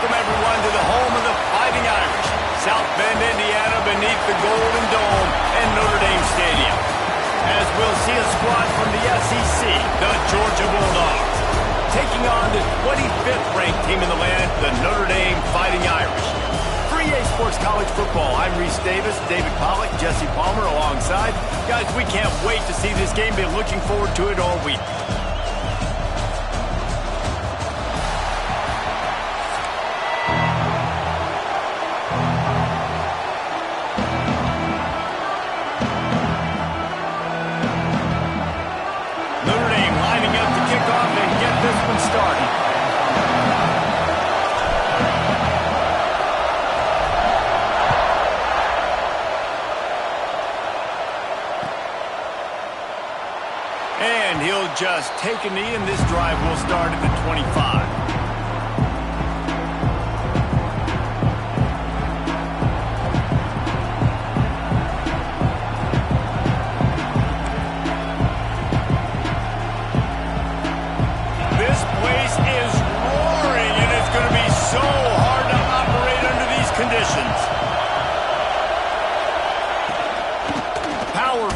Welcome, everyone, to the home of the Fighting Irish, South Bend, Indiana, beneath the Golden Dome and Notre Dame Stadium. As we'll see a squad from the SEC, the Georgia Bulldogs, taking on the 25th ranked team in the land, the Notre Dame Fighting Irish. For EA Sports College Football, I'm Reese Davis, David Pollack, Jesse Palmer alongside. Guys, we can't wait to see this game. Been looking forward to it all week. Started. And he'll just take a knee, and this drive will start at the 25.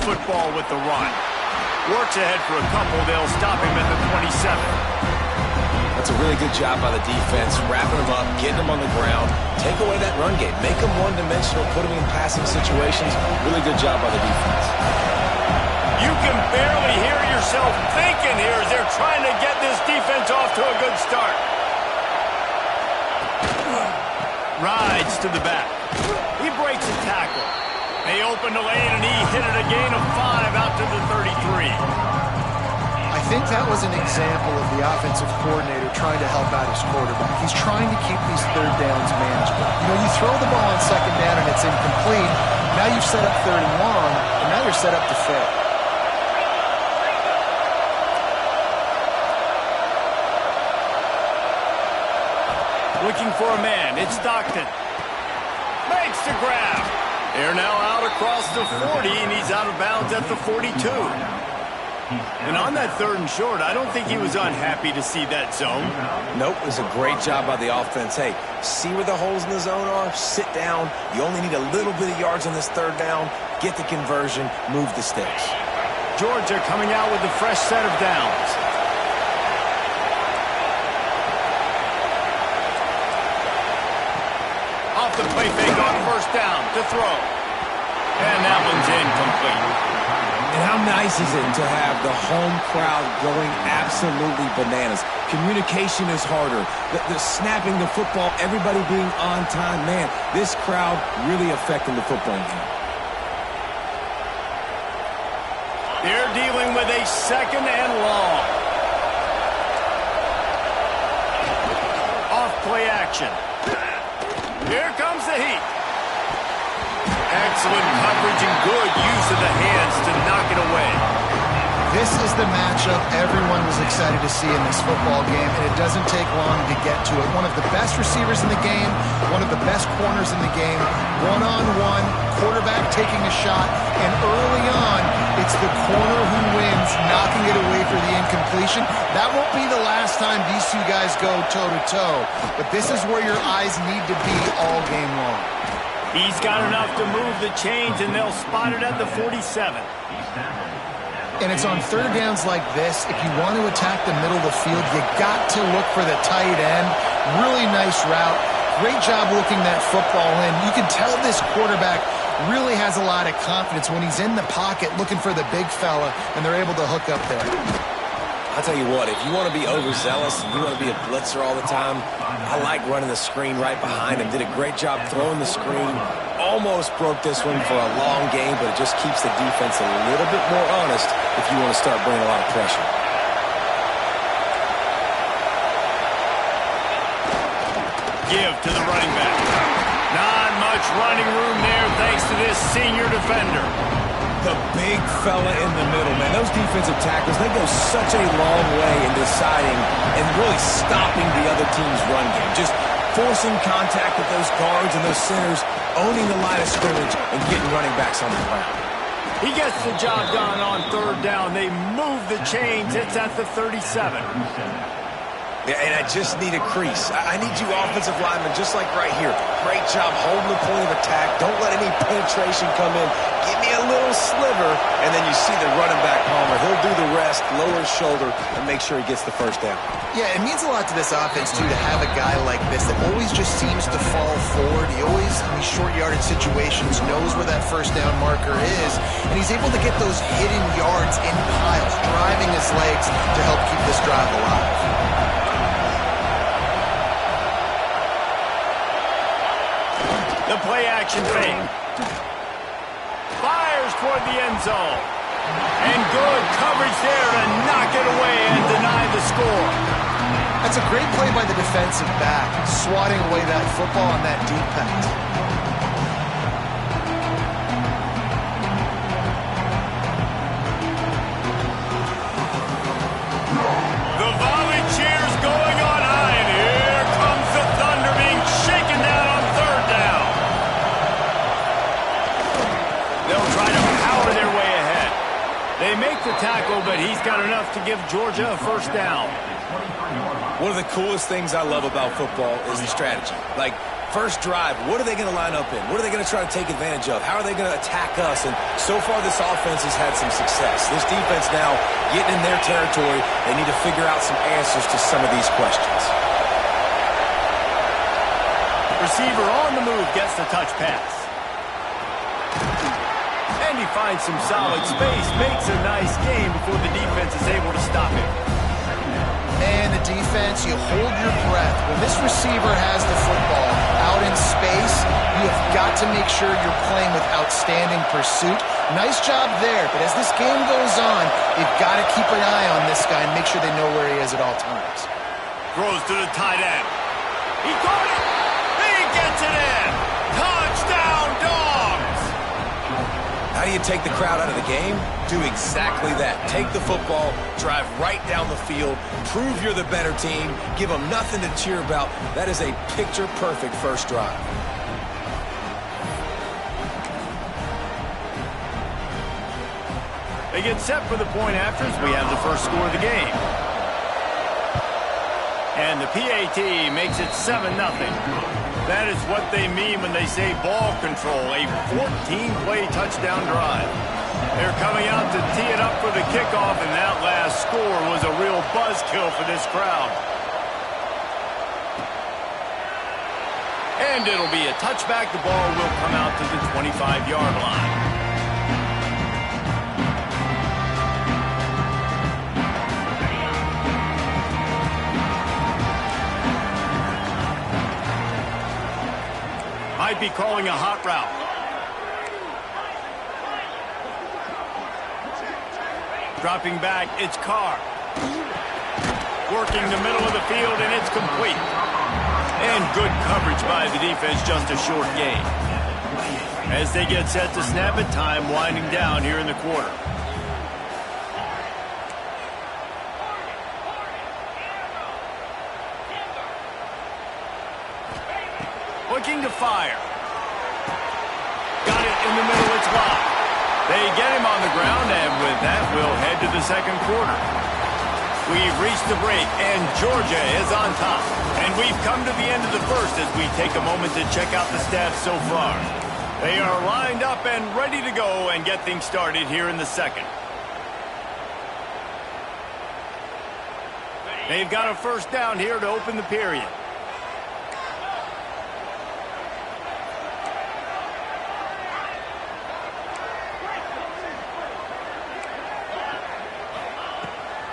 Football with the run. Works ahead for a couple. They'll stop him at the 27. That's a really good job by the defense, wrapping him up, getting him on the ground, take away that run game, make him one-dimensional, put him in passing situations. Really good job by the defense. You can barely hear yourself thinking here as they're trying to get this defense off to a good start. Rides to the back. He breaks a tackle. They opened the lane, and he hit it a gain of 5 out to the 33. I think that was an example of the offensive coordinator trying to help out his quarterback. He's trying to keep these third downs manageable. You know, you throw the ball on second down, and it's incomplete. Now you've set up third and long, and now you're set up to fail. Looking for a man. It's Stockton. Makes the grab. They're now out across the 40, and he's out of bounds at the 42. And on that third and short, I don't think he was unhappy to see that zone. Nope, it was a great job by the offense. Hey, see where the holes in the zone are? Sit down. You only need a little bit of yards on this third down. Get the conversion. Move the sticks. Georgia coming out with a fresh set of downs. Off the play fake on first down to throw. And that one's incomplete. And how nice is it to have the home crowd going absolutely bananas? Communication is harder. The snapping the football, everybody being on time. Man, this crowd really affecting the football game. They're dealing with a second and long. Off play action. Here comes the heat. Excellent coverage and good use of the hands to knock it away. This is the matchup everyone was excited to see in this football game, and it doesn't take long to get to it. One of the best receivers in the game, one of the best corners in the game, one-on-one, quarterback taking a shot, and early on, it's the corner who wins, knocking it away for the incompletion. That won't be the last time these two guys go toe-to-toe, but this is where your eyes need to be all game long. He's got enough to move the chains, and they'll spot it at the 47. And it's on third downs like this, if you want to attack the middle of the field, you got to look for the tight end. Really nice route. Great job looking that football in. You can tell this quarterback really has a lot of confidence when he's in the pocket looking for the big fella, and they're able to hook up there. I'll tell you what, if you want to be overzealous and you want to be a blitzer all the time, I like running the screen right behind him. Did a great job throwing the screen. Almost broke this one for a long game, but it just keeps the defense a little bit more honest if you want to start bringing a lot of pressure. Give to the running back. Not much running room there thanks to this senior defender. The big fella in the middle, man. Those defensive tackles, they go such a long way in deciding and really stopping the other team's run game. Just forcing contact with those guards and those centers, owning the line of scrimmage, and getting running backs on the ground. He gets the job done on third down. They move the chains. It's at the 37. Yeah, and I just need a crease. I need you offensive linemen just like right here. Great job holding the point of attack. Don't let any penetration come in. Give me a little sliver, and then you see the running back, Palmer. He'll do the rest, lower his shoulder, and make sure he gets the first down. Yeah, it means a lot to this offense, too, to have a guy like this that always just seems to fall forward. He always, in these short yardage situations, knows where that first down marker is, and he's able to get those hidden yards in piles, driving his legs to help keep this drive alive. The play-action fake. Fires toward the end zone. And good coverage there to knock it away and deny the score. That's a great play by the defensive back, swatting away that football on that deep pass. The volley cheers going on high, and here comes the Thunder being shaken down on third down. They'll try to power their way ahead. They make the tackle, but he's got enough to give Georgia a first down. One of the coolest things I love about football is the strategy. Like, first drive, what are they going to line up in? What are they going to try to take advantage of? How are they going to attack us? And so far, this offense has had some success. This defense now getting in their territory. They need to figure out some answers to some of these questions. Receiver on the move gets the touch pass. And he finds some solid space, makes a nice game before the defense is able to stop him. And the defense, you hold your breath. When this receiver has the football out in space, you have got to make sure you're playing with outstanding pursuit. Nice job there, but as this game goes on, you've got to keep an eye on this guy and make sure they know where he is at all times. Throws to the tight end. He caught it! He gets it in! Touchdown, Dogs! How do you take the crowd out of the game? Do exactly that. Take the football, drive right down the field, prove you're the better team, give them nothing to cheer about. That is a picture-perfect first drive. They get set for the point afters. We have the first score of the game. And the PAT makes it 7-0. That is what they mean when they say ball control, a 14-play touchdown drive. They're coming out to tee it up for the kickoff, and that last score was a real buzzkill for this crowd. And it'll be a touchback. The ball will come out to the 25-yard line. Might be calling a hot route. Dropping back, it's Carr. Working the middle of the field, and it's complete. And good coverage by the defense, just a short gain. As they get set to snap it, time winding down here in the quarter. Looking to fire. Got it in the middle, it's locked. They get him on the ground, and with that, we'll head to the second quarter. We've reached the break, and Georgia is on top. And we've come to the end of the first as we take a moment to check out the stats so far. They are lined up and ready to go and get things started here in the second. They've got a first down here to open the period.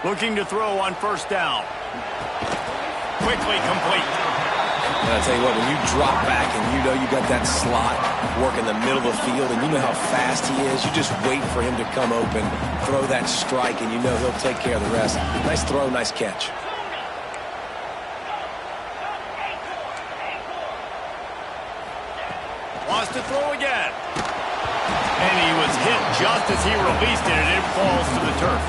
Looking to throw on first down. Quickly complete. And I tell you what, when you drop back and you know you got that slot work in the middle of the field and you know how fast he is, you just wait for him to come open, throw that strike, and you know he'll take care of the rest. Nice throw, nice catch. Wants to throw again. And he was hit just as he released it, and it falls to the turf.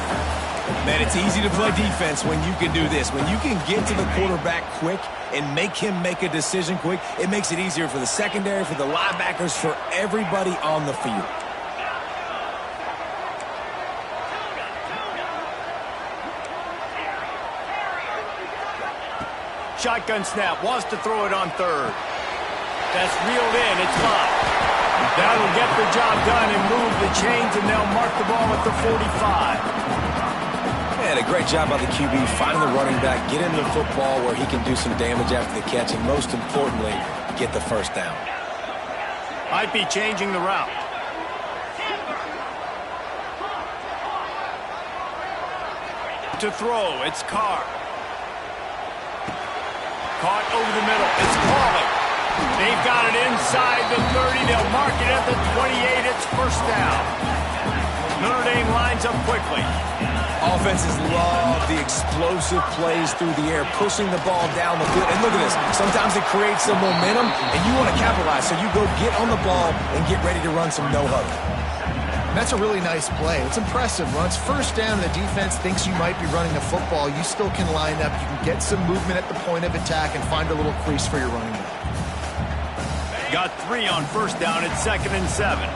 Man, it's easy to play defense when you can do this. When you can get to the quarterback quick and make him make a decision quick, it makes it easier for the secondary, for the linebackers, for everybody on the field. Shotgun snap, wants to throw it on third. That's reeled in, it's locked. That'll get the job done and move the chains, and they'll mark the ball at the 45. And a great job by the QB finding the running back, get him the football where he can do some damage after the catch, and most importantly, get the first down. Might be changing the route. To throw, it's Carr. Caught over the middle, it's Pauling. They've got it inside the 30. They'll mark it at the 28. It's first down. Notre Dame lines up quickly. Offenses love the explosive plays through the air, pushing the ball down the field. And look at this. Sometimes it creates some momentum, and you want to capitalize. So you go get on the ball and get ready to run some no-huddle. That's a really nice play. It's impressive. When it's first down and the defense thinks you might be running the football, you still can line up. You can get some movement at the point of attack and find a little crease for your running back. Got 3 on first down. It's 2nd and 7.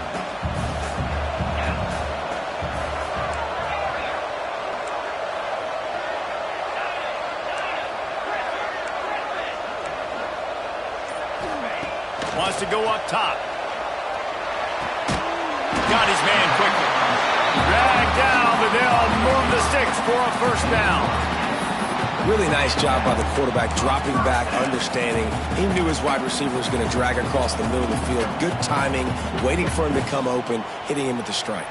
Wants to go up top. Got his man quickly. Dragged down, but they'll move the sticks for a first down. Really nice job by the quarterback, dropping back, understanding. He knew his wide receiver was going to drag across the middle of the field. Good timing, waiting for him to come open, hitting him with the strike.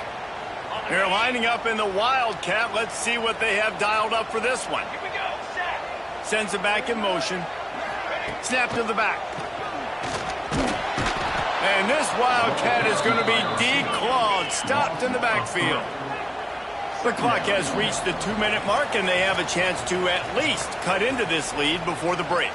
They're lining up in the Wildcat. Let's see what they have dialed up for this one. Here we go. Sends it back in motion. Snap to the back. And this Wildcat is going to be declawed, stopped in the backfield. The clock has reached the 2-minute mark, and they have a chance to at least cut into this lead before the break.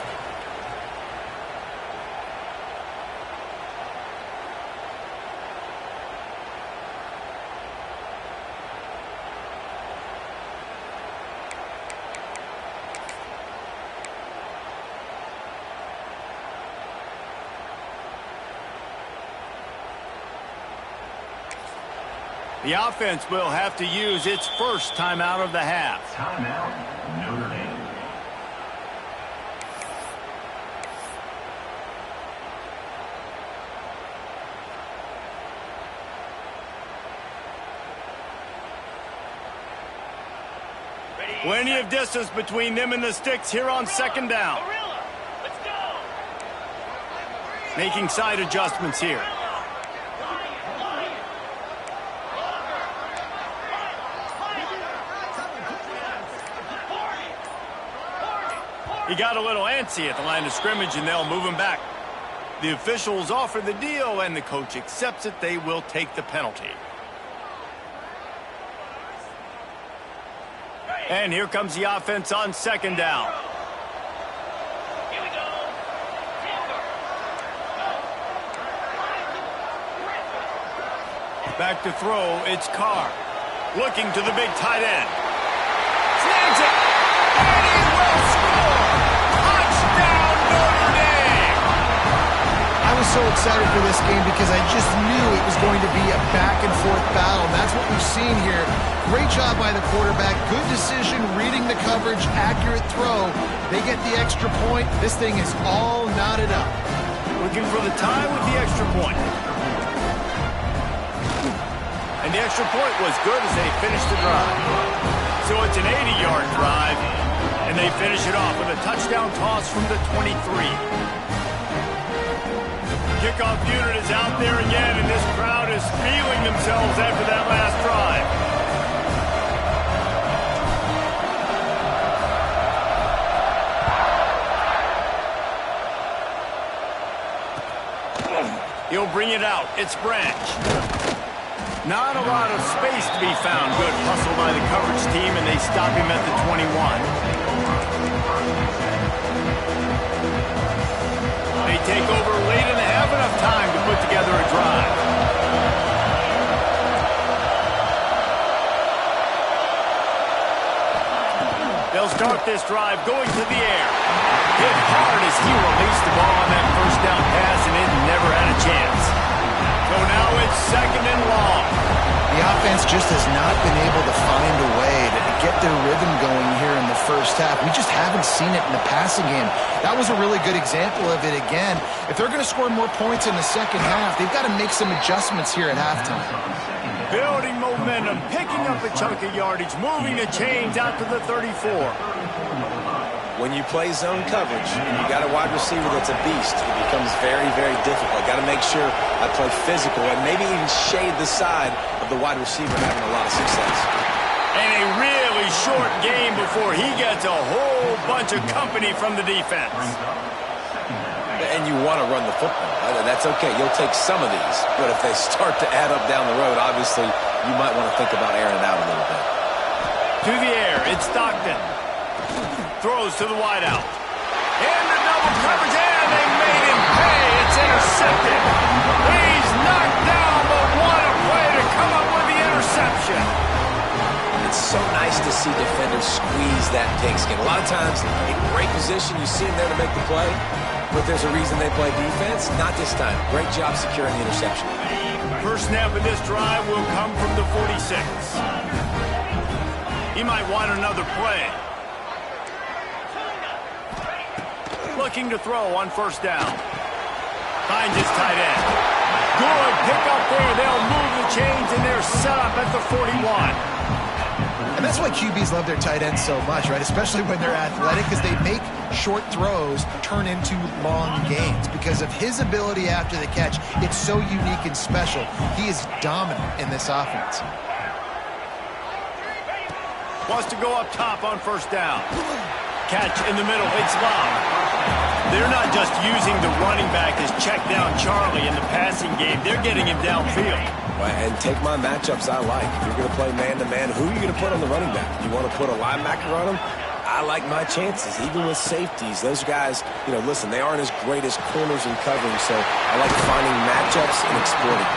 The offense will have to use its first timeout of the half. Timeout, Notre Dame. Plenty of distance between them and the sticks here on second down. Making side adjustments here. He got a little antsy at the line of scrimmage, and they'll move him back. The officials offer the deal, and the coach accepts it. They will take the penalty. And here comes the offense on second down. Here we go. Back to throw, it's Carr. Looking to the big tight end. Snags it. And he will score. Touchdown, Notre Dame. I was so excited for this game because I just knew it was going to be a back-and-forth battle. And that's what we've seen here. Great job by the quarterback. Good decision, reading the coverage, accurate throw. They get the extra point. This thing is all knotted up. Looking for the tie with the extra point. And the extra point was good as they finished the drive. So it's an 80-yard drive, and they finish it off with a touchdown toss from the 23. Kickoff unit is out there again, and this crowd is feeling themselves after that last drive. He'll bring it out. It's Branch. Not a lot of space to be found. Good hustle by the coverage team, and they stop him at the 21. They take over late and have enough time to put together a drive. They'll start this drive going to the air. Hit hard as he released the ball on that first down pass, and it never had a chance. So now it's 2nd and long. The offense just has not been able to find a way to get their rhythm going here in the first half. We just haven't seen it in the passing game. That was a really good example of it again. If they're going to score more points in the second half, they've got to make some adjustments here at halftime. Building momentum, picking up a chunk of yardage, moving the chains out to the 34. When you play zone coverage and you got a wide receiver that's a beast, it becomes very, very difficult. Got to make sure I play physical and maybe even shade the side of the wide receiver having a lot of success. And a really short game before he gets a whole bunch of company from the defense. And you want to run the football. That's okay. You'll take some of these. But if they start to add up down the road, obviously you might want to think about airing it out a little bit. To the air, it's Stockton. Throws to the wideout. And the double coverage, and they made him pay. It's intercepted. He's knocked down, but what a play to come up with the interception. It's so nice to see defenders squeeze that pigskin. A lot of times, in great position, you see them there to make the play, but there's a reason they play defense. Not this time. Great job securing the interception. First snap of this drive will come from the 46. He might want another play. Looking to throw on first down. Finds his tight end. Good pick up there. They'll move the chains, and they're set up at the 41. And that's why QBs love their tight ends so much, right? Especially when they're athletic, because they make short throws turn into long gains. Because of his ability after the catch, it's so unique and special. He is dominant in this offense. Wants to go up top on first down. Catch in the middle. It's loud. They're not just using the running back as check down Charlie in the passing game. They're getting him downfield. And take my matchups I like. If you're going to play man-to-man, who are you going to put on the running back? You want to put a linebacker on him? I like my chances, even with safeties. Those guys, listen, they aren't as great as corners and covering, so I like finding matchups and exploiting.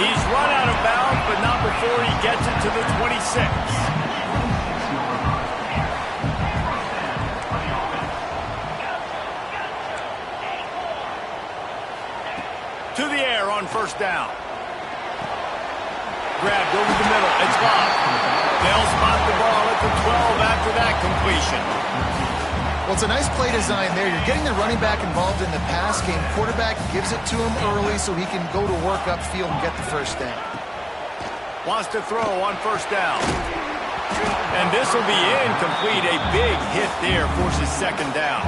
He's run out of bounds, but not before he gets it to the 26. To the air on first down. Grabbed over the middle. It's blocked. They'll spot the ball at the 12 after that completion. Well, it's a nice play design there. You're getting the running back involved in the pass game. Quarterback gives it to him early so he can go to work upfield and get the first down. Wants to throw on first down. And this will be incomplete. A big hit there forces second down.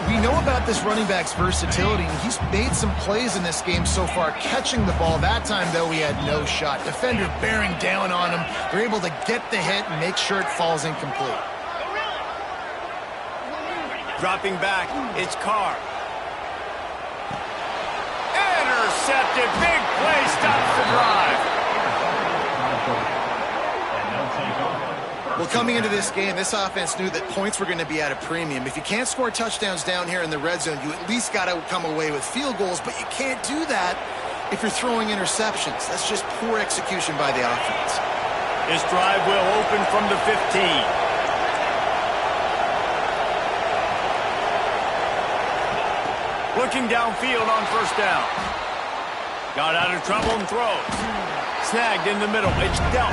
We know about this running back's versatility, and he's made some plays in this game so far, catching the ball. That time, though, he had no shot. Defender bearing down on him. They're able to get the hit and make sure it falls incomplete. Dropping back, it's Carr. Intercepted. Big play stops the drive. Well, coming into this game, this offense knew that points were going to be at a premium. If you can't score touchdowns down here in the red zone, you at least got to come away with field goals, but you can't do that if you're throwing interceptions. That's just poor execution by the offense. This drive will open from the 15. Looking downfield on first down. Got out of trouble and throws. Snagged in the middle. It's dealt.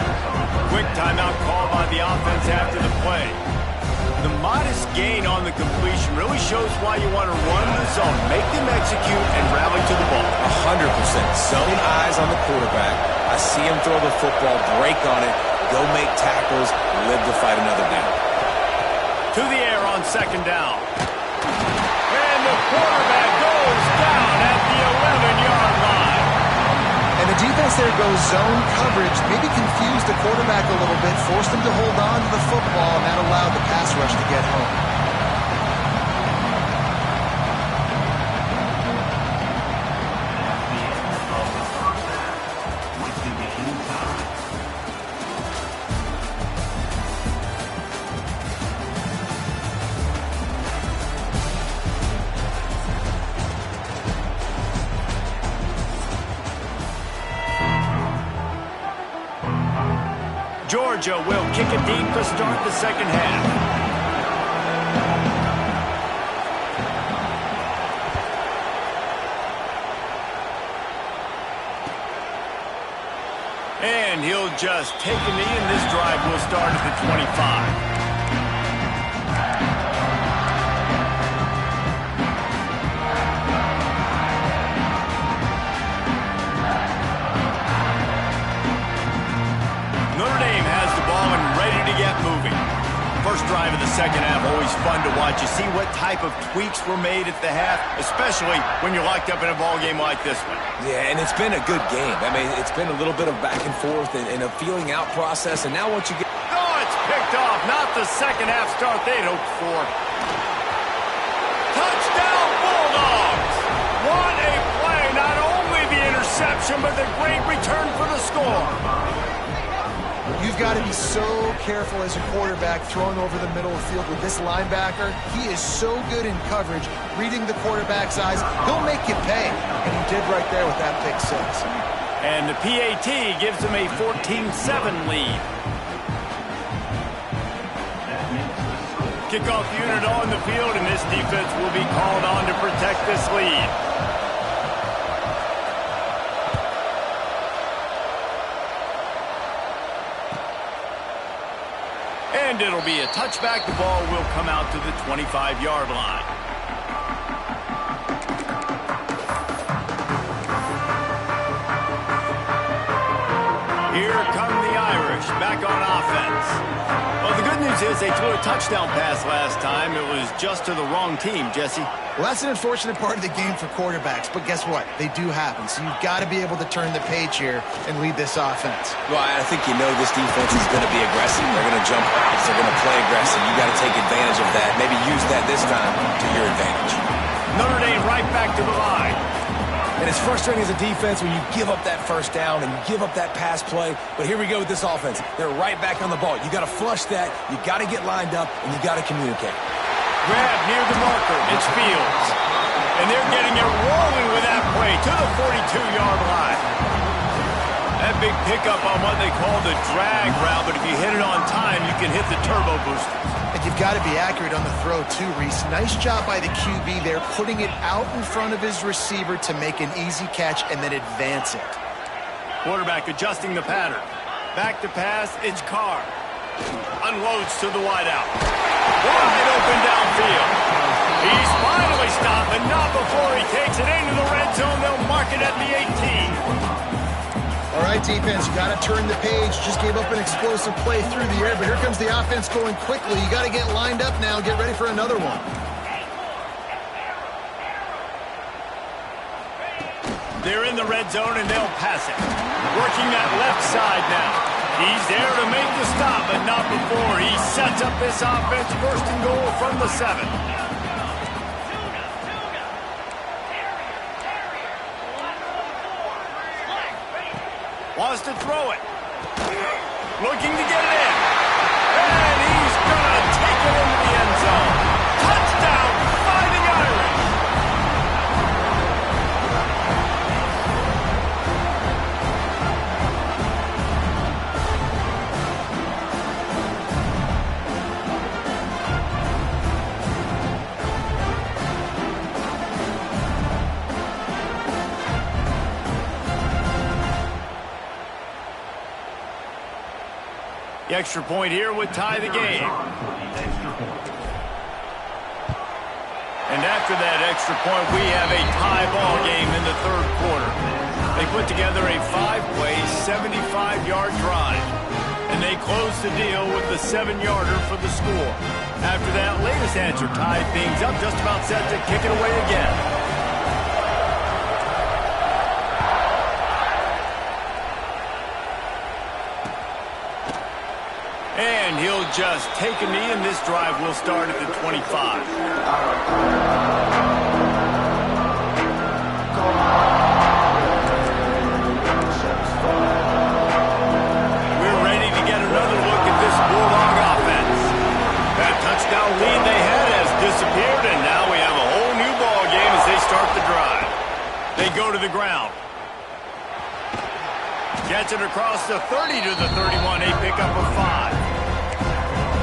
Quick timeout call by the offense after the play. The modest gain on the completion really shows why you want to run the zone, make them execute, and rally to the ball. 100%. Zone eyes on the quarterback. I see him throw the football, break on it, go make tackles, live to fight another down. To the air on second down. And the quarterback goes down at the 11-yard line. And the defense there goes zone coverage, maybe confused the quarterback a little bit, forced him to hold on to the football, and that allowed the pass rush to get home. Georgia will kick it deep to start the second half. And he'll just take a knee, and this drive will start at the 25. Notre Dame has the ball and ready to get moving. First drive of the second half, always fun to watch. You see what type of tweaks were made at the half, especially when you're locked up in a ball game like this one. Yeah, and it's been a good game. I mean, it's been a little bit of back and forth and a feeling out process, and now once you get... Oh, it's picked off. Not the second half start they'd hoped for. Touchdown, Bulldogs! What a play. Not only the interception, but the great return for the score. You've got to be so careful as a quarterback throwing over the middle of the field with this linebacker. He is so good in coverage, reading the quarterback's eyes. He'll make you pay, and he did right there with that pick six. And the PAT gives him a 14-7 lead. Kickoff unit on the field, and this defense will be called on to protect this lead. And it'll be a touchback. The ball will come out to the 25-yard line. Here come the Irish, back on offense. Well, the good news is they threw a touchdown pass last time. It was just to the wrong team, Jesse. Well, that's an unfortunate part of the game for quarterbacks, but guess what? They do happen, so you've got to be able to turn the page here and lead this offense. Well, I think you know this defense is going to be aggressive. They're going to jump routes. They're going to play aggressive. You got to take advantage of that. Maybe use that this time to your advantage. Notre Dame right back to the line. And it's frustrating as a defense when you give up that first down and you give up that pass play. But here we go with this offense. They're right back on the ball. You got to flush that. You got to get lined up, and you got to communicate. Grab near the marker. It's Fields. And they're getting it rolling with that play to the 42-yard line. That big pickup on what they call the drag route, but if you hit it on time, you can hit the turbo boosters. And you've got to be accurate on the throw, too, Reese. Nice job by the QB there, putting it out in front of his receiver to make an easy catch and then advance it. Quarterback adjusting the pattern. Back to pass, it's Carr. Unloads to the wideout. Wide open downfield. He's finally stopped, but not before he takes it into the red zone. They'll mark it at the 18. All right, defense, you got to turn the page. Just gave up an explosive play through the air, but here comes the offense going quickly. You got to get lined up now. Get ready for another one. They're in the red zone, and they'll pass it. Working that left side now. He's there to make the stop, but not before he sets up this offense. First and goal from the 7. Wants to throw it. Looking to get it in. And he's going to take it into the end zone. Touchdown, Fighting Irish. The extra point here would tie the game. And after that extra point, we have a tie ball game in the third quarter. They put together a 5-play, 75-yard drive. And they close the deal with the 7-yarder for the score. After that latest answer tied things up, just about set to kick it away again. And he'll just take a knee, and this drive will start at the 25. We're ready to get another look at this Bulldog offense. That touchdown lead they had has disappeared, and now we have a whole new ball game as they start the drive. They go to the ground. Gets it across the 30 to the 31, a pickup of 5.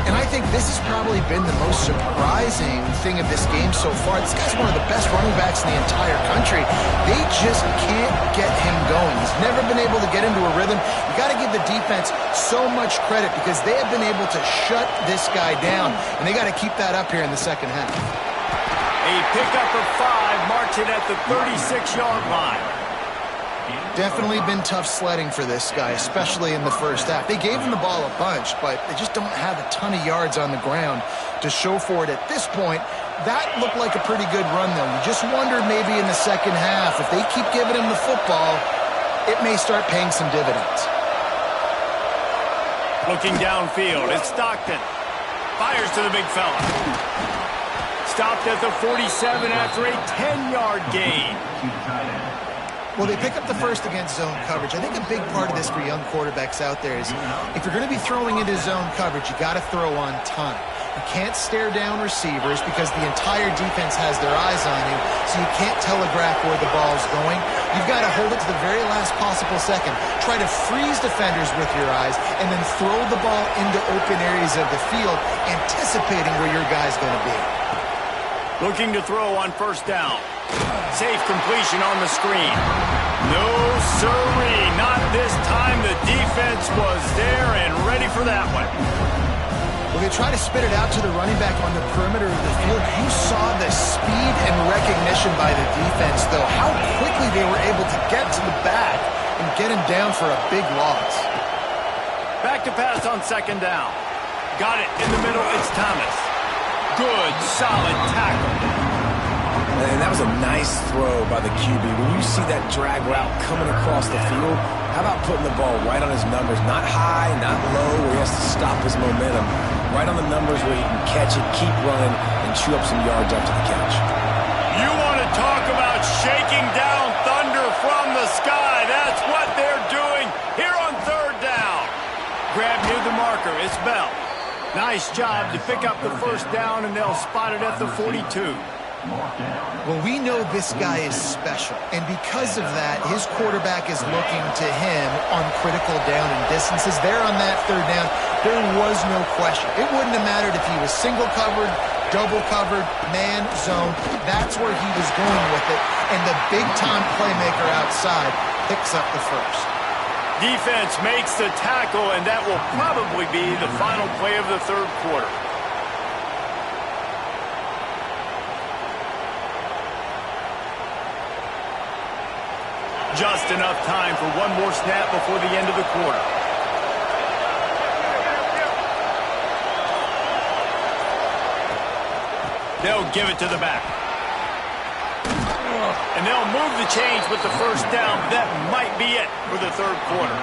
And I think this has probably been the most surprising thing of this game so far. This guy's one of the best running backs in the entire country. They just can't get him going. He's never been able to get into a rhythm. You got to give the defense so much credit because they have been able to shut this guy down, and they got to keep that up here in the second half. A pickup of 5, marching at the 36-yard line. Definitely been tough sledding for this guy, especially in the first half. They gave him the ball a bunch, but they just don't have a ton of yards on the ground to show for it at this point. That looked like a pretty good run, though. You just wondered maybe in the second half, if they keep giving him the football, it may start paying some dividends. Looking downfield, it's Stockton. Fires to the big fella. Stopped at the 47 after a 10-yard gain. Well, they pick up the first against zone coverage. I think a big part of this for young quarterbacks out there is if you're going to be throwing into zone coverage, you got to throw on time. You can't stare down receivers because the entire defense has their eyes on you, so you can't telegraph where the ball's going. You've got to hold it to the very last possible second. Try to freeze defenders with your eyes and then throw the ball into open areas of the field, anticipating where your guy's going to be. Looking to throw on first down. Safe completion on the screen. No sirree, not this time. The defense was there and ready for that one. Well, they try to spit it out to the running back on the perimeter of the field. You saw the speed and recognition by the defense, though. How quickly they were able to get to the back and get him down for a big loss. Back to pass on second down. Got it in the middle. It's Thomas. Good, solid tackle. And that was a nice throw by the QB. When you see that drag route coming across the field, how about putting the ball right on his numbers? Not high, not low, where he has to stop his momentum. Right on the numbers where he can catch it, keep running, and chew up some yards after the catch. You want to talk about shaking down thunder from the sky. That's what they're doing here on third down. Grab near the marker. It's Bell. Nice job to pick up the first down, and they'll spot it at the 42. Well, we know this guy is special, and because of that, his quarterback is looking to him on critical down and distances. There on that third down, there was no question. It wouldn't have mattered if he was single covered, double covered, man, zone. That's where he was going with it, and the big-time playmaker outside picks up the first. Defense makes the tackle, and that will probably be the final play of the third quarter. Just enough time for one more snap before the end of the quarter. They'll give it to the back. And they'll move the chains with the first down. That might be it for the third quarter.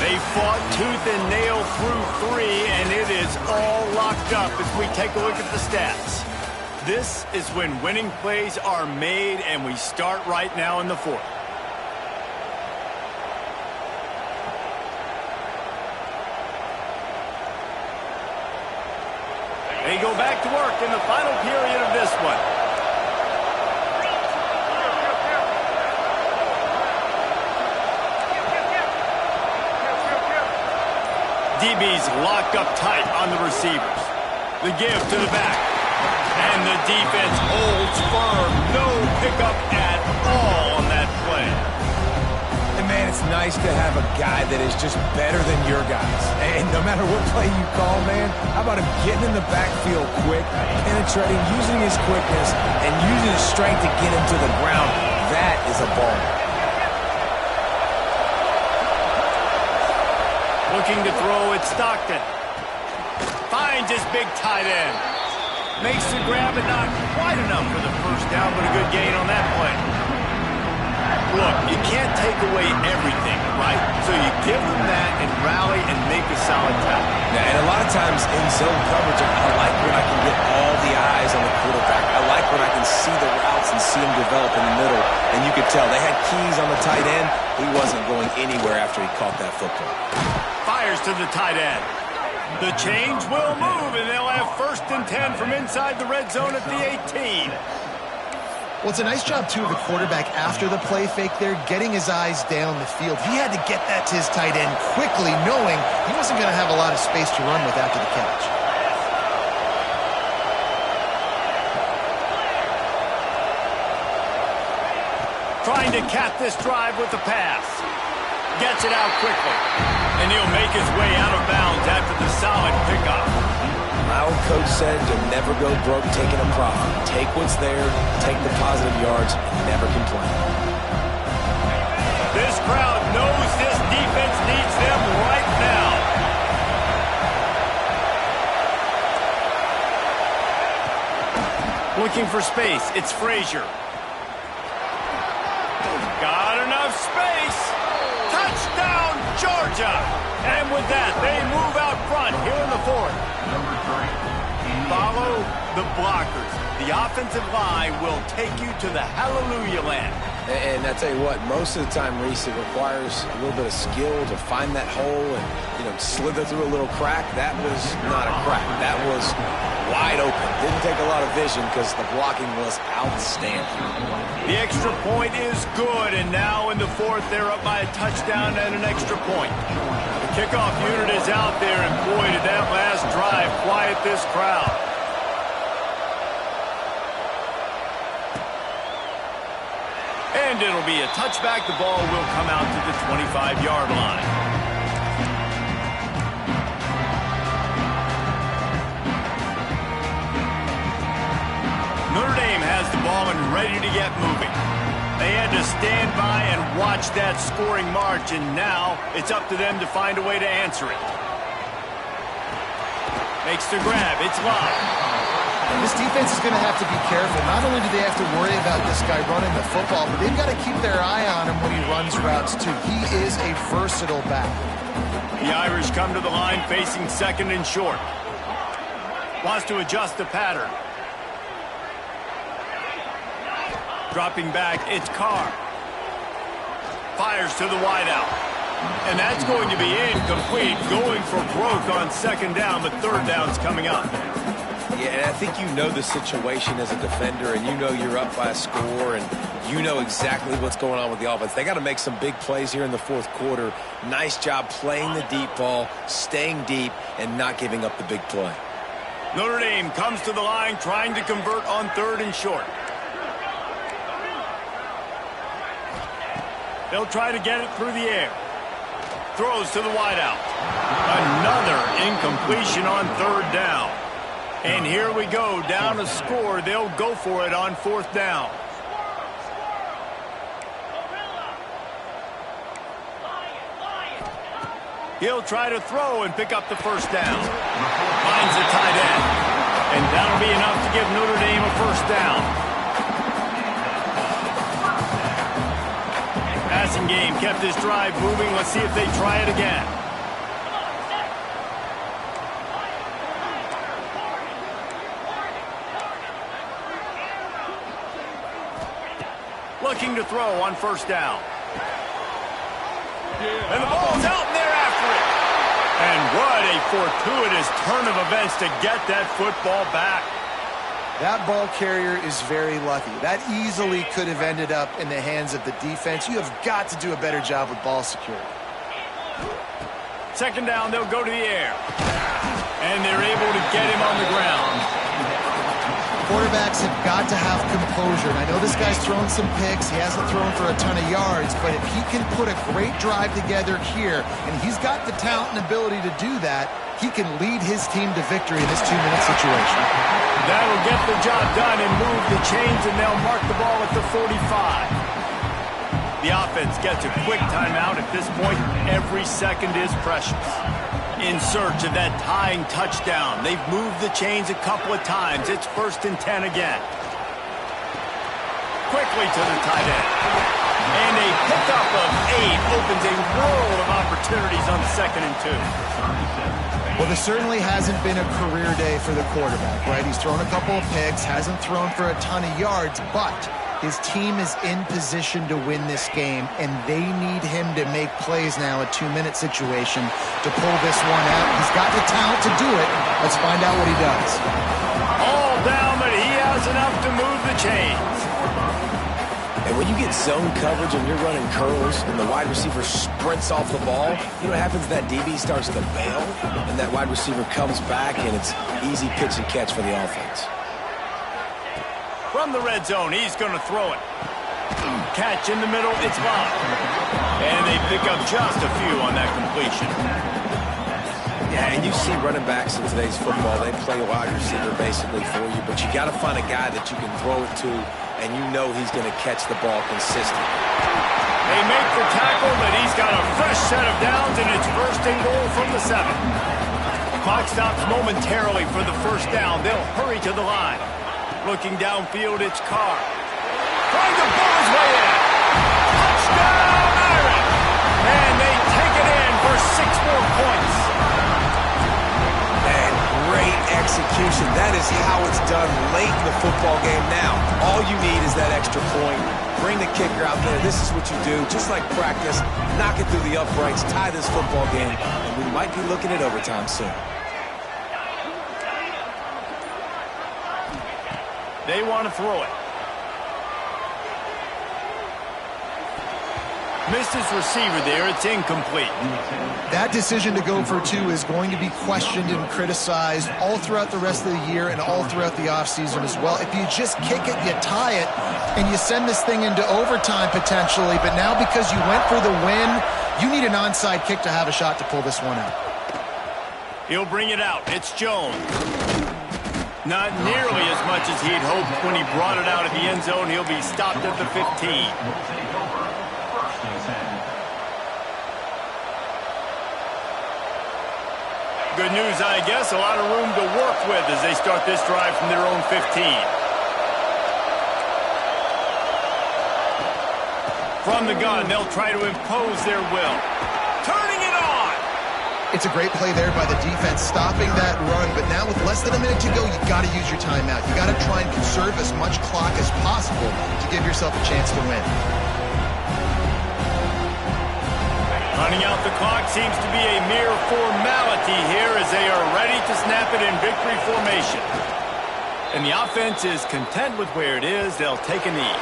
They fought tooth and nail through 3, and it is all locked up as we take a look at the stats. This is when winning plays are made, and we start right now in the fourth. They go back to work in the final period of this one. DB's locked up tight on the receivers. The give to the back. And the defense holds firm. No pickup at all on that play. And, man, it's nice to have a guy that is just better than your guys. And no matter what play you call, man, how about him getting in the backfield quick, penetrating, using his quickness, and using his strength to get him to the ground. That is a ball. Looking to throw at Stockton. Finds his big tight end. Makes the grab, and not quite enough for the first down, but a good gain on that play. Look, you can't take away everything, right? So you give them that and rally and make a solid tackle. Yeah, and a lot of times in zone coverage, I like when I can get all the eyes on the quarterback. I like when I can see the routes and see them develop in the middle. And you could tell they had keys on the tight end. He wasn't going anywhere after he caught that football. Fires to the tight end. The chains will move, and they'll have 1st and 10 from inside the red zone at the 18. Well, it's a nice job, too, of the quarterback after the play fake there, getting his eyes down the field. He had to get that to his tight end quickly, knowing he wasn't going to have a lot of space to run with after the catch. Trying to cap this drive with the pass. Gets it out quickly. And he'll make his way out of bounds after the solid pickup. My old coach said to never go broke taking a profit. Take what's there, take the positive yards, and never complain. This crowd knows this defense needs them right now. Looking for space, it's Frazier. Got enough space. Touchdown, Georgia. And with that, they move out front here in the fourth. Number 3. Follow the blockers. The offensive line will take you to the hallelujah land. And I tell you what, most of the time, Reese, it requires a little bit of skill to find that hole and, slither through a little crack. That was not a crack. That was wide open. Didn't take a lot of vision because the blocking was outstanding. The extra point is good, and now in the fourth, they're up by a touchdown and an extra point. The kickoff unit is out there, and boy, did that last drive quiet this crowd. And it'll be a touchback. The ball will come out to the 25-yard line. Notre Dame has the ball and ready to get moving. They had to stand by and watch that scoring march, and now it's up to them to find a way to answer it. Makes the grab. It's live. This defense is going to have to be careful. Not only do they have to worry about this guy running the football, but they've got to keep their eye on him when he runs routes, too. He is a versatile back. The Irish come to the line facing second and short. Wants to adjust the pattern. Dropping back, it's Carr. Fires to the wideout. And that's going to be incomplete. Going for broke on second down, but third down's coming up. Yeah, and I think you know the situation as a defender, and you know you're up by a score, and you know exactly what's going on with the offense. They got to make some big plays here in the fourth quarter. Nice job playing the deep ball, staying deep, and not giving up the big play. Notre Dame comes to the line trying to convert on third and short. They'll try to get it through the air. Throws to the wideout. Another incompletion on third down. And here we go, down a score. They'll go for it on fourth down. He'll try to throw and pick up the first down. Finds the tight end. And that'll be enough to give Notre Dame a first down. Passing game kept this drive moving. Let's see if they try it again. Looking to throw on first down. And the ball's out, and they're after it. And what a fortuitous turn of events to get that football back. That ball carrier is very lucky. That easily could have ended up in the hands of the defense. You have got to do a better job with ball security. Second down, they'll go to the air. And they're able to get him on the ground. Quarterbacks have got to have composure. And I know this guy's thrown some picks. He hasn't thrown for a ton of yards. But if he can put a great drive together here, and he's got the talent and ability to do that, he can lead his team to victory in this 2-minute situation. That'll get the job done and move the chains, and they'll mark the ball at the 45. The offense gets a quick timeout. At this point, every second is precious. In search of that tying touchdown. They've moved the chains a couple of times. It's 1st and 10 again. Quickly to the tight end. And a pickup of 8 opens a world of opportunities on 2nd and 2. Well, this certainly hasn't been a career day for the quarterback, right? He's thrown a couple of picks, hasn't thrown for a ton of yards, but his team is in position to win this game, and they need him to make plays now, a 2-minute situation, to pull this one out. He's got the talent to do it. Let's find out what he does. All down, but he has enough to move the chains. And when you get zone coverage and you're running curls and the wide receiver sprints off the ball, you know what happens? That DB starts to bail, and that wide receiver comes back, and it's easy pitch and catch for the offense. From the red zone, he's going to throw it. Catch in the middle, it's blocked. And they pick up just a few on that completion. Yeah, and you see running backs in today's football, they play wide receiver basically for you, but you got to find a guy that you can throw it to, and you know he's going to catch the ball consistently. They make the tackle, but he's got a fresh set of downs, and it's first and goal from the 7. Clock stops momentarily for the first down. They'll hurry to the line. Looking downfield, it's Carr. Trying to ball his way in. Touchdown, Iron! And they take it in for 6 more points. And great execution. That is how it's done late in the football game now. All you need is that extra point. Bring the kicker out there. This is what you do. Just like practice, knock it through the uprights, tie this football game, and we might be looking at overtime soon. They want to throw it. Missed his receiver there. It's incomplete. That decision to go for 2 is going to be questioned and criticized all throughout the rest of the year and all throughout the offseason as well. If you just kick it, you tie it, and you send this thing into overtime potentially, but now because you went for the win, you need an onside kick to have a shot to pull this one out. He'll bring it out. It's Jones. Not nearly as much as he'd hoped when he brought it out of the end zone. He'll be stopped at the 15. Good news, I guess. A lot of room to work with as they start this drive from their own 15. From the gun, they'll try to impose their will. Turning it on! It's a great play there by the defense, stopping that run, but now with less than a minute to go, you got to use your timeout. You got to try and conserve as much clock as possible to give yourself a chance to win. Running out the clock seems to be a mere formality here as they are ready to snap it in victory formation. And the offense is content with where it is. They'll take a knee.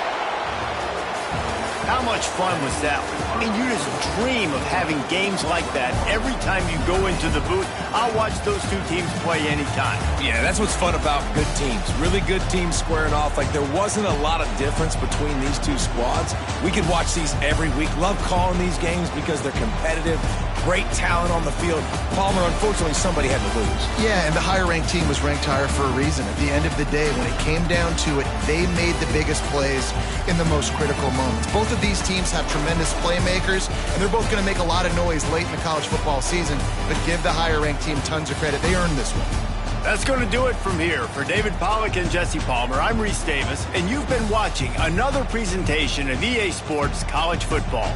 How much fun was that? I mean, you just dream of having games like that every time you go into the booth. I'll watch those two teams play anytime. Yeah, that's what's fun about good teams. Really good teams squaring off. Like, there wasn't a lot of difference between these two squads. We could watch these every week. Love calling these games because they're competitive. Great talent on the field. Palmer, unfortunately, somebody had to lose. Yeah, and the higher-ranked team was ranked higher for a reason. At the end of the day, when it came down to it, they made the biggest plays in the most critical moments. Both of these teams have tremendous playmakers, and they're both going to make a lot of noise late in the college football season, but give the higher-ranked team tons of credit. They earned this one. That's going to do it from here. For David Pollack and Jesse Palmer, I'm Reese Davis, and you've been watching another presentation of EA Sports College Football.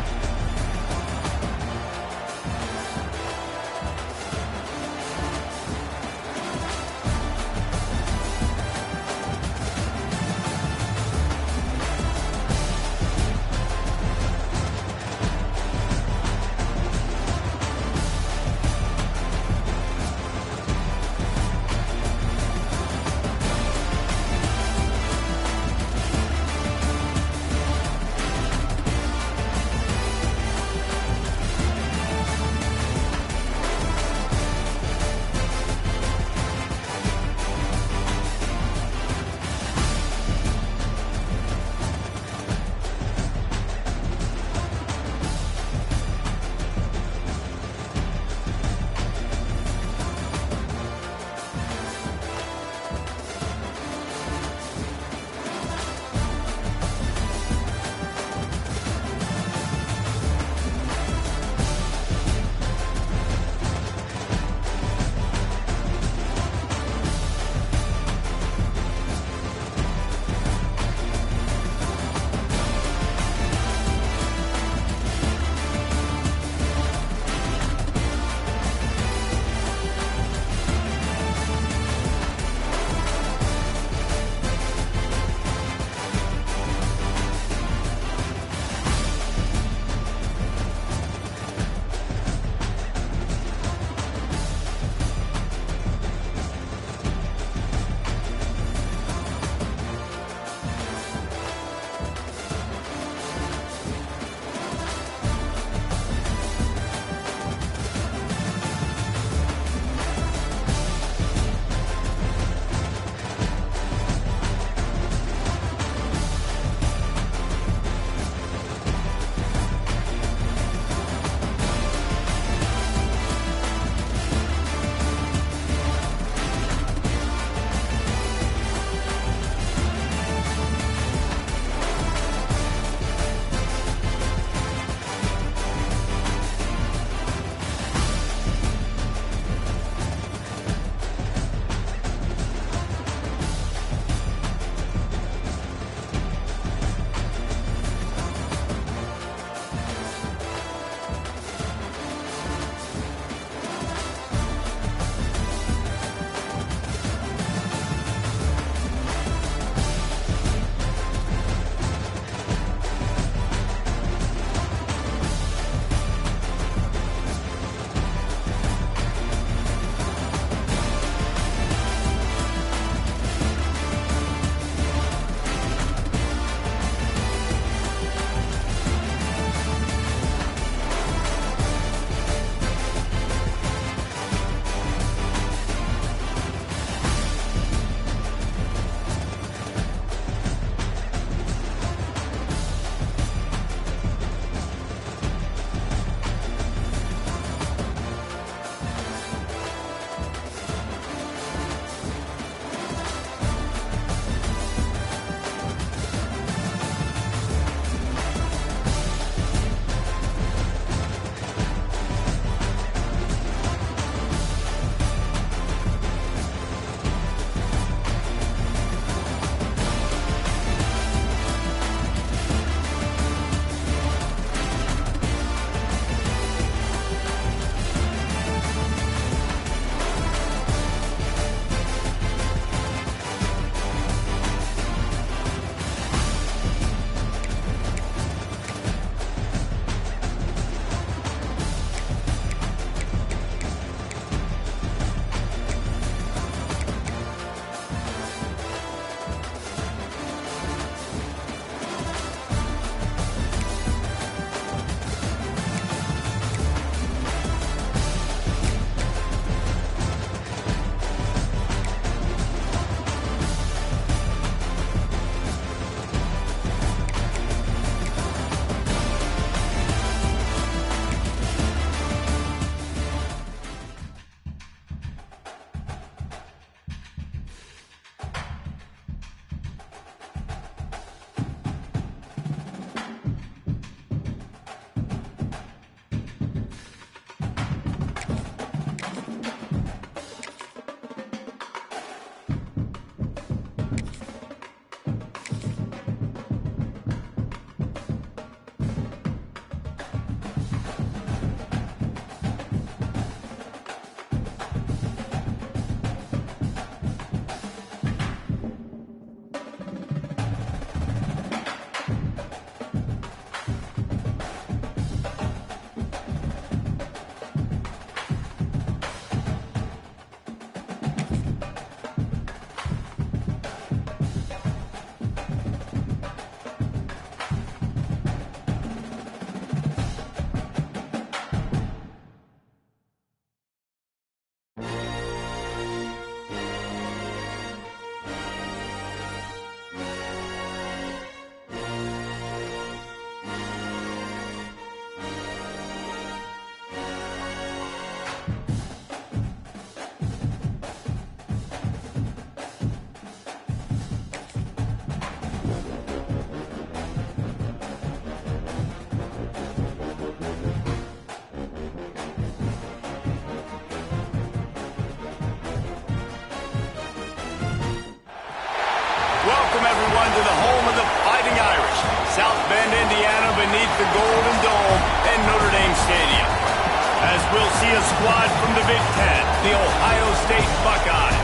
squad from the Big Ten, the Ohio State Buckeyes,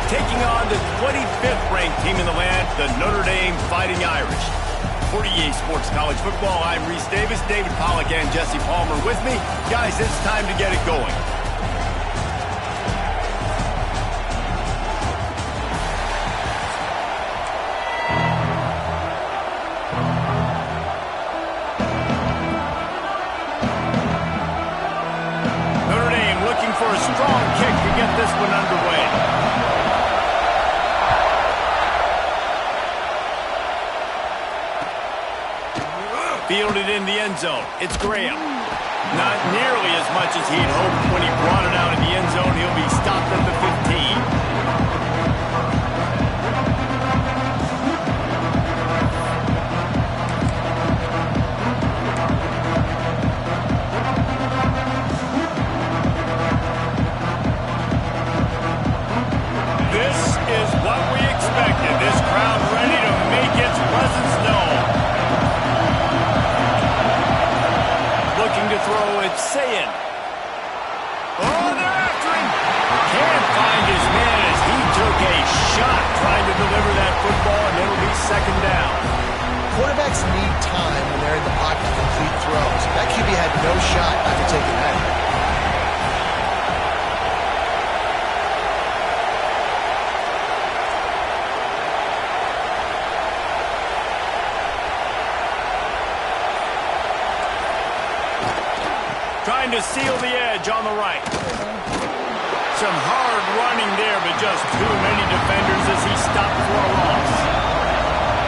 taking on the 25th ranked team in the land, the Notre Dame Fighting Irish. For EA Sports College Football, I'm Reese Davis, David Pollack, and Jesse Palmer with me. Guys, it's time to get it going. For a strong kick to get this one underway. Fielded in the end zone. It's Graham. Not nearly as much as he'd hoped when he brought it out in the end zone. He'll be stopped at the 15. This crowd ready to make its presence known. Looking to throw, it's Sayin. Oh, they're after him. Can't find his man as he took a shot trying to deliver that football, and it'll be second down. Quarterbacks need time when they're in the pocket to complete throws. That QB had no shot after taking that. Trying to seal the edge on the right. Some hard running there, but just too many defenders as he stopped for a loss.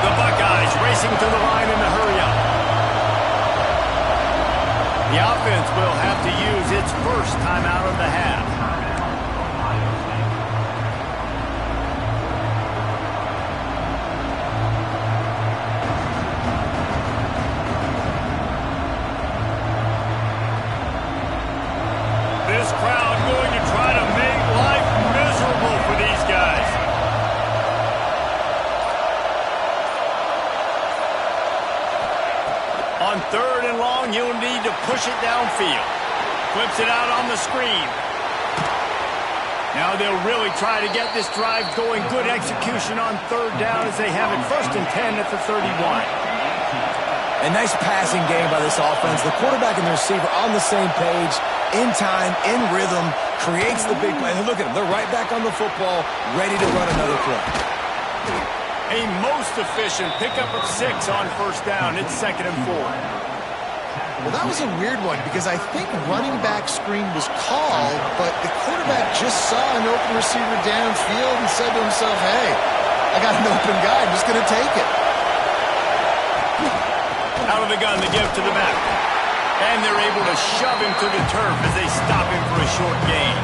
The Buckeyes racing to the line in the hurry-up. The offense will have to use its first timeout of the half. This crowd going to try to make life miserable for these guys. On third and long, you'll need to push it downfield. Flips it out on the screen. Now they'll really try to get this drive going. Good execution on third down as they have it 1st and 10 at the 31. A nice passing game by this offense. The quarterback and the receiver on the same page, in time, in rhythm, creates the big play. And look at them. They're right back on the football, ready to run another play. A most efficient pickup of 6 on 1st down. It's 2nd and 4. Well, that was a weird one because I think running back screen was called, but the quarterback just saw an open receiver downfield and said to himself, hey, I got an open guy. I'm just going to take it. Out of the gun, the give to the back. And they're able to shove him to the turf as they stop him for a short gain.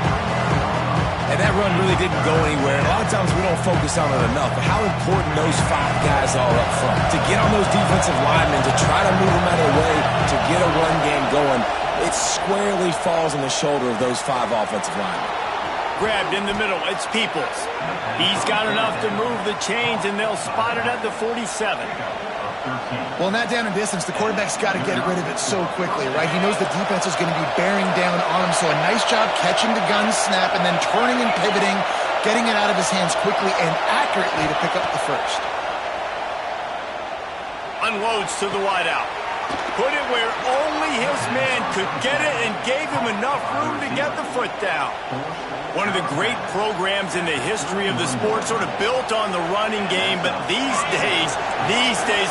And that run really didn't go anywhere. And a lot of times we don't focus on it enough. But how important those 5 guys are up front. To get on those defensive linemen, to try to move them out of the way, to get a run game going, it squarely falls on the shoulder of those 5 offensive linemen. Grabbed in the middle, it's Peoples. He's got enough to move the chains, and they'll spot it at the 47. Well, in that down and distance, the quarterback's got to get rid of it so quickly, right? He knows the defense is going to be bearing down on him, so a nice job catching the gun snap and then turning and pivoting, getting it out of his hands quickly and accurately to pick up the first. Unloads to the wideout. Put it where only his man could get it and gave him enough room to get the foot down. One of the great programs in the history of the sport, sort of built on the running game, but these days,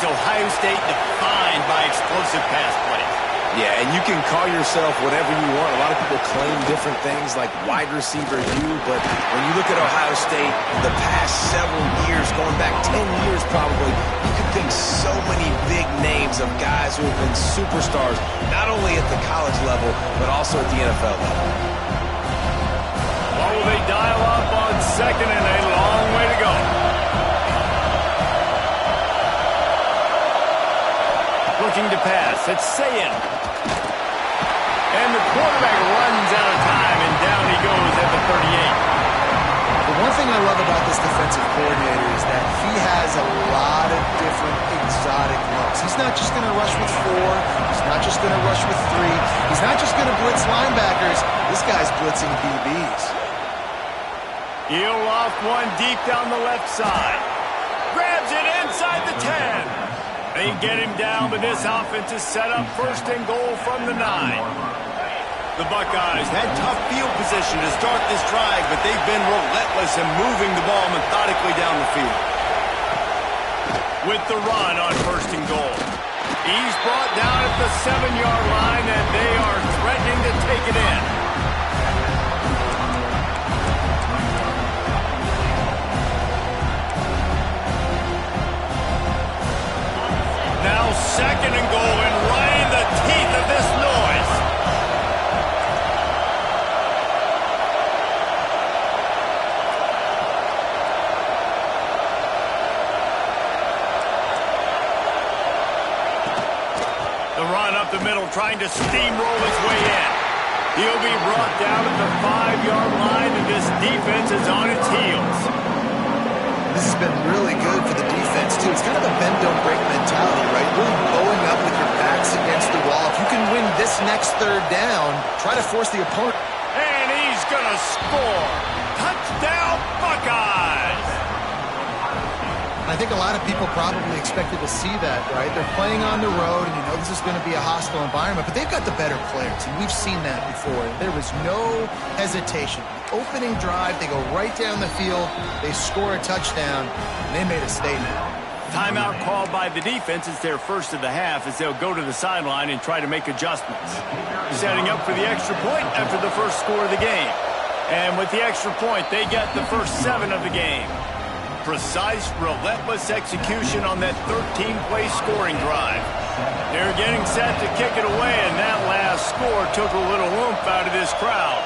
Ohio State defined by explosive pass plays. Yeah, and you can call yourself whatever you want. A lot of people claim different things like wide receiver U, but when you look at Ohio State, the past several years, going back 10 years probably, you can think so many big names of guys who have been superstars, not only at the college level, but also at the NFL level. What will they dial up on 2nd and a long way to go? Looking to pass, it's Sayin. And the quarterback runs out of time, and down he goes at the 38. The one thing I love about this defensive coordinator is that he has a lot of different exotic looks. He's not just going to rush with 4. He's not just going to rush with 3. He's not just going to blitz linebackers. This guy's blitzing DBs. He'll loft one deep down the left side. Grabs it inside the 10. They get him down, but this offense is set up first and goal from the 9. The Buckeyes had tough field position to start this drive, but they've been relentless in moving the ball methodically down the field. With the run on first and goal. He's brought down at the 7-yard line, and they are threatening to take it in. Now second and goal, and right in the teeth of this noise. The run up the middle, trying to steamroll his way in. He'll be brought down at the 5-yard line, and this defense is on its heels. This has been really good for the defense, too. It's kind of a bend-don't-break mentality, right? Really bowing up with your backs against the wall. If you can win this next third down, try to force the opponent. And he's going to score. Touchdown, Buckeyes! I think a lot of people probably expected to see that, right? They're playing on the road, and you know this is going to be a hostile environment, but they've got the better players, and we've seen that before. There was no hesitation. Opening drive, they go right down the field, they score a touchdown, and they made a statement. Timeout called by the defense. It's their first of the half as they'll go to the sideline and try to make adjustments. Setting up for the extra point after the first score of the game. And with the extra point, they get the first 7 of the game. Precise, relentless execution on that 13-play scoring drive. They're getting set to kick it away, and that last score took a little oomph out of this crowd.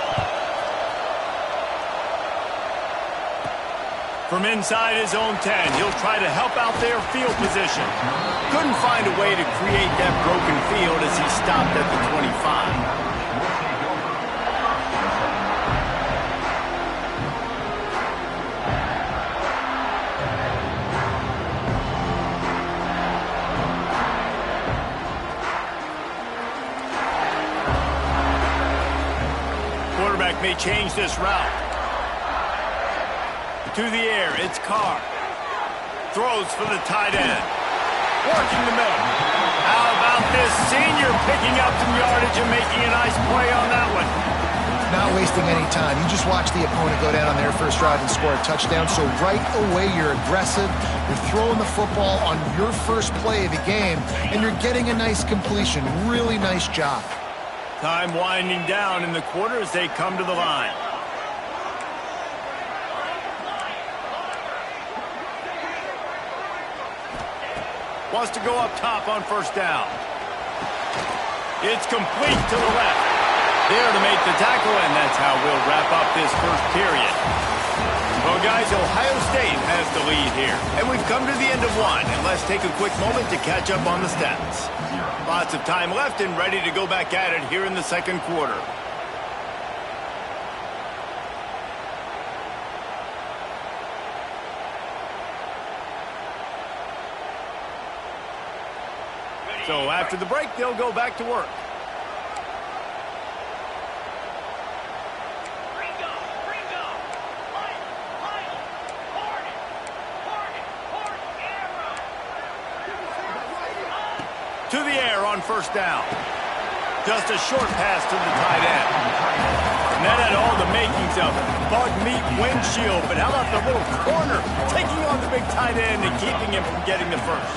From inside his own 10, he'll try to help out their field position. Couldn't find a way to create that broken field as he stopped at the 25. Quarterback may change this route. To the air, it's Carr. Throws for the tight end. Working the middle. How about this senior picking up some yardage and making a nice play on that one? Not wasting any time. You just watch the opponent go down on their first drive and score a touchdown. So right away, you're aggressive. You're throwing the football on your first play of the game, and you're getting a nice completion. Really nice job. Time winding down in the quarter as they come to the line. Wants to go up top on first down. It's complete to the left. There to make the tackle, and that's how we'll wrap up this first period. Well, guys, Ohio State has the lead here, and we've come to the end of one, and let's take a quick moment to catch up on the stats. Lots of time left and ready to go back at it here in the second quarter. So after the break, they'll go back to work. To the air on first down. Just a short pass to the tight end. And that had all the makings of bug meat windshield, but how about the little corner taking on the big tight end and keeping him from getting the first?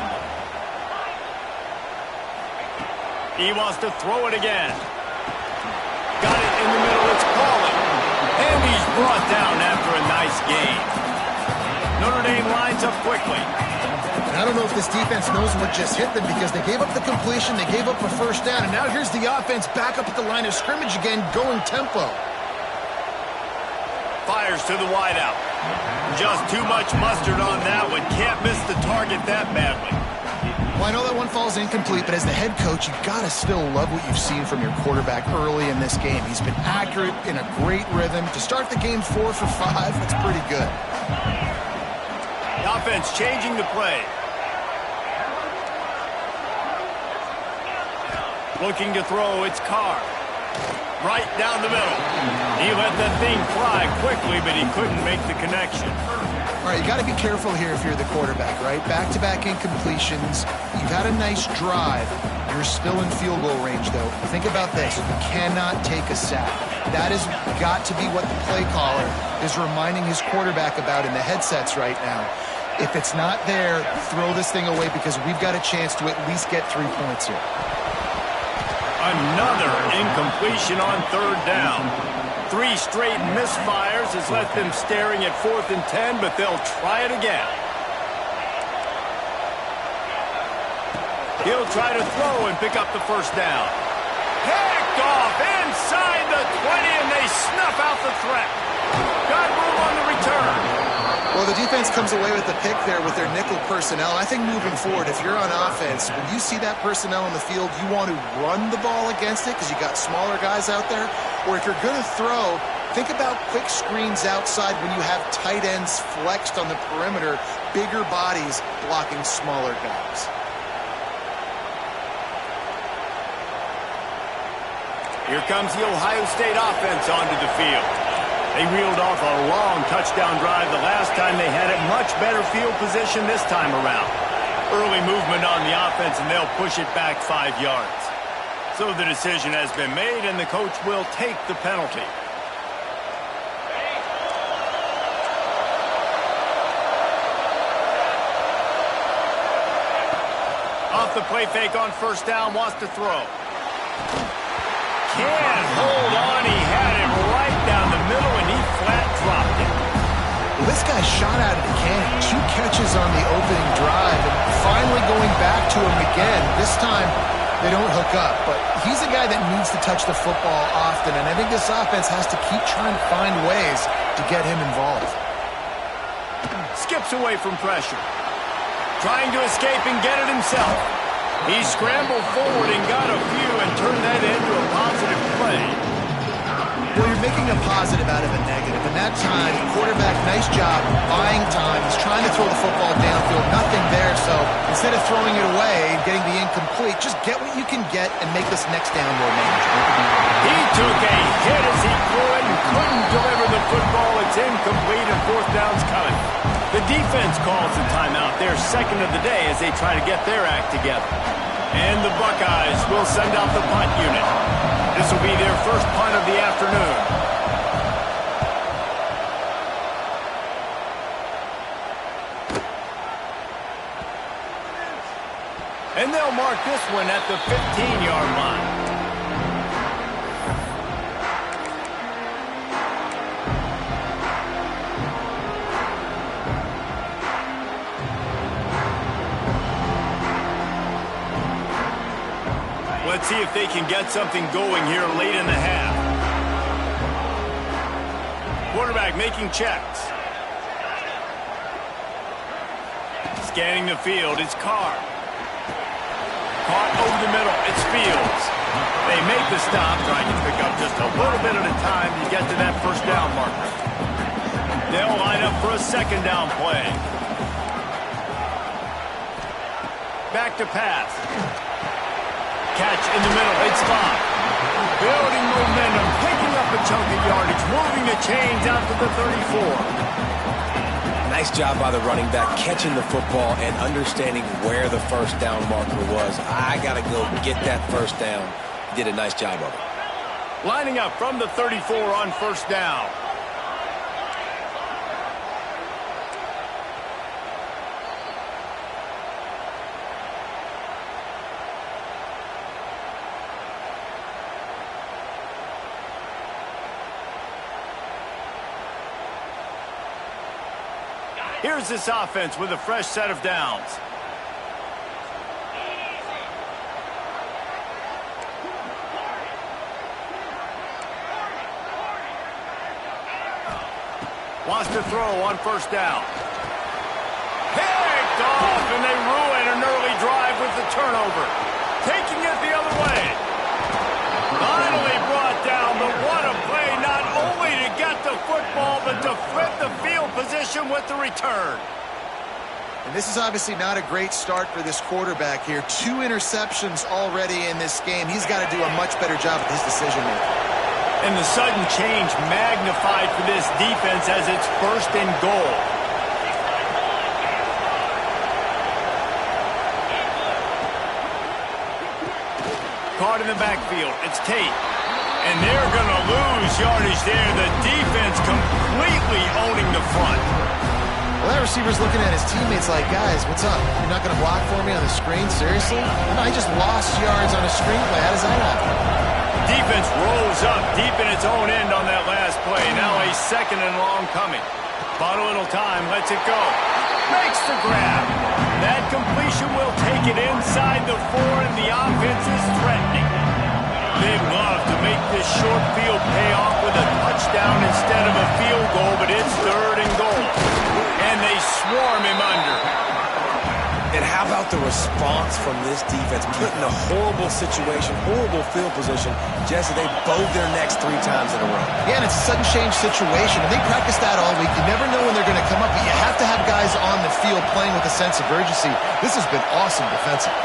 He wants to throw it again. Got it in the middle, it's calling. And he's brought down after a nice gain. Notre Dame lines up quickly. I don't know if this defense knows what just hit them because they gave up the completion, they gave up a first down, and now here's the offense back up at the line of scrimmage again, going tempo. Fires to the wideout. Just too much mustard on that one. Can't miss the target that badly. Well, I know that one falls incomplete, but as the head coach, you've got to still love what you've seen from your quarterback early in this game. He's been accurate, in a great rhythm. To start the game 4 for 5, that's pretty good. The offense changing the play. Looking to throw, it's Carr. Right down the middle. He let that thing fly quickly, but he couldn't make the connection. All right, you got to be careful here if you're the quarterback, right? Back-to-back incompletions. You've had a nice drive. You're still in field goal range, though. Think about this. You cannot take a sack. That has got to be what the play caller is reminding his quarterback about in the headsets right now. If it's not there, throw this thing away because we've got a chance to at least get 3 points here. Another incompletion on third down. 3 straight misfires has left them staring at 4th and 10, but they'll try it again. He'll try to throw and pick up the first down. Picked off inside the 20, and they snuff out the threat. Got room on the return. Well, the defense comes away with the pick there with their nickel personnel. I think moving forward, if you're on offense, when you see that personnel on the field, you want to run the ball against it because you got smaller guys out there. Or if you're going to throw, think about quick screens outside when you have tight ends flexed on the perimeter, bigger bodies blocking smaller guys. Here comes the Ohio State offense onto the field. They reeled off a long touchdown drive the last time they had it. Much better field position this time around. Early movement on the offense, and they'll push it back 5 yards. So the decision has been made, and the coach will take the penalty. Off the play fake on first down, wants to throw. Can't hold on. He had it right down the middle, and he flat dropped it. Well, this guy shot out of the cannon. 2 catches on the opening drive, and finally going back to him again. This time, they don't hook up, but he's a guy that needs to touch the football often, and I think this offense has to keep trying to find ways to get him involved. Skips away from pressure. Trying to escape and get it himself. He scrambled forward and got a few and turned that into a positive play. Well, you're making a positive out of a negative. And that time, quarterback, nice job, buying time. He's trying to throw the football downfield. Nothing there, so instead of throwing it away and getting the incomplete, just get what you can get and make this next down more manageable. He took a hit as he threw it and couldn't deliver the football. It's incomplete and 4th down's coming. The defense calls the timeout, their second of the day, as they try to get their act together. And the Buckeyes will send out the punt unit. This will be their first punt of the afternoon. And they'll mark this one at the 15-yard line. Let's see if they can get something going here late in the half. Quarterback making checks. Scanning the field, it's Carr. Caught over the middle, it's Fields. They make the stop, trying to pick up just a little bit at a time to get to that first down marker. They'll line up for a second down play. Back to pass. Catch in the middle, it's Bob. Building momentum, picking up a chunk of yardage, moving the chains out to the 34. Nice job by the running back, catching the football and understanding where the first down marker was. I got to go get that first down. He did a nice job of it. Lining up from the 34 on first down. Here's this offense with a fresh set of downs. Wants to throw on first down. Picked off, and they ruin an early drive with the turnover. Taking it the other way. Finally brought down, but what a play, not only to get the football, but to flip the field position with the return. And this is obviously not a great start for this quarterback here. 2 interceptions already in this game. He's got to do a much better job with his decision-making. And the sudden change magnified for this defense as it's 1st and goal. Caught in the backfield. It's Tate. And they're going to lose yardage there. The defense completely owning the front. Well, that receiver's looking at his teammates like, guys, what's up? You're not going to block for me on the screen? Seriously? No, I just lost yards on a screenplay. How does that happen? Defense rolls up deep in its own end on that last play. Now a 2nd and long coming. Bought a little time. Lets it go. Makes the grab. That completion will take it inside the 4, and the offense is threatening. They'd love to make this short field pay off with a touchdown instead of a field goal, but it's 3rd and goal. And they swarm him under. And how about the response from this defense? Put in a horrible situation, horrible field position. Jesse, they bowed their necks 3 times in a row. Yeah, and it's a sudden change situation. And they practice that all week. You never know when they're going to come up, but you have to have guys on the field playing with a sense of urgency. This has been awesome defensively.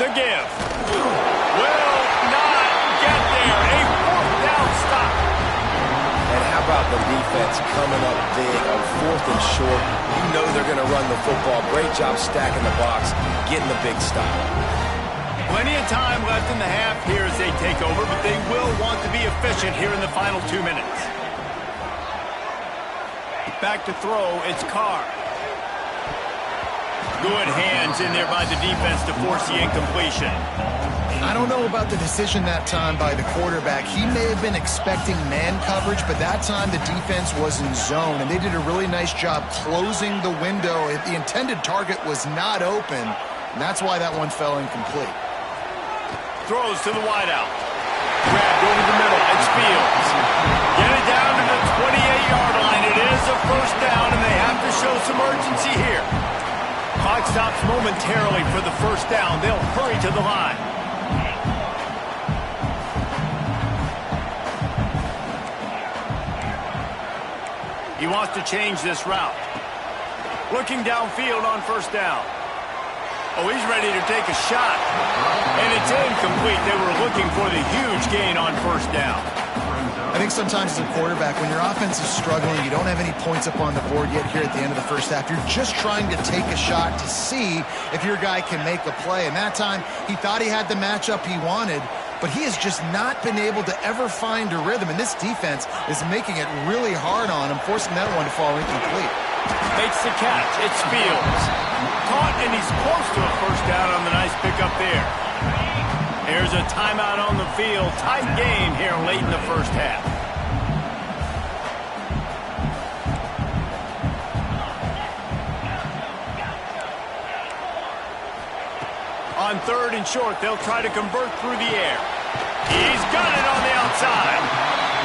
The give. Will not get there. A 4th down stop. And how about the defense coming up big on 4th and short? You know they're going to run the football. Great job stacking the box, getting the big stop. Plenty of time left in the half here as they take over, but they will want to be efficient here in the final 2 minutes. Back to throw, it's Carr. Good hands in there by the defense to force the incompletion. I don't know about the decision that time by the quarterback. He may have been expecting man coverage, but that time the defense was in zone, and they did a really nice job closing the window. The intended target was not open, and that's why that one fell incomplete. Throws to the wideout. Grabbed over the middle. It's Fields. Get it down to the 28-yard line. It is a 1st down, and they have to show some urgency here. Clock stops momentarily for the 1st down. They'll hurry to the line. He wants to change this route. Looking downfield on 1st down. Oh, he's ready to take a shot. And it's incomplete. They were looking for the huge gain on 1st down. I think sometimes as a quarterback, when your offense is struggling, you don't have any points up on the board yet here at the end of the 1st half. You're just trying to take a shot to see if your guy can make a play. And that time, he thought he had the matchup he wanted, but he has just not been able to ever find a rhythm. And this defense is making it really hard on him, forcing that one to fall incomplete. Makes the catch. It's Fields. Caught, and he's close to a 1st down on the nice pickup there. There's a timeout on the field. Tight game here late in the 1st half. On 3rd and short, they'll try to convert through the air. He's got it on the outside.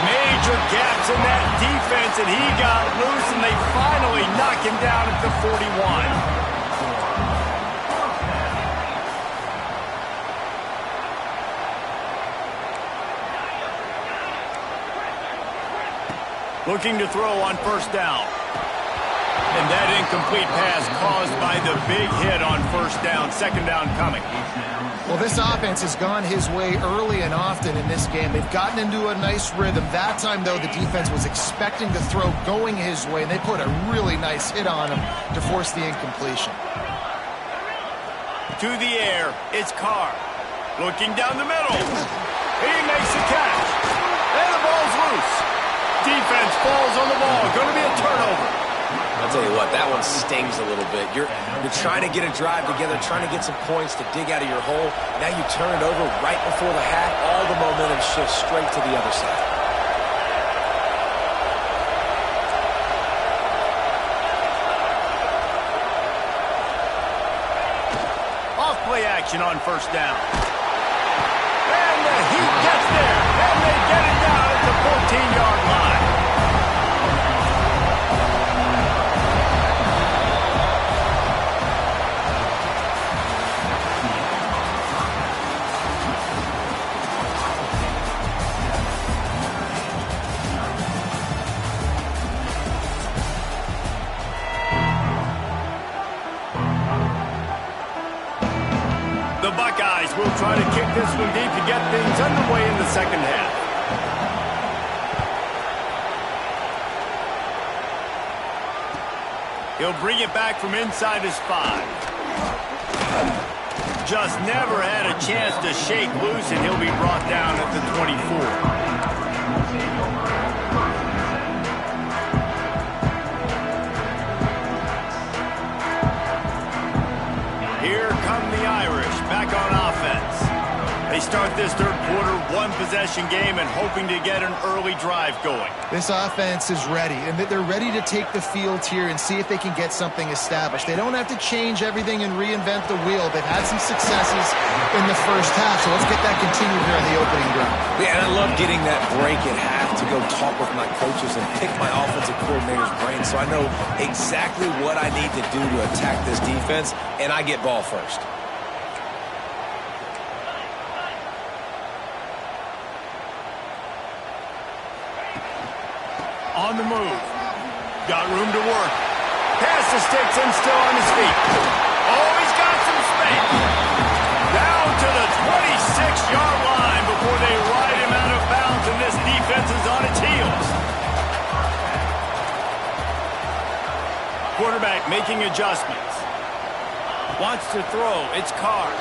Major gaps in that defense, and he got loose, and they finally knock him down at the 41. Looking to throw on 1st down. And that incomplete pass caused by the big hit on 1st down. 2nd down coming. Well, this offense has gone his way early and often in this game. They've gotten into a nice rhythm. That time, though, the defense was expecting to throw going his way, and they put a really nice hit on him to force the incompletion. To the air, it's Carr. Looking down the middle. He makes the catch. And the ball's loose. Defense falls on the ball. Going to be a turnover. I'll tell you what, that one stings a little bit. You're trying to get a drive together, trying to get some points to dig out of your hole. Now you turn it over right before the half. All the momentum shifts straight to the other side. Off-play action on 1st down. And the Heat gets there. And they get it down at the 14-yard line. this one deep to get things underway in the second half. He'll bring it back from inside his 5. Just never had a chance to shake loose, and he'll be brought down at the 24. Here come the Irish back on offense. They start this third quarter one-possession game and hoping to get an early drive going. This offense is ready, and they're ready to take the field here and see if they can get something established. They don't have to change everything and reinvent the wheel. They've had some successes in the first half, so let's get that continued here in the opening drive. Yeah, and I love getting that break at half to go talk with my coaches and pick my offensive coordinator's brain so I know exactly what I need to do to attack this defense, and I get ball first. On the move. Got room to work. Pass the sticks and still on his feet. Oh, he's got some space. Down to the 26-yard line before they ride him out of bounds, and this defense is on its heels. Quarterback making adjustments. Wants to throw. It's Carr.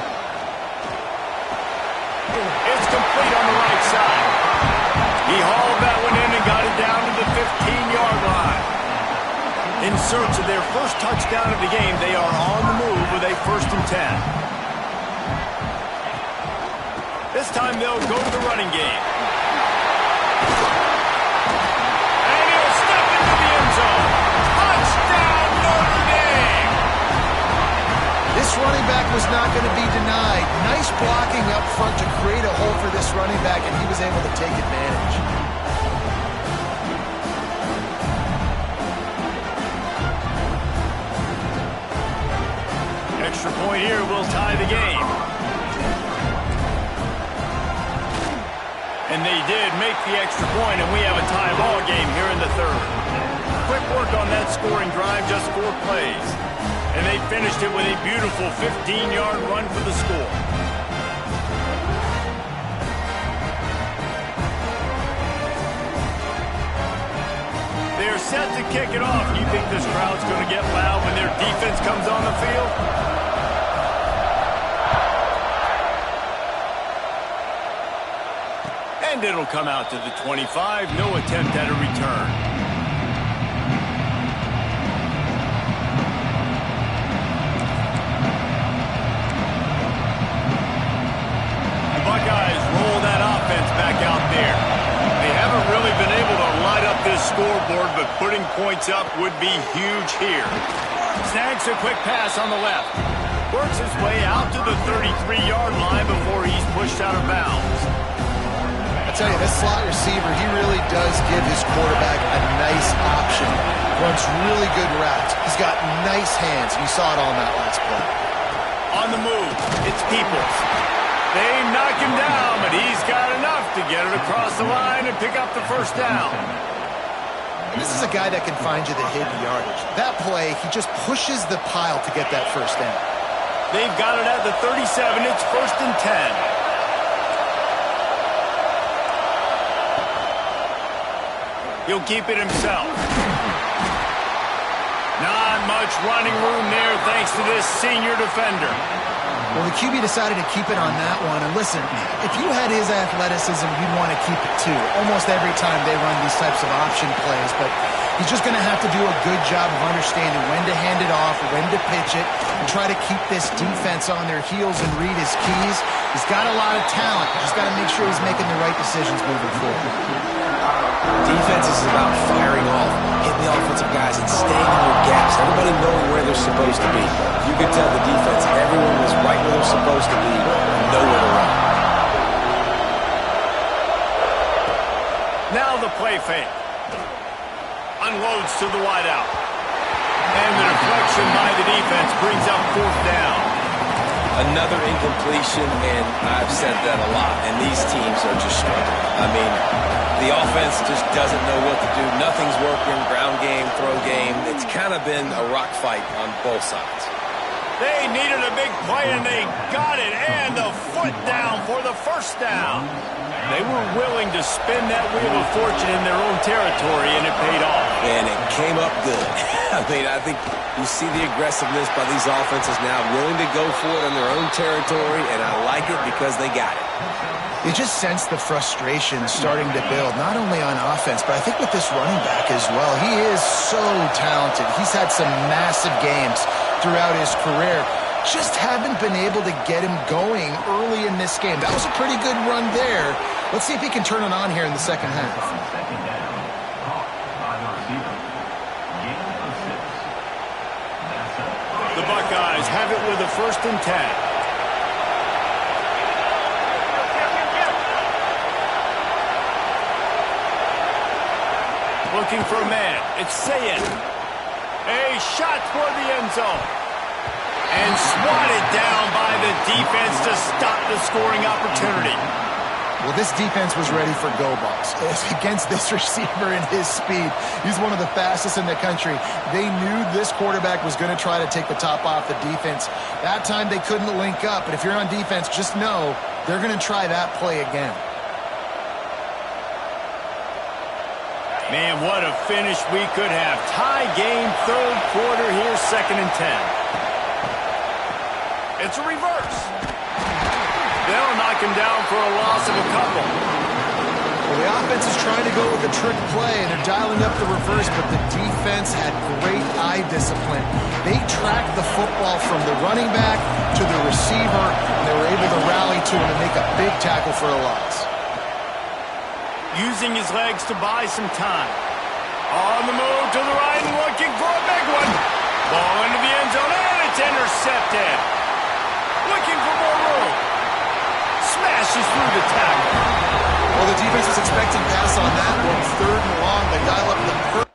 It's complete on the right side. He hauled that one in and got it down to the 15-yard line. In search of their first touchdown of the game, they are on the move with a 1st and 10. This time they'll go to the running game. And he'll step into the end zone. Touchdown, Notre Dame! This running back was not going to be denied. Nice blocking up front to create a hole for this running back, and he was able to take advantage. Extra point here will tie the game. And they did make the extra point, and we have a tie ball game here in the third. Quick work on that scoring drive, just 4 plays. And they finished it with a beautiful 15-yard run for the score. They're set to kick it off. You think this crowd's going to get loud when their defense comes on the field? And it'll come out to the 25. No attempt at a return. Buckeyes roll that offense back out there. They haven't really been able to light up this scoreboard, but putting points up would be huge here. Snags a quick pass on the left. Works his way out to the 33-yard line before he's pushed out of bounds. I tell you, this slot receiver, he really does give his quarterback a nice option. Runs really good routes. He's got nice hands. You saw it on that last play. On the move, it's Peoples. They knock him down, but he's got enough to get it across the line and pick up the 1st down. And this is a guy that can find you the hidden yardage. That play, he just pushes the pile to get that 1st down. They've got it at the 37. It's 1st and 10. He'll keep it himself. Not much running room there thanks to this senior defender. Well, the QB decided to keep it on that one. And listen, if you had his athleticism, you'd want to keep it too. Almost every time they run these types of option plays. But he's just going to have to do a good job of understanding when to hand it off, when to pitch it, and try to keep this defense on their heels and read his keys. He's got a lot of talent. Just got to make sure he's making the right decisions moving forward. Defense is about firing off, hitting the offensive guys, and staying in your gaps. Everybody knowing where they're supposed to be. You could tell the defense, everyone was right where they're supposed to be, and nowhere to run. Now the play fake. Unloads to the wideout. And the deflection by the defense brings up 4th down. Another incompletion, and I've said that a lot, and these teams are just struggling. I mean, the offense just doesn't know what to do. Nothing's working, ground game, throw game. It's kind of been a rock fight on both sides. They needed a big play, and they got it, and the foot down for the first down. They were willing to spin that wheel of fortune in their own territory, and it paid off. And it came up good. I mean, I think you see the aggressiveness by these offenses now, willing to go for it in their own territory, and I like it because they got it. You just sense the frustration starting to build, not only on offense, but I think with this running back as well. He is so talented. He's had some massive games throughout his career. Just haven't been able to get him going early in this game. That was a pretty good run there. Let's see if he can turn it on here in the second half. The Buckeyes have it with a 1st and 10. Looking for a man. It's Sayed. A shot for the end zone. And swatted down by the defense to stop the scoring opportunity. Well, this defense was ready for go balls. Against this receiver and his speed, he's one of the fastest in the country. They knew this quarterback was going to try to take the top off the defense. That time they couldn't link up, but if you're on defense, just know they're going to try that play again. Man, what a finish we could have. Tie game, 3rd quarter here, 2nd and 10. It's a reverse. They'll knock him down for a loss of a couple. Well, the offense is trying to go with a trick play, and they're dialing up the reverse, but the defense had great eye discipline. They tracked the football from the running back to the receiver, and they were able to rally to him and make a big tackle for a loss. Using his legs to buy some time. On the move to the right and looking for a big one. Ball into the end zone, and it's intercepted. Looking for more room. Smashes through the tackle. Well, the defense was expecting pass on that one. 3rd and long. They dial up the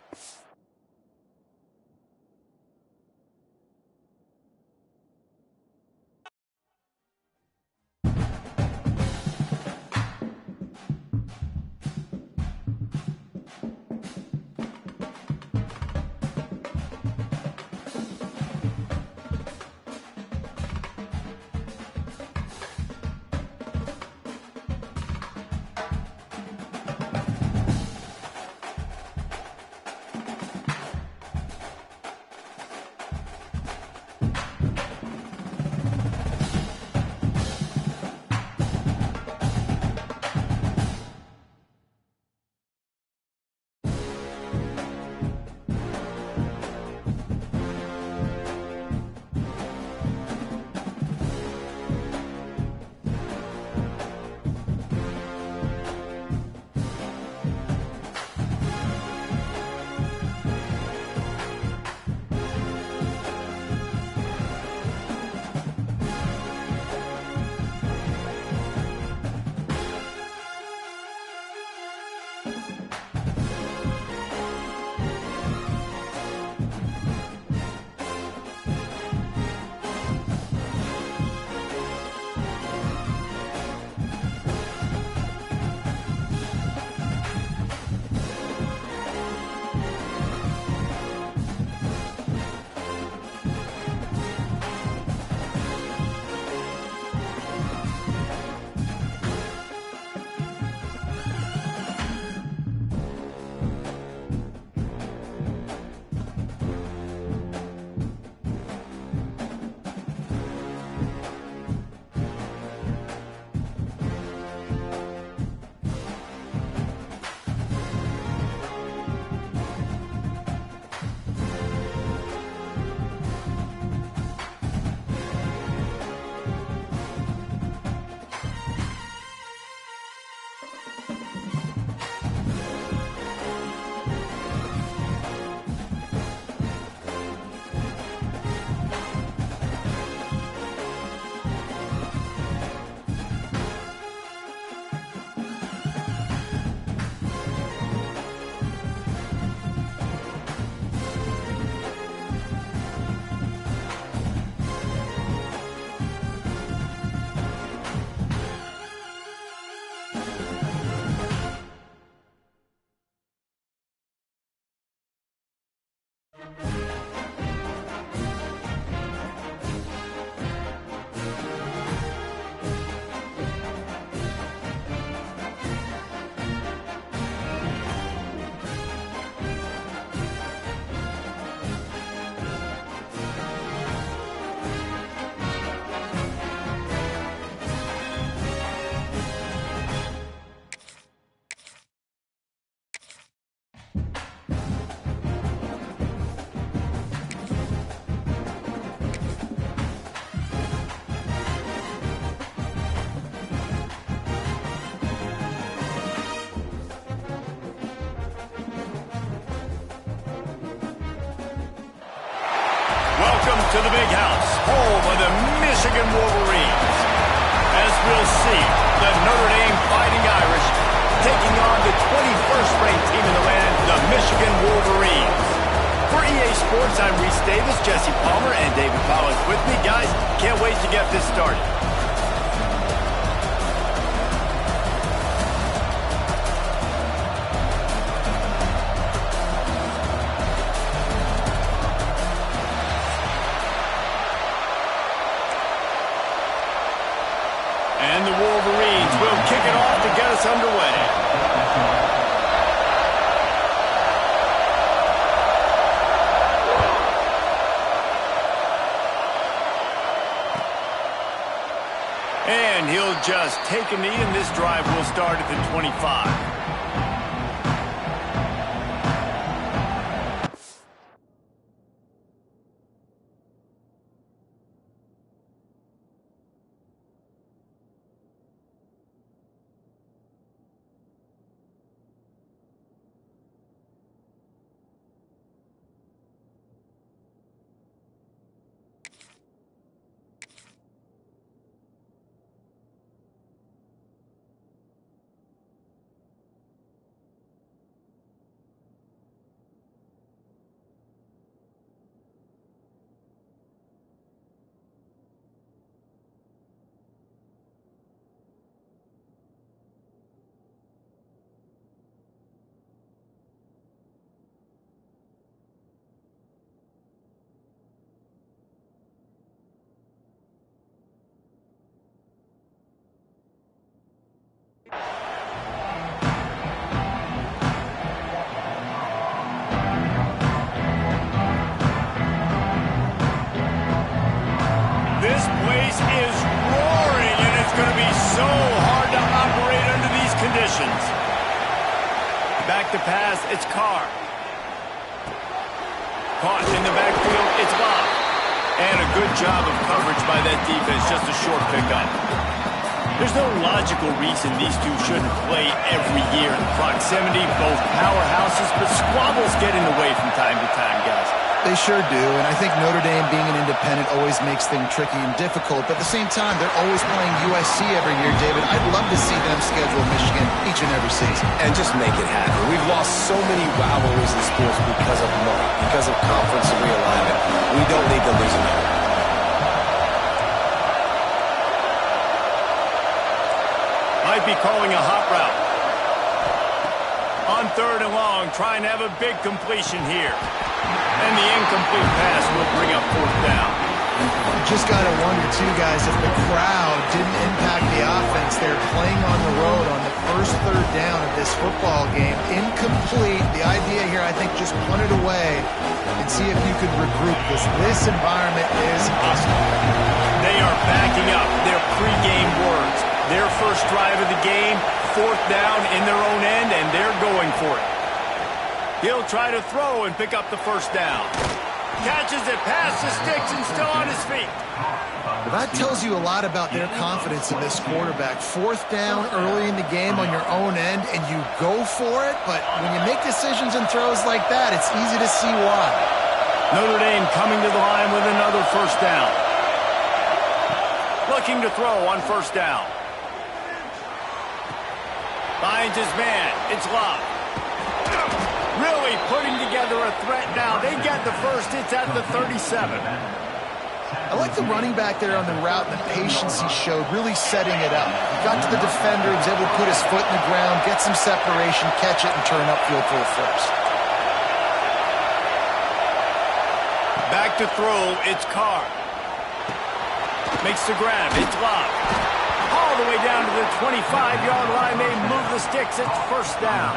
to the big house, home of the Michigan Wolverines. As we'll see, the Notre Dame Fighting Irish taking on the 21st ranked team in the land, the Michigan Wolverines. For EA Sports, I'm Reese Davis, Jesse Palmer, and David Powell with me. Guys, can't wait to get this started. And the Wolverines will kick it off to get us underway. And he'll just take a knee, and this drive will start at the 25. This place is roaring, and it's going to be so hard to operate under these conditions. Back to pass, it's Carr. Caught in the backfield, it's Bob. And a good job of coverage by that defense, just a short pickup. There's no logical reason these two shouldn't play every year in proximity, both powerhouses, but squabbles get in the way from time to time, guys. They sure do, and I think Notre Dame being an independent always makes things tricky and difficult, but at the same time, they're always playing USC every year, David. I'd love to see them schedule Michigan each and every season. And just make it happen. We've lost so many rivalries in sports because of money, because of conference realignment. We don't need to lose another. Might be calling a hot route. On 3rd and long, trying to have a big completion here. And the incomplete pass will bring up 4th down. Just got to wonder, too, guys, if the crowd didn't impact the offense. They're playing on the road on the first 3rd down of this football game. Incomplete. The idea here, I think, just punt it away and see if you could regroup, because this environment is hostile. They are backing up their pregame words. Their first drive of the game, 4th down in their own end, and they're going for it. He'll try to throw and pick up the 1st down. Catches it past the sticks and still on his feet. Well, that tells you a lot about their confidence in this quarterback. 4th down early in the game on your own end, and you go for it, but when you make decisions and throws like that, it's easy to see why. Notre Dame coming to the line with another 1st down. Looking to throw on 1st down. Finds his man. It's Love. Really putting together a threat now. They get the first. It's at the 37. I like the running back there on the route and the patience he showed, really setting it up. He got to the defender, he was able to put his foot in the ground, get some separation, catch it, and turn upfield for the first. Back to throw. It's Carr. Makes the grab. It's Love. All the way down to the 25-yard line. They move the sticks. It's 1st down.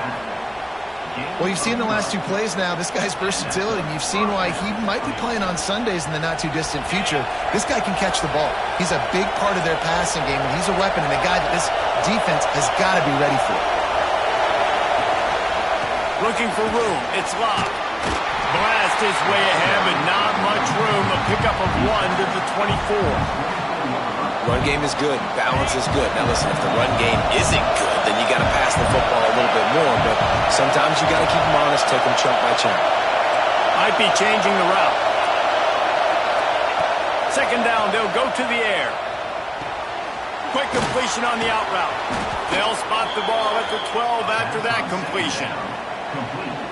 Well, you've seen the last 2 plays now. This guy's versatility, and you've seen why he might be playing on Sundays in the not-too-distant future. This guy can catch the ball. He's a big part of their passing game, and he's a weapon and a guy that this defense has got to be ready for. Looking for room. It's Love. Blast his way ahead, but not much room. A pickup of 1 to the 24. Run game is good. Balance is good. Now listen, if the run game isn't good, then you got to pass the football a little bit more. But sometimes you got to keep them honest, take them chunk by chunk. Might be changing the route. Second down, they'll go to the air. Quick completion on the out route. They'll spot the ball at the 12 after that completion.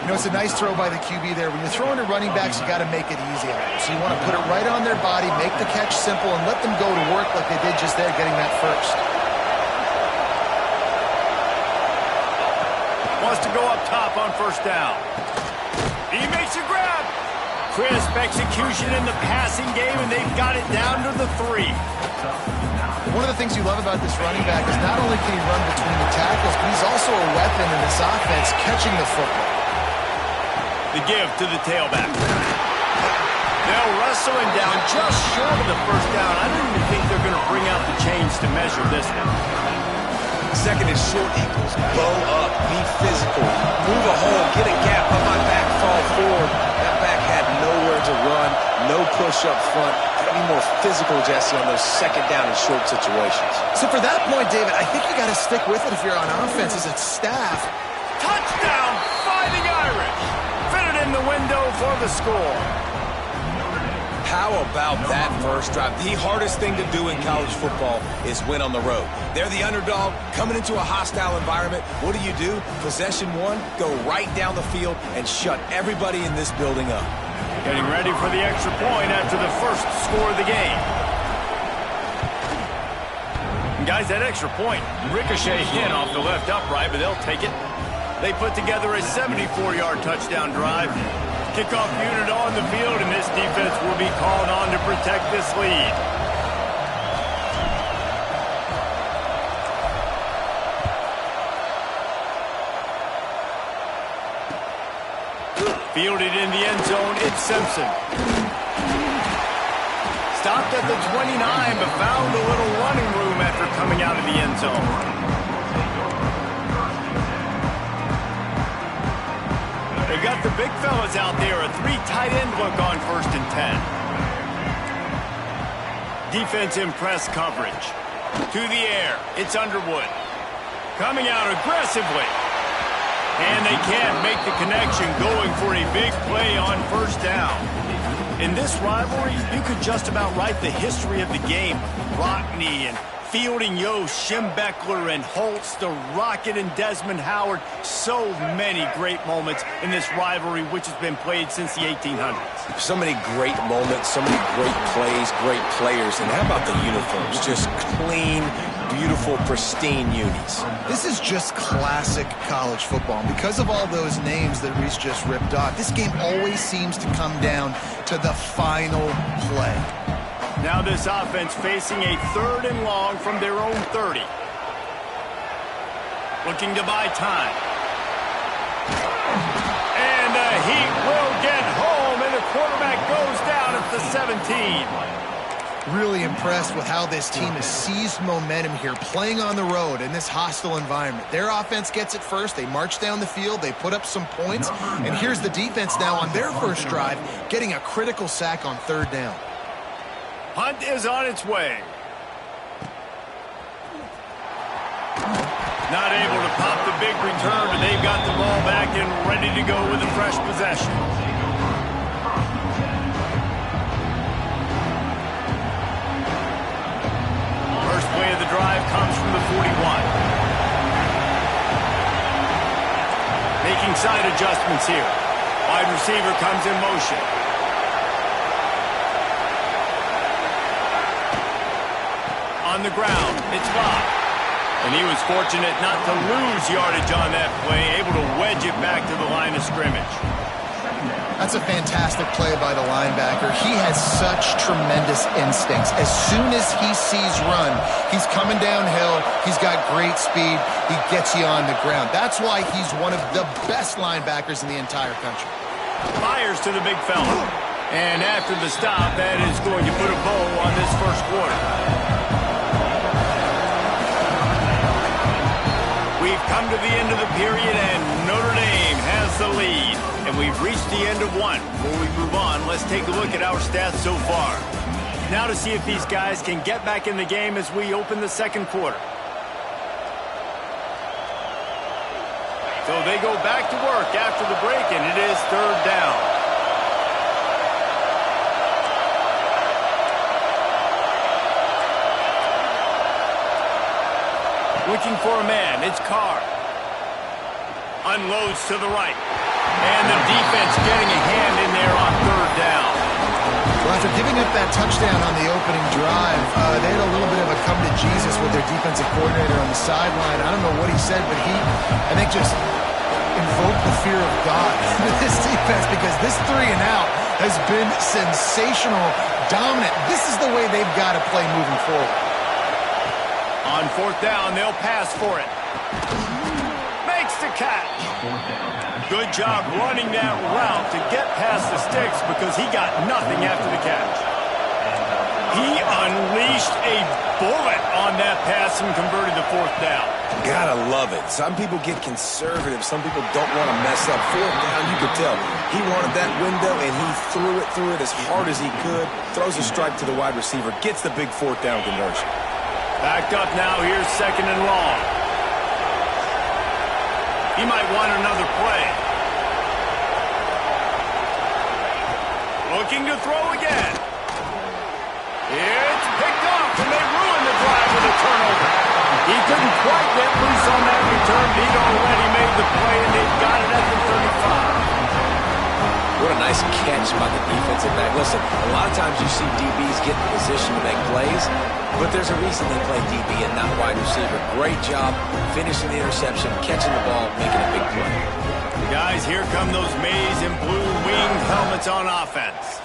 You know, it's a nice throw by the QB there. When you're throwing to running backs, you got to make it easy on them. So you want to put it right on their body, make the catch simple, and let them go to work like they did just there, getting that first. Wants to go up top on first down. He makes a grab. Crisp execution in the passing game, and they've got it down to the 3. One of the things you love about this running back is not only can he run between the tackles, but he's also a weapon in this offense, catching the football. The give to the tailback. They'll wrestle him down just short of the first down. I don't even think they're going to bring out the chains to measure this one. Second and short equals bow up, be physical, move a hole, get a gap on my back, fall forward. That back had nowhere to run, no push up front. Got to be more physical, Jesse, on those second down and short situations. So for that point, David, I think you got to stick with it if you're on offense as a staff. Touchdown, Fighting Irish. Fitted in the window for the score. How about that first drive? The hardest thing to do in college football is win on the road. They're the underdog, coming into a hostile environment. What do? Possession one, go right down the field and shut everybody in this building up. Getting ready for the extra point after the first score of the game. And guys, that extra point, ricochet in off the left upright, but they'll take it. They put together a 74-yard touchdown drive. Kickoff unit on the field, and this defense will be called on to protect this lead. Fielded in the end zone, it's Simpson. Stopped at the 29, but found a little running room after coming out of the end zone. They've got the big fellas out there, a 3 tight end look on 1st and 10. Defense in press coverage. To the air, it's Underwood. Coming out aggressively. And they can't make the connection, going for a big play on first down. In this rivalry, you could just about write the history of the game. Rockney and Fielding, Yost, Schembechler, and Holtz, the Rocket and Desmond Howard. So many great moments in this rivalry, which has been played since the 1800s. So many great moments, so many great plays, great players. And how about the uniforms? Just clean, beautiful, pristine unis. This is just classic college football. And because of all those names that Reese just ripped off, this game always seems to come down to the final play. Now this offense facing a 3rd and long from their own 30. Looking to buy time. And the Heat will get home, and the quarterback goes down at the 17. Really impressed with how this team has seized momentum here, playing on the road in this hostile environment. Their offense gets it first. They march down the field. They put up some points. And here's the defense now on their first drive, getting a critical sack on 3rd down. Punt is on its way. Not able to pop the big return, but they've got the ball back and ready to go with a fresh possession. First play of the drive comes from the 41. Making side adjustments here. Wide receiver comes in motion. On the ground, it's Bob. And he was fortunate not to lose yardage on that play, able to wedge it back to the line of scrimmage. That's a fantastic play by the linebacker. He has such tremendous instincts. As soon as he sees run, he's coming downhill. He's got great speed. He gets you on the ground. That's why he's one of the best linebackers in the entire country. Fires to the big fella. And after the stop, that is going to put a bow on this first quarter. We've come to the end of the period, and Notre Dame has the lead. And we've reached the end of one. Before we move on, let's take a look at our stats so far. Now to see if these guys can get back in the game as we open the second quarter. So they go back to work after the break, and it is 3rd down. looking for a man. It's Carr. Unloads to the right. And the defense getting a hand in there on third down. Well, after giving up that touchdown on the opening drive, they had a little bit of a come to Jesus with their defensive coordinator on the sideline. I don't know what he said, but he, I think, just invoked the fear of God with this defense, because this 3-and-out has been sensational, dominant. This is the way they've got to play moving forward. On fourth down, they'll pass for it. Makes the catch. Good job running that route to get past the sticks, because he got nothing after the catch. He unleashed a bullet on that pass and converted the fourth down. Gotta love it. Some people get conservative. Some people don't want to mess up. Fourth down, you could tell. He wanted that window, and he threw it as hard as he could. Throws a strike to the wide receiver. Gets the big fourth down conversion. Backed up now. Here's second and long. He might want another play. Looking to throw again. It's picked off, and they ruin the drive with a turnover. He couldn't quite get loose on that return. He'd already made the play, and they've got it at the 35. What a nice catch by the defensive back. Listen, a lot of times you see DBs get in position to make plays, but there's a reason they play DB and not wide receiver. Great job finishing the interception, catching the ball, making a big play. Guys, here come those maize and blue winged helmets on offense.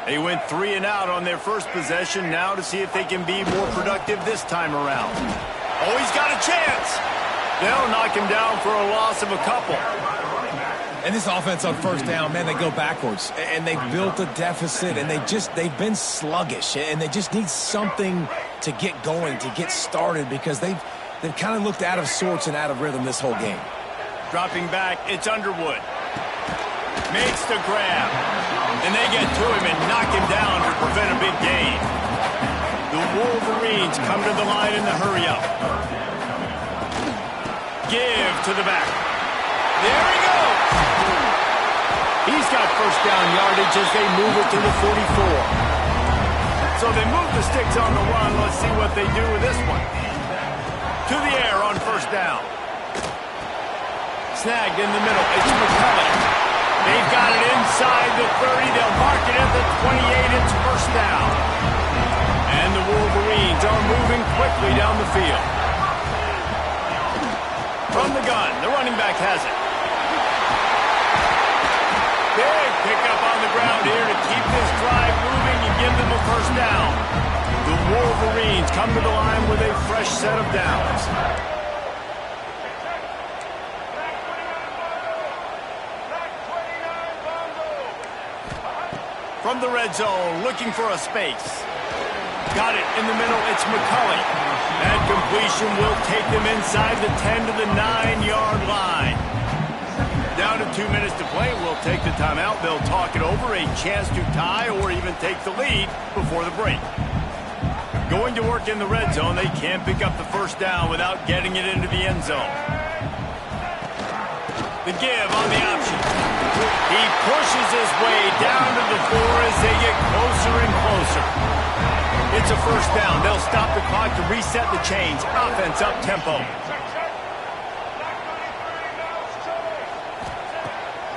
They went 3-and-out on their first possession, now to see if they can be more productive this time around. Oh, he's got a chance. They'll knock him down for a loss of a couple. And this offense on first down, man, they go backwards. And they built a deficit, and they've been sluggish. And they just need something to get going, to get started, because they've kind of looked out of sorts and out of rhythm this whole game. Dropping back, it's Underwood. Makes the grab. And they get to him and knock him down to prevent a big gain. The Wolverines come to the line in the hurry-up. Give to the back. There he goes. He's got first down yardage as they move it to the 44. So they move the sticks on the run. Let's see what they do with this one. To the air on first down. Snagged in the middle. It's McCullough. They've got it inside the 30. They'll mark it at the 28. It's first down. And the Wolverines are moving quickly down the field. From the gun, the running back has it. Big pickup on the ground here to keep this drive moving and give them a first down. The Wolverines come to the line with a fresh set of downs. From the red zone, looking for a space. Got it in the middle, it's McCullough. That completion will take them inside the 10 to the 9-yard line. Down to 2 minutes to play, we'll take the timeout. They'll talk it over, a chance to tie or even take the lead before the break. Going to work in the red zone, they can't pick up the first down without getting it into the end zone. The give on the option. He pushes his way down to the 4 as they get closer and closer. It's a first down. They'll stop the clock to reset the chains. Offense up tempo.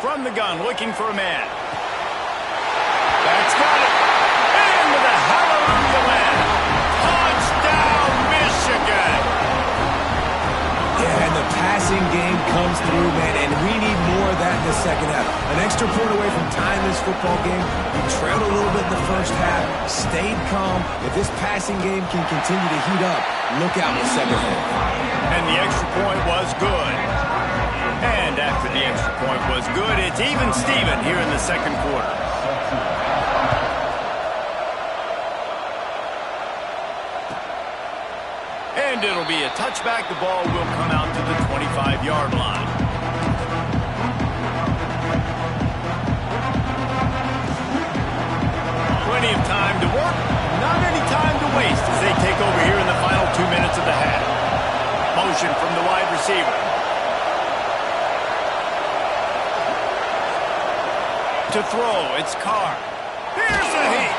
From the gun, looking for a man. That's got it. Into the hallelujah land. Touchdown, Michigan. Yeah, and the passing game comes through, man, and we need more of that in the second half. An extra point away from tying this football game. We trailed a little bit in the first half, stayed calm. If this passing game can continue to heat up, look out in the second half. And the extra point was good. And after the extra point was good, it's even Steven here in the second quarter. And it'll be a touchback. The ball will come out to the 25-yard line. Plenty of time to work, not any time to waste as they take over here in the final 2 minutes of the half. Motion from the wide receiver. To throw, it's Carr. Here's a heat.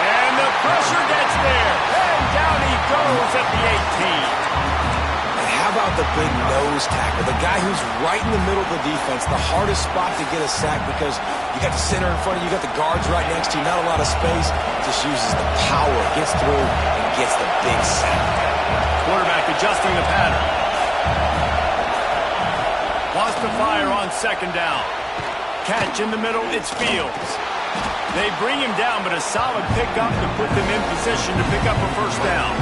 And the pressure gets there. And down he goes at the 18. How about the big nose tackle? The guy who's right in the middle of the defense, the hardest spot to get a sack because you got the center in front of you, you got the guards right next to you, not a lot of space. Just uses the power, gets through, and gets the big sack. Quarterback adjusting the pattern. Wants to fire on second down. Catch in the middle, it's Fields. They bring him down, but a solid pickup to put them in position to pick up a first down.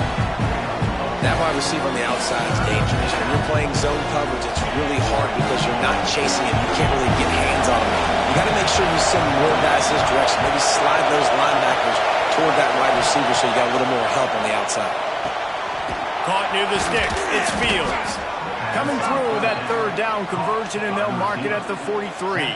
That wide receiver on the outside is dangerous. When you're playing zone coverage, it's really hard because you're not chasing him. You can't really get hands on him. You got to make sure you send more guys his direction. Maybe slide those linebackers toward that wide receiver so you got a little more help on the outside. Caught near the sticks. It's Fields. Coming through that third down conversion, and they'll mark it at the 43.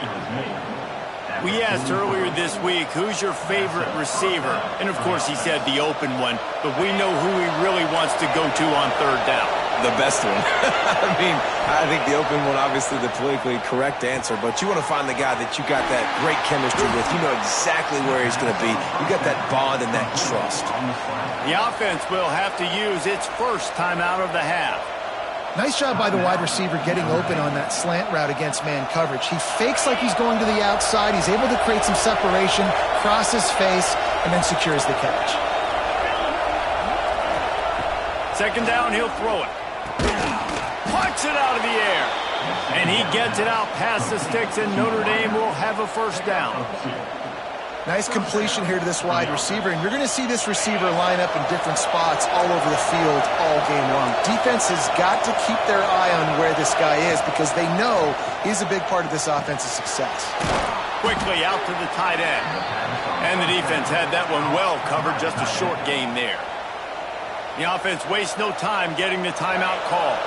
We asked earlier this week, who's your favorite receiver? And, of course, he said the open one, but we know who he really wants to go to on third down. The best one. I mean, I think the open one, obviously the politically correct answer, but you want to find the guy that you got that great chemistry with. You know exactly where he's going to be. You got that bond and that trust. The offense will have to use its first timeout of the half. Nice job by the wide receiver getting open on that slant route against man coverage. He fakes like he's going to the outside. He's able to create some separation, cross his face, and then secures the catch. Second down, he'll throw it. Punch it out of the air. And he gets it out past the sticks, and Notre Dame will have a first down. Nice completion here to this wide receiver, and you're going to see this receiver line up in different spots all over the field all game long. Defense has got to keep their eye on where this guy is because they know he's a big part of this offense's success. Quickly out to the tight end. And the defense had that one well covered, just a short gain there. The offense wastes no time getting the timeout call.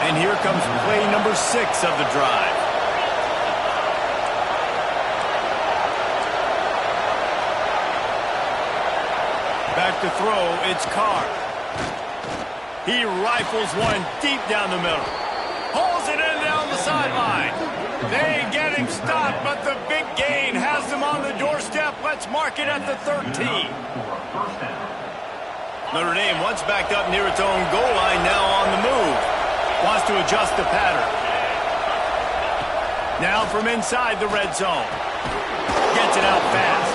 And here comes play number 6 of the drive. Back to throw, it's Carr. He rifles one deep down the middle. Pulls it in down the sideline. They get him stopped, but the big gain has them on the doorstep. Let's mark it at the 13. Notre Dame, once backed up near its own goal line, now on the move. Wants to adjust the pattern. Now from inside the red zone. Gets it out fast.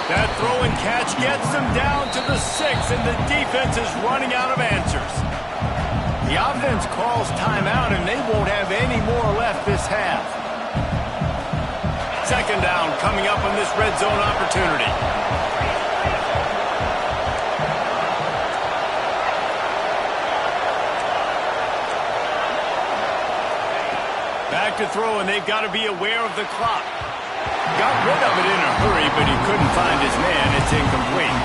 That throw and catch gets them down to the 6, and the defense is running out of answers. The offense calls timeout, and they won't have any more left this half. Second down coming up on this red zone opportunity. Back to throw, and they've got to be aware of the clock. Got rid of it in a hurry, but he couldn't find his man. It's incomplete.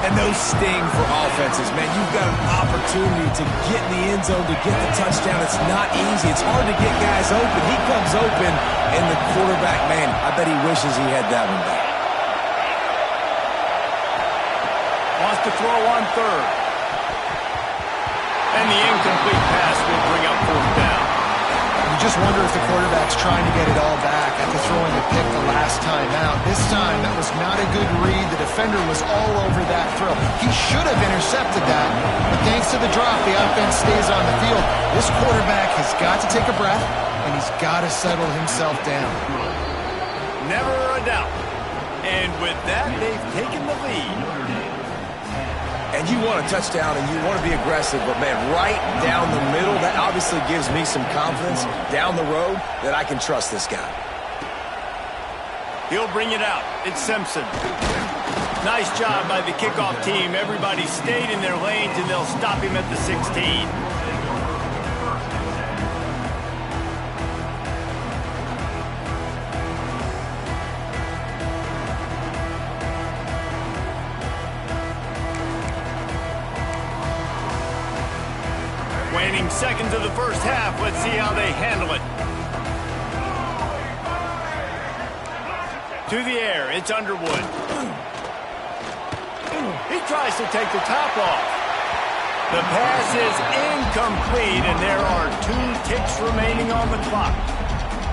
And those sting for offenses, man. You've got an opportunity to get in the end zone, to get the touchdown. It's not easy. It's hard to get guys open. He comes open, and the quarterback, man, I bet he wishes he had that one back. Wants to throw on third. And the incomplete pass will bring up fourth down. You just wonder if the quarterback's trying to get it all back after throwing a pick the last time out. This time, that was not a good read. The defender was all over that throw. He should have intercepted that, but thanks to the drop, the offense stays on the field. This quarterback has got to take a breath, and he's got to settle himself down. Never a doubt. And with that, they've taken the lead. And you want a touchdown and you want to be aggressive, but, man, right down the middle, that obviously gives me some confidence down the road that I can trust this guy. He'll bring it out. It's Simpson. Nice job by the kickoff team. Everybody stayed in their lanes, and they'll stop him at the 16. Waning seconds of the first half. Let's see how they handle it. To the air, it's Underwood. He tries to take the top off. The pass is incomplete, and there are 2 ticks remaining on the clock.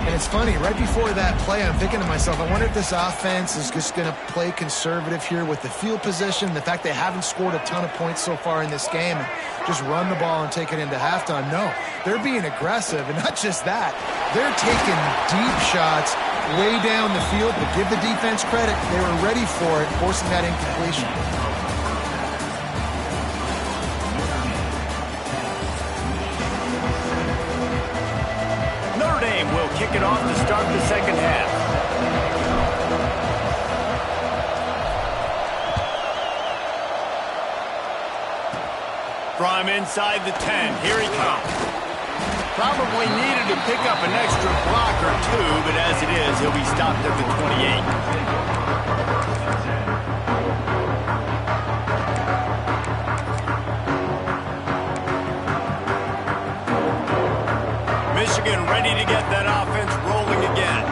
And it's funny, right before that play, I'm thinking to myself, I wonder if this offense is just going to play conservative here with the field position, the fact they haven't scored a ton of points so far in this game, and just run the ball and take it into halftime. No, they're being aggressive, and not just that. They're taking deep shots way down the field, but give the defense credit. They were ready for it, forcing that incompletion. Will kick it off to start the second half. From inside the 10, here he comes. Probably needed to pick up an extra block or two, but as it is, he'll be stopped at the 28. Michigan ready to get that offense rolling again.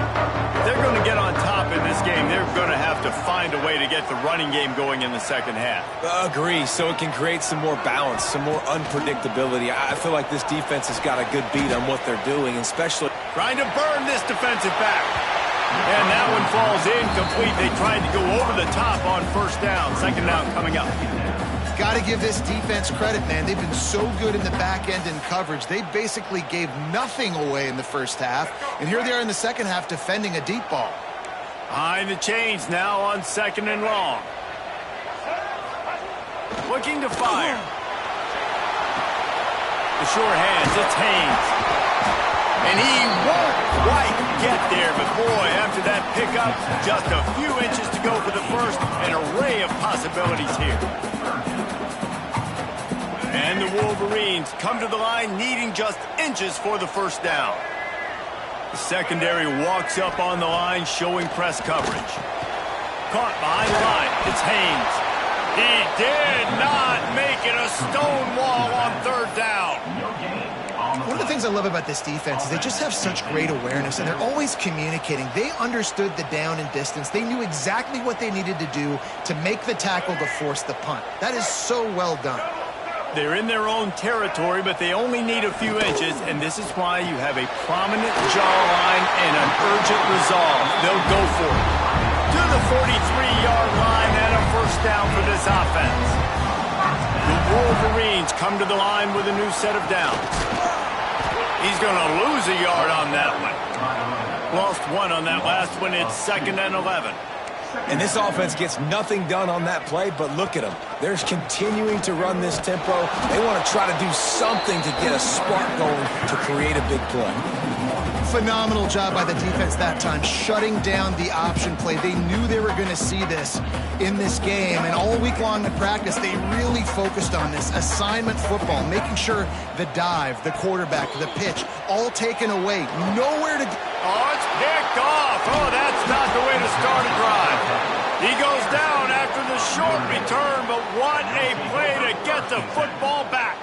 If they're going to get on top in this game, they're going to have to find a way to get the running game going in the second half. Agree, so it can create some more balance, some more unpredictability. I feel like this defense has got a good beat on what they're doing, especially trying to burn this defensive back. And that one falls incomplete. They tried to go over the top on first down. Second down coming up. Got to give this defense credit, man. They've been so good in the back end in coverage. They basically gave nothing away in the first half. And here they are in the second half defending a deep ball. Behind the chains now on second and long. Looking to fire. The sure hands, it's Haynes. And he won't quite get there, but boy, after that pickup, just a few inches to go for the first. An array of possibilities here. And the Wolverines come to the line needing just inches for the first down. The secondary walks up on the line showing press coverage. Caught behind the line. It's Haynes. He did not make it a stone wall on third down. One of the things I love about this defense is they just have such great awareness, and they're always communicating. They understood the down and distance. They knew exactly what they needed to do to make the tackle to force the punt. That is so well done. They're in their own territory, but they only need a few inches, and this is why you have a prominent jawline and an urgent resolve. They'll go for it. To the 43-yard line and a first down for this offense. The Wolverines come to the line with a new set of downs. He's going to lose a yard on that one. Lost one on that last one. It's second and 11. And this offense gets nothing done on that play, but look at them. They're continuing to run this tempo. They want to try to do something to get a spark going to create a big play. Phenomenal job by the defense that time, shutting down the option play. They knew they were going to see this in this game, and all week long in practice, they really focused on this assignment football, making sure the dive, the quarterback, the pitch, all taken away. Nowhere to... Oh, it's picked off. Oh, that's not the way to start a drive. He goes down after the short return, but what a play to get the football back.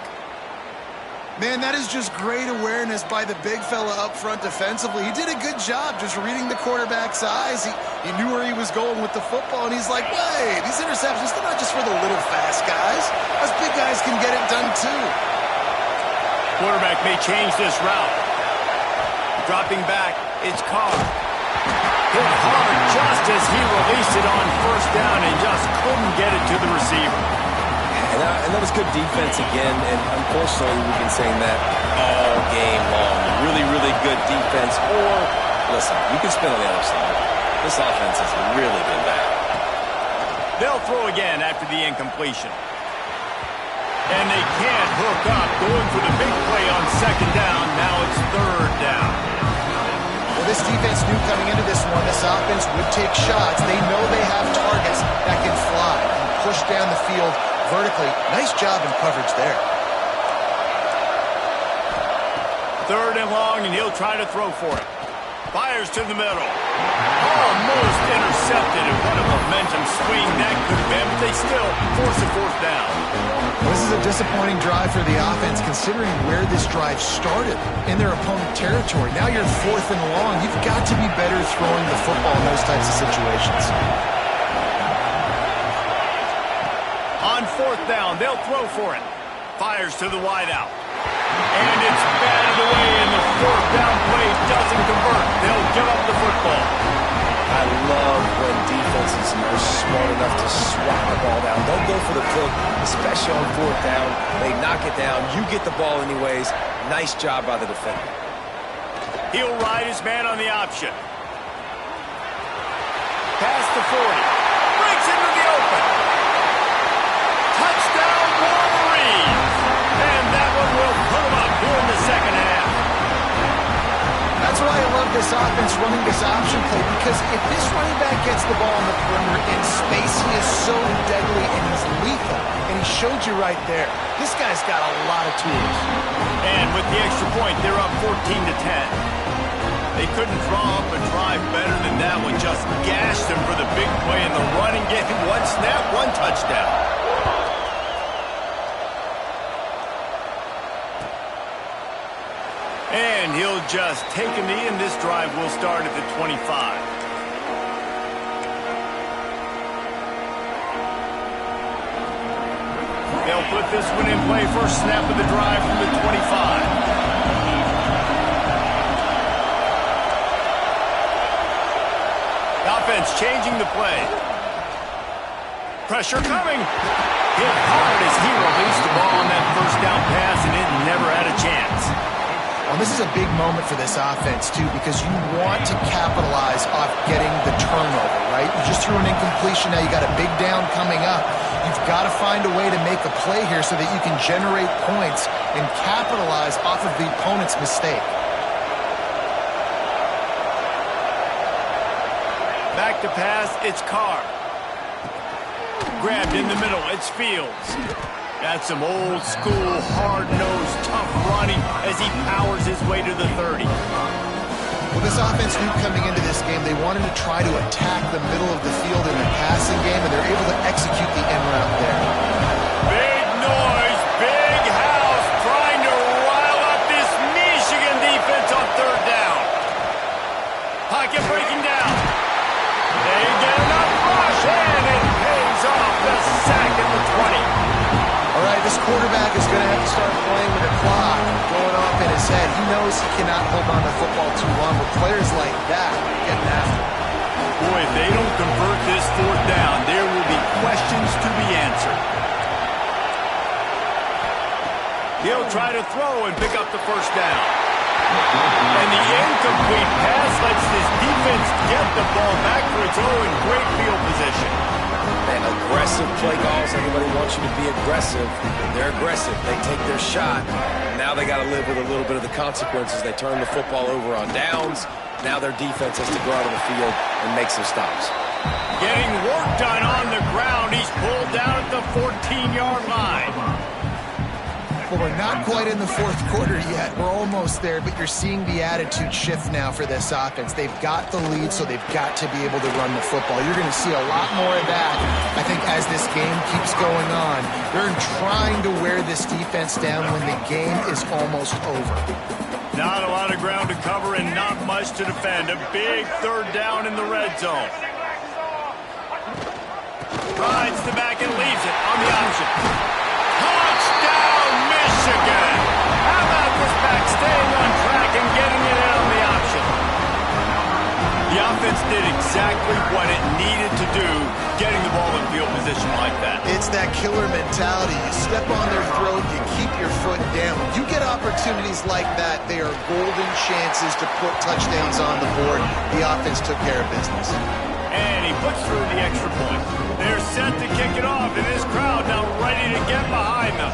Man, that is just great awareness by the big fella up front defensively. He did a good job just reading the quarterback's eyes. He knew where he was going with the football, and he's like, wait, these interceptions, they're not just for the little fast guys. Us big guys can get it done too. Quarterback may change this route. Dropping back, it's Carr. Hit hard just as he released it on first down and just couldn't get it to the receiver. And that was good defense again, and unfortunately we've been saying that all game long. Really, really good defense. Or, listen, you can spin on the other side. This offense has really been bad. They'll throw again after the incompletion. And they can't hook up, going for the big play on second down. Now it's third down. Well, this defense knew coming into this one, this offense would take shots. They know they have targets that can fly and push down the field vertically. Nice job in coverage there. Third and long, and he'll try to throw for it. Fires to the middle. Almost intercepted, and what a momentum swing that could have been, but they still force a fourth down. This is a disappointing drive for the offense, considering where this drive started in their opponent territory. Now you're fourth and long. You've got to be better throwing the football in those types of situations. On fourth down, they'll throw for it. Fires to the wideout. And it's batted away, and the fourth down play doesn't convert. They'll give up the football. I love when defenses are smart enough to swat the ball down. Don't go for the pick, especially on fourth down. They knock it down. You get the ball anyways. Nice job by the defender. He'll ride his man on the option. Past the 40. Breaks into the open. Touchdown, Wolverines! And that one will put him up here in the second half. That's why I love this offense running this option play, because if this running back gets the ball on the perimeter in space, he is so deadly and he's lethal. And he showed you right there. This guy's got a lot of tools. And with the extra point, they're up 14-10. They couldn't draw up a drive better than that one. Just gashed them for the big play in the running game. One snap, one touchdown. And he'll just take a knee, and this drive will start at the 25. They'll put this one in play. First snap of the drive from the 25. The offense changing the play. Pressure coming. Hit hard as he released the ball on that first down pass, and it never had a chance. Well, this is a big moment for this offense, too, because you want to capitalize off getting the turnover, right? You just threw an incompletion. Now you got a big down coming up. You've got to find a way to make a play here so that you can generate points and capitalize off of the opponent's mistake. Back to pass, it's Carr. Grabbed in the middle, it's Fields. That's some old school, hard-nosed, tough running as he powers his way to the 30. Well, this offense knew coming into this game they wanted to try to attack the middle of the field in the passing game, and they're able to execute the end route there. Big noise, big house, trying to rile up this Michigan defense on third down. Pocket breaking down. They get enough rush, and it pays off the sack at the 20. All right, this quarterback is going to have to start playing with a clock going off in his head. He knows he cannot hold on to football too long, but players like that are getting after him. Boy, if they don't convert this fourth down, there will be questions to be answered. He'll try to throw and pick up the first down. And the incomplete pass lets this defense get the ball back for its own great field position. And aggressive play calls. Everybody wants you to be aggressive. They're aggressive. They take their shot. Now they got to live with a little bit of the consequences. They turn the football over on downs. Now their defense has to go out on the field and make some stops. Getting work done on the ground. He's pulled down at the 14-yard line. Well, we're not quite in the fourth quarter yet. We're almost there, but you're seeing the attitude shift now for this offense. They've got the lead, so they've got to be able to run the football. You're going to see a lot more of that, I think, as this game keeps going on. They're trying to wear this defense down when the game is almost over. Not a lot of ground to cover and not much to defend. A big third down in the red zone. Rides the back and leaves it on the option. Touchdown, Michigan! How about this back staying on track and getting it in on the option? The offense did exactly what it needed to do, getting the ball in field position like that. It's that killer mentality. You step on their throat, you keep your foot down. When you get opportunities like that, they are golden chances to put touchdowns on the board. The offense took care of business. And he puts through the extra point. They're set to kick it off, and this crowd now ready to get behind them.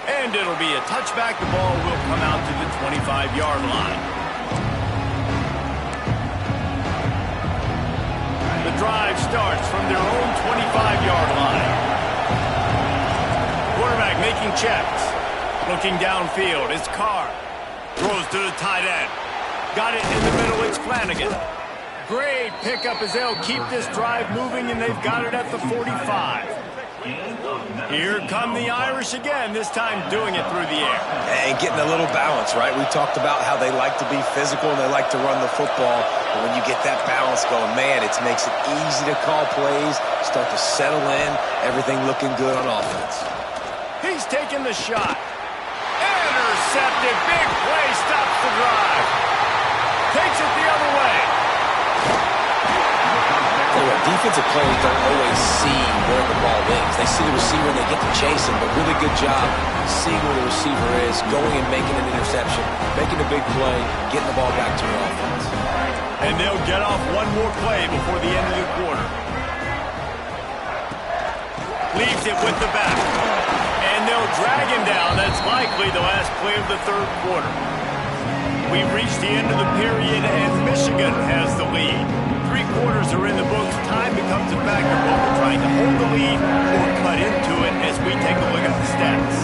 And it'll be a touchback. The ball will come out to the 25-yard line. The drive starts from their own 25-yard line. Quarterback making checks. Looking downfield, it's Carr. Throws to the tight end. Got it in the middle, it's Flanagan. Great pickup as they'll keep this drive moving, and they've got it at the 45. Here come the Irish again, this time doing it through the air. And getting a little balance, right? We talked about how they like to be physical and they like to run the football. But when you get that balance going, man, it makes it easy to call plays, start to settle in, everything looking good on offense. He's taking the shot. Intercepted. Big play stops the drive. Takes it the other way. Defensive players don't always see where the ball is. They see the receiver and they get to chase him, but really good job seeing where the receiver is, going and making an interception, making a big play, getting the ball back to your offense. And they'll get off one more play before the end of the quarter. Leaves it with the back. And they'll drag him down. That's likely the last play of the third quarter. We've reached the end of the period, and Michigan has the lead. 3 quarters are in the books. Time becomes a factor, whether we're trying to hold the lead or cut into it as we take a look at the stats.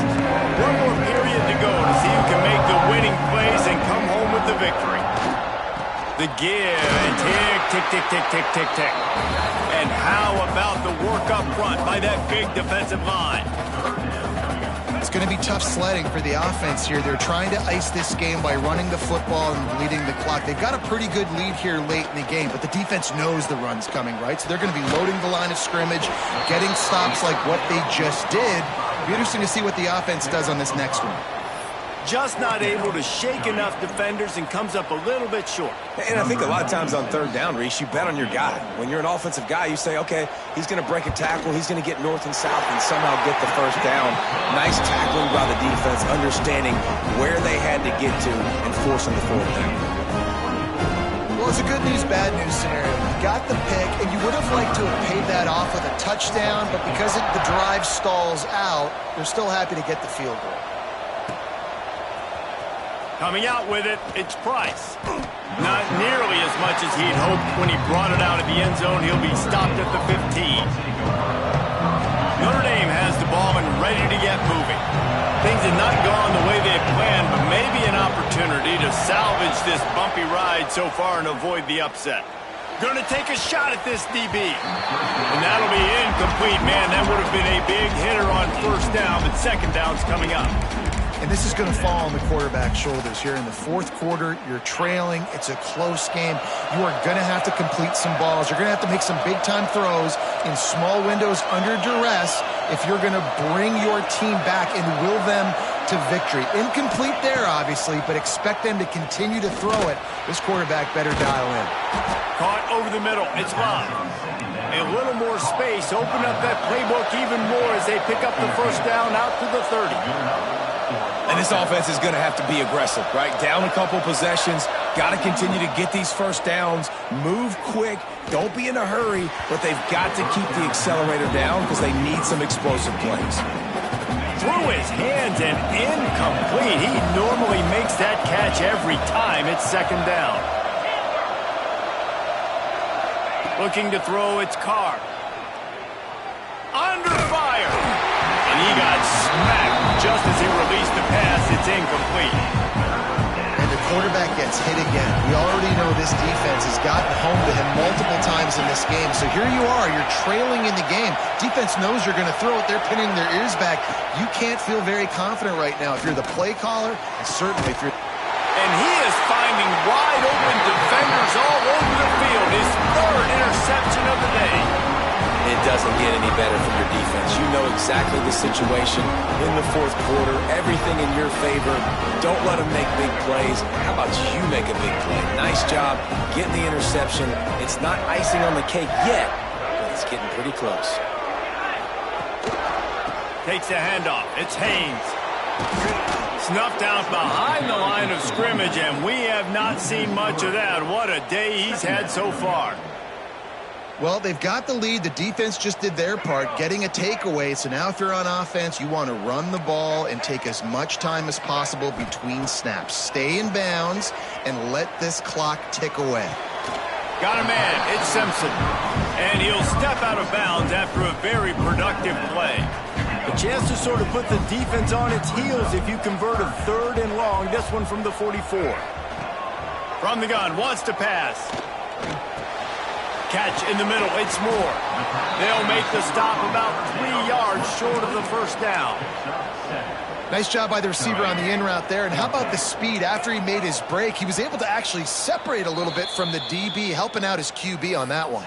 One more period to go to see who can make the winning plays and come home with the victory. The give and tick, tick, tick, tick, tick, tick, tick. And how about the work up front by that big defensive line? It's going to be tough sledding for the offense here. They're trying to ice this game by running the football and bleeding the clock. They've got a pretty good lead here late in the game, but the defense knows the run's coming, right? So they're going to be loading the line of scrimmage, getting stops like what they just did. It'll be interesting to see what the offense does on this next one. Just not able to shake enough defenders and comes up a little bit short. And I think a lot of times on third down, Reese, you bet on your guy. When you're an offensive guy, you say, okay, he's going to break a tackle, he's going to get north and south and somehow get the first down. Nice tackling by the defense, understanding where they had to get to and forcing the fourth down. Well, it's a good news, bad news scenario. You got the pick, and you would have liked to have paid that off with a touchdown, but because the drive stalls out, they're still happy to get the field goal. Coming out with it, it's Price. Not nearly as much as he'd hoped when he brought it out of the end zone. He'll be stopped at the 15. Notre Dame has the ball and ready to get moving. Things have not gone the way they had planned, but maybe an opportunity to salvage this bumpy ride so far and avoid the upset. Going to take a shot at this DB. And that'll be incomplete. Man, that would have been a big hitter on first down, but second down's coming up. And this is going to fall on the quarterback's shoulders here in the fourth quarter. You're trailing. It's a close game. You are going to have to complete some balls. You're going to have to make some big-time throws in small windows under duress if you're going to bring your team back and will them to victory. Incomplete there, obviously, but expect them to continue to throw it. This quarterback better dial in. Caught over the middle. It's Love. A little more space. Open up that playbook even more as they pick up the first down out to the 30. And this offense is going to have to be aggressive, right? Down a couple possessions, got to continue to get these first downs, move quick, don't be in a hurry, but they've got to keep the accelerator down because they need some explosive plays. Through his hands and incomplete. He normally makes that catch every time. It's second down. Looking to throw, it's Carr. Under fire. And he got smacked just as he released the pass. It's incomplete. And the quarterback gets hit again. We already know this defense has gotten home to him multiple times in this game. So here you are. You're trailing in the game. Defense knows you're going to throw it. They're pinning their ears back. You can't feel very confident right now if you're the play caller, and certainly if you're... And he is finding wide open defenders all over the field. His third interception of the day. It doesn't get any better from your defense. You know exactly the situation in the fourth quarter. Everything in your favor. Don't let them make big plays. How about you make a big play? Nice job getting the interception. It's not icing on the cake yet, but it's getting pretty close. Takes a handoff. It's Haynes. Snuffed out behind the line of scrimmage, and we have not seen much of that. What a day he's had so far. Well, they've got the lead. The defense just did their part, getting a takeaway. So now if you're on offense, you want to run the ball and take as much time as possible between snaps. Stay in bounds and let this clock tick away. Got a man. It's Simpson. And he'll step out of bounds after a very productive play. A chance to sort of put the defense on its heels if you convert a third and long. This one from the 44. From the gun, wants to pass. Catch in the middle, it's Moore. They'll make the stop about 3 yards short of the first down. Nice job by the receiver on the in route there. And how about the speed? After he made his break, he was able to actually separate a little bit from the DB, helping out his QB on that one.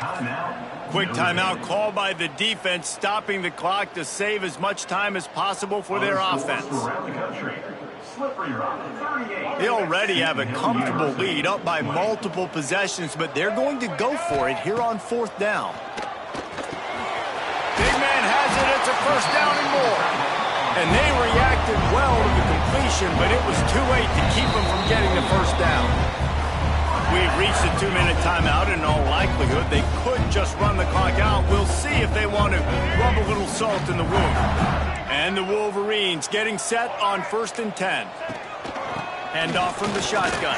Quick timeout called by the defense, stopping the clock to save as much time as possible for their offense. They already have a comfortable lead, up by multiple possessions, but they're going to go for it here on fourth down. Big man has it. It's a first down and more. And they reacted well to the completion, but it was too late to keep them from getting the first down. We've reached a 2-minute timeout, and in all likelihood, they could just run the clock out. We'll see if they want to rub a little salt in the wound. And the Wolverines getting set on 1st and 10. Hand off from the shotgun.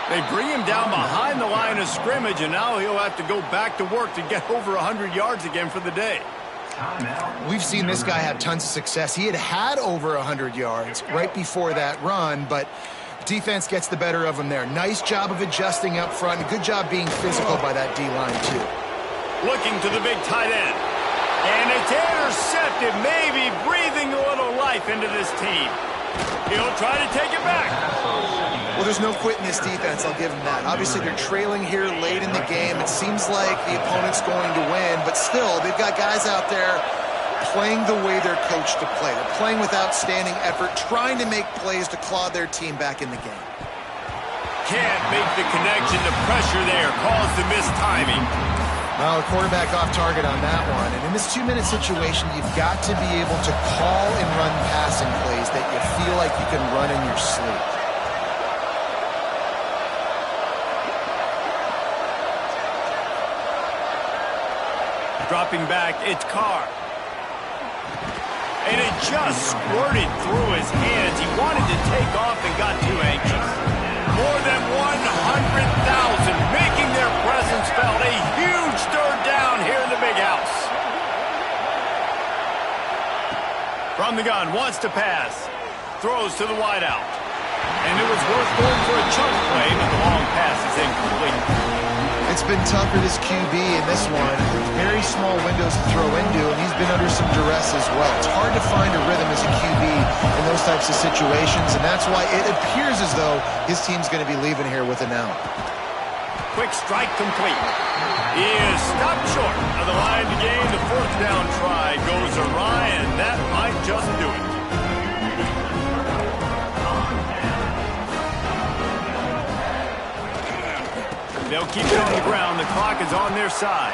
They bring him down behind the line of scrimmage, and now he'll have to go back to work to get over 100 yards again for the day. We've seen this guy have tons of success. He had over 100 yards right before that run, but defense gets the better of him there. Nice job of adjusting up front, and good job being physical by that D-line, too. Looking to the big tight end. And it's intercepted, maybe breathing a little life into this team. He'll try to take it back. Well, there's no quitting this defense, I'll give him that. Obviously, they're trailing here late in the game. It seems like the opponent's going to win, but still, they've got guys out there playing the way they're coached to play. They're playing with outstanding effort, trying to make plays to claw their team back in the game. Can't make the connection. The pressure there caused the missed timing. Well, the quarterback off target on that one. And in this 2-minute situation, you've got to be able to call and run passing plays that you feel like you can run in your sleep. Dropping back, it's Carr. And it just squirted through his hands. He wanted to take off and got too anxious. More than 100,000 making their presence felt. A huge third down here in the big house. From the gun, wants to pass. Throws to the wideout. And it was worth going for a chunk play, but the long pass is incomplete. It's been tough for this QB in this one. Very small windows to throw into, and he's been under some duress as well. It's hard to find a rhythm as a QB in those types of situations, and that's why it appears as though his team's going to be leaving here with an out. Quick strike complete. He is stopped short of the line to gain. The fourth down try goes awry, and that might just do it. They'll keep it on the ground. The clock is on their side.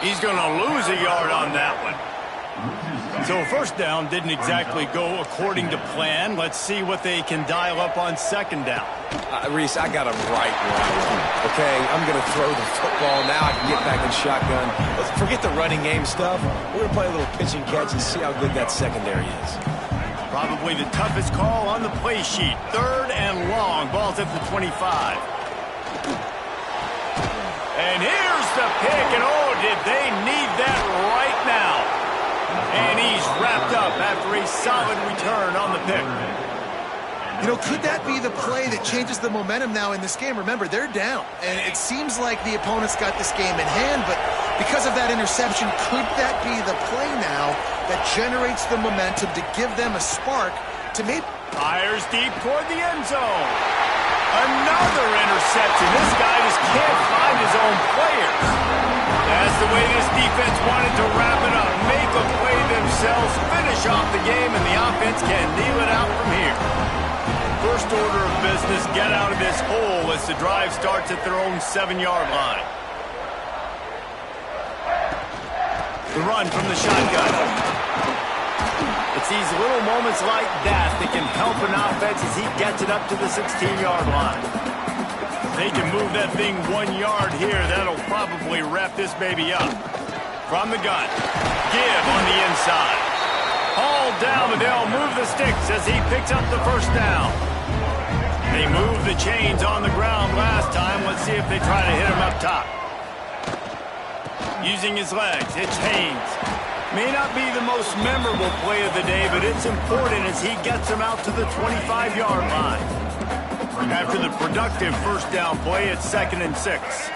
He's going to lose a yard on that one. So first down didn't exactly go according to plan. Let's see what they can dial up on second down. Reese, I got him right where I want. Okay, I'm going to throw the football. Now I can get back in shotgun. Let's forget the running game stuff. We're going to play a little pitch and catch and see how good that secondary is. Probably the toughest call on the play sheet. 3rd and long. Ball's at the 25. And here's the pick, and oh, did they need that right now. And he's wrapped up after a solid return on the pick. You know, could that be the play that changes the momentum now in this game? Remember, they're down, and it seems like the opponent's got this game in hand, but because of that interception, could that be the play now that generates the momentum to give them a spark to maybe... Fires deep toward the end zone. Another interception. This guy just can't find his own players. That's the way this defense wanted to wrap it up. Make a play themselves, finish off the game, and the offense can kneel it out from here. First order of business, get out of this hole as the drive starts at their own 7-yard line. The run from the shotgun. It's these little moments like that that can help an offense as he gets it up to the 16-yard line. They can move that thing 1 yard here. That'll probably wrap this baby up. From the gun. Give on the inside. Hauled down, but they'll move the sticks as he picks up the first down. They moved the chains on the ground last time. Let's see if they try to hit him up top. Using his legs, it's Haynes. May not be the most memorable play of the day, but it's important as he gets him out to the 25-yard line. After the productive first down play, it's 2nd and 6.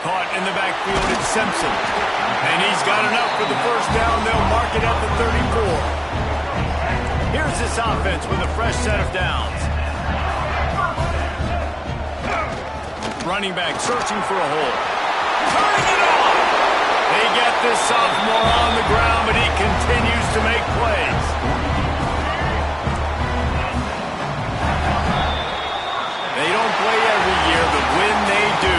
Caught in the backfield, it's Simpson. And he's got enough for the first down. They'll mark it at the 34. Here's this offense with a fresh set of downs. Running back searching for a hole. Turning it on! They get this sophomore on the ground, but he continues to make plays. They don't play every year, but when they do,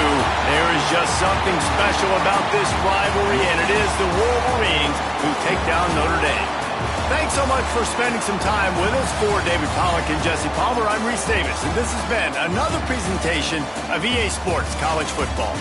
there is just something special about this rivalry, and it is the Wolverines who take down Notre Dame. Thanks so much for spending some time with us. For David Pollack and Jesse Palmer, I'm Reese Davis, and this has been another presentation of EA Sports College Football.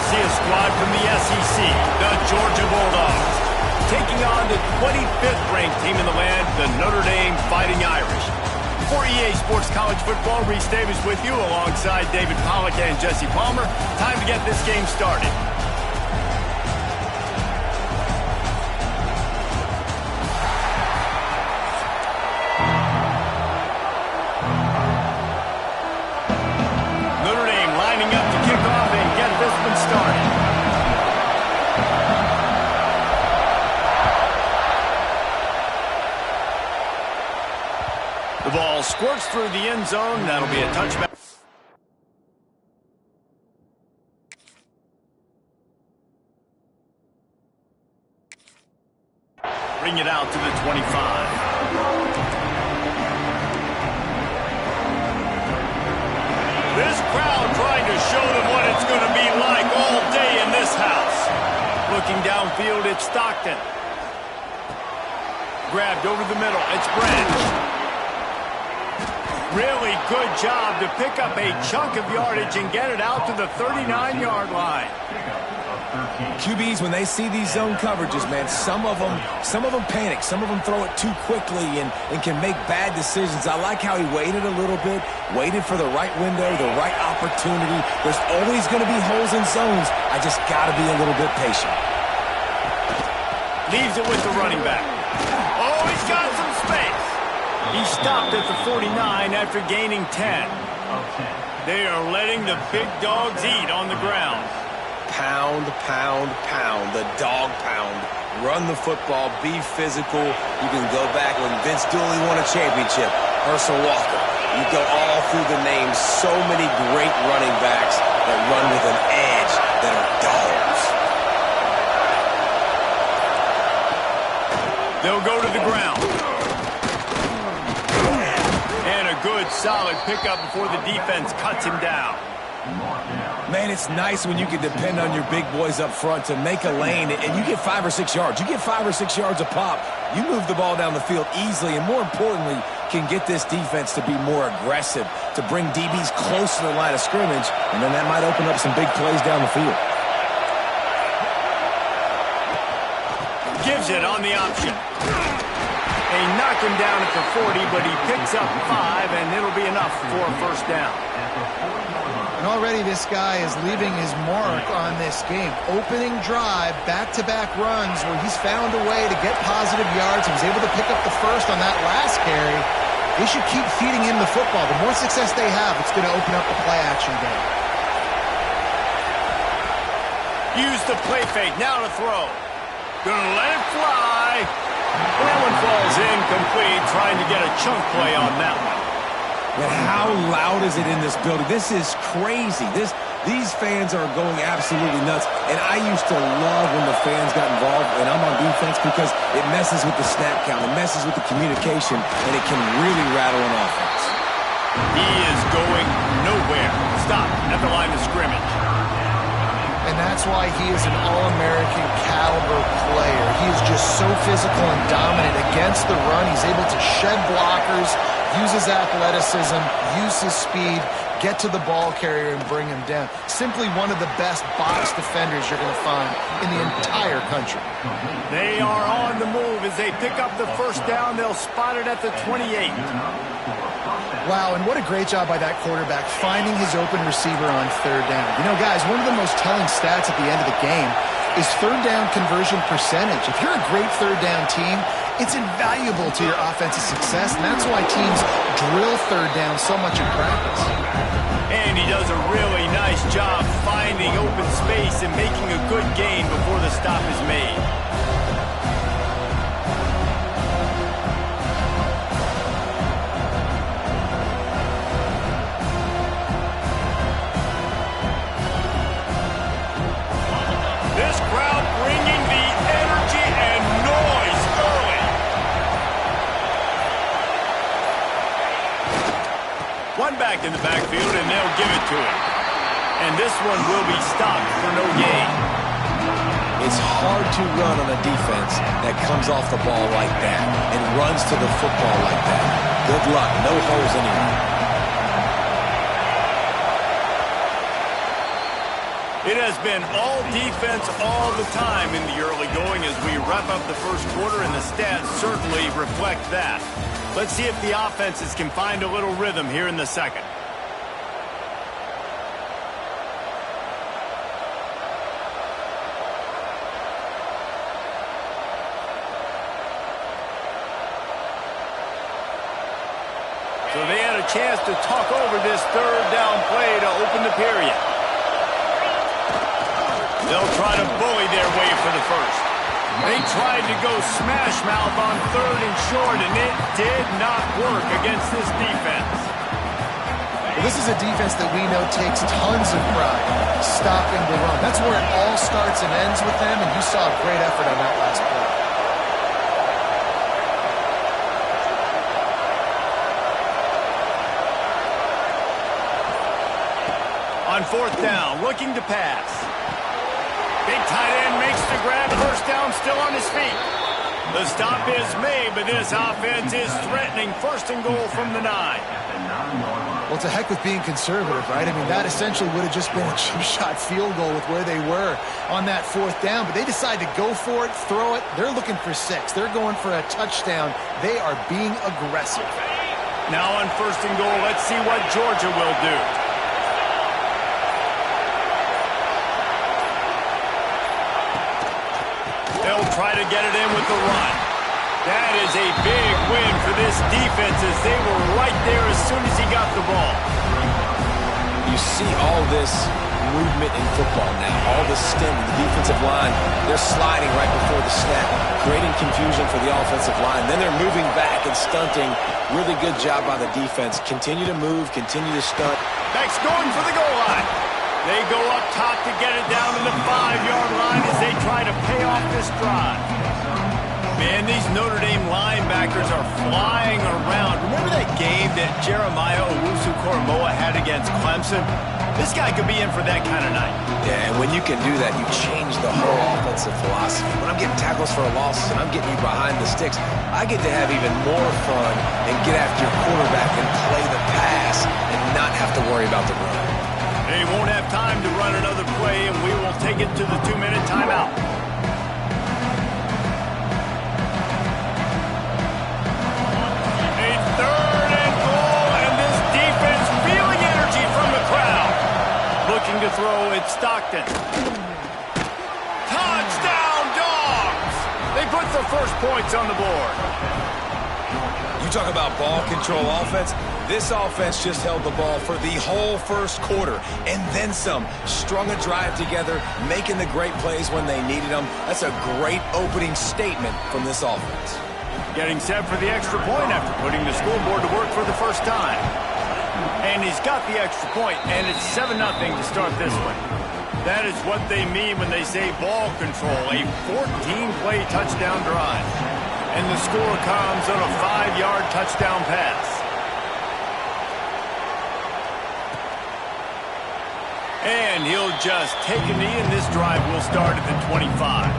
see a squad from the SEC, the Georgia Bulldogs, taking on the 25th ranked team in the land, the Notre Dame Fighting Irish. For EA Sports College Football, Reese Davis with you alongside David Pollack and Jesse Palmer. Time to get this game started. Notre Dame lining up to kick off and get this one started. The ball squirts through the end zone. That'll be a touchback. Bring it out to the 25. This crowd trying to show them what it's going to be like all day in this house. Looking downfield, it's Stockton. Grabbed over the middle. It's Branch. Really good job to pick up a chunk of yardage and get it out to the 39-yard line. QBs, when they see these zone coverages, man, some of them panic. Some of them throw it too quickly and can make bad decisions. I like how he waited a little bit, waited for the right window, the right opportunity. There's always going to be holes in zones. I just got to be a little bit patient. Leaves it with the running back. Oh, he's got some space. He stopped at the 49 after gaining 10. They are letting the big dogs eat on the ground. Pound, pound, pound. The dog pound. Run the football. Be physical. You can go back when Vince Dooley won a championship. Herschel Walker. You go all through the names. So many great running backs that run with an edge that are dogs. They'll go to the ground. Good, solid pickup before the defense cuts him down. Man, it's nice when you can depend on your big boys up front to make a lane, and you get 5 or 6 yards. You get 5 or 6 yards a pop. You move the ball down the field easily, and more importantly, can get this defense to be more aggressive, to bring DBs close to the line of scrimmage, and then that might open up some big plays down the field. Gives it on the option. They knock him down at the 40, but he picks up 5, and it'll be enough for a first down. And already this guy is leaving his mark on this game. Opening drive, back-to-back runs where he's found a way to get positive yards. He was able to pick up the first on that last carry. They should keep feeding him the football. The more success they have, it's going to open up the play-action game. Use the play fake, now to throw. Gonna let it fly. That one falls incomplete, trying to get a chunk play on that one. But how loud is it in this building? This is crazy. These fans are going absolutely nuts. And I used to love when the fans got involved, and I'm on defense, because it messes with the snap count, it messes with the communication, and it can really rattle an offense. He is going nowhere. Stop at the line of scrimmage. And that's why he is an All-American caliber player. He is just so physical and dominant against the run. He's able to shed blockers, use his athleticism, use his speed, get to the ball carrier and bring him down. Simply one of the best box defenders you're going to find in the entire country. They are on the move as they pick up the first down. They'll spot it at the 28. Wow, and what a great job by that quarterback finding his open receiver on third down. You know, guys, one of the most telling stats at the end of the game is third down conversion percentage. If you're a great third down team, it's invaluable to your offensive success, and that's why teams drill third down so much in practice. And he does a really nice job finding open space and making a good gain before the stop is made. Back in the backfield, and they'll give it to him. And this one will be stopped for no gain. It's hard to run on a defense that comes off the ball like that and runs to the football like that. Good luck. No holes anywhere. It has been all defense all the time in the early going as we wrap up the first quarter, and the stats certainly reflect that. Let's see if the offenses can find a little rhythm here in the second. So they had a chance to talk over this third down play to open the period. They'll try to bully their way for the first. They tried to go smash mouth on third and short, and it did not work against this defense. Well, this is a defense that we know takes tons of pride stopping the run. That's where it all starts and ends with them, and you saw a great effort on that last play. On fourth down, looking to pass. Big tight end makes the grab, first down, still on his feet. The stop is made, but this offense is threatening first and goal from the 9. Well, it's a heck with being conservative, right? I mean, that essentially would have just been a cheap shot field goal with where they were on that fourth down, but they decide to go for it, throw it. They're looking for 6. They're going for a touchdown. They are being aggressive. Now on first and goal, let's see what Georgia will do. They'll try to get it in with the run. That is a big win for this defense as they were right there as soon as he got the ball. You see all this movement in football now, all the stem in the defensive line. They're sliding right before the snap, creating confusion for the offensive line. Then they're moving back and stunting. Really good job by the defense. Continue to move, continue to stunt. Back's going for the goal line. They go up top to get it down to the 5-yard line as they try to pay off this drive. Man, these Notre Dame linebackers are flying around. Remember that game that Jeremiah Owusu-Koramoah had against Clemson? This guy could be in for that kind of night. Yeah, and when you can do that, you change the whole offensive philosophy. When I'm getting tackles for a loss and I'm getting you behind the sticks, I get to have even more fun and get after your quarterback and play the pass and not have to worry about the run. They won't have time to run another play, and we will take it to the 2-minute timeout. A third and goal, and this defense feeling energy from the crowd. Looking to throw, it's Stockton. Touchdown, Dogs! They put the first points on the board. You talk about ball control offense. This offense just held the ball for the whole first quarter and then some. Strung a drive together, making the great plays when they needed them. That's a great opening statement from this offense. Getting set for the extra point after putting the scoreboard to work for the first time. And he's got the extra point, and it's 7-0 to start this one. That is what they mean when they say ball control, a 14-play touchdown drive. And the score comes on a 5-yard touchdown pass. And he'll just take a knee, and this drive will start at the 25.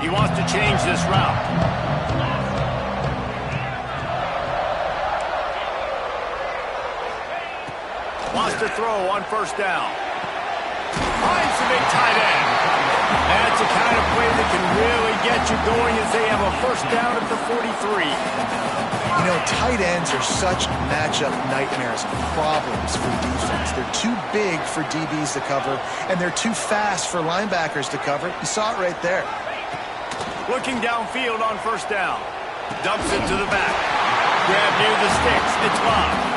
He wants to change this route. Wants to throw on first down. Finds the big tight end. That's the kind of play that can really get you going as they have a first down at the 43. You know, tight ends are such matchup nightmares and problems for defense. They're too big for DBs to cover, and they're too fast for linebackers to cover. You saw it right there. Looking downfield on first down. Dumps it to the back. Grab near the sticks. It's locked.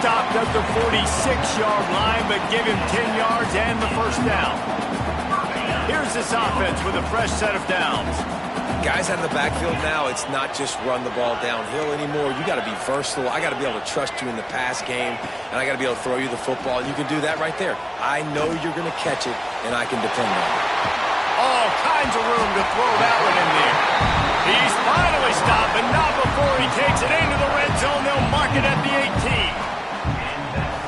Stopped at the 46-yard line, but give him 10 yards and the first down. Here's this offense with a fresh set of downs. Guys out of the backfield now, it's not just run the ball downhill anymore. You got to be versatile. I got to be able to trust you in the pass game, and I got to be able to throw you the football, and you can do that right there. I know you're going to catch it, and I can depend on it. All kinds of room to throw that one in there. He's finally stopped, but not before he takes it into the red zone. They'll mark it at the 18.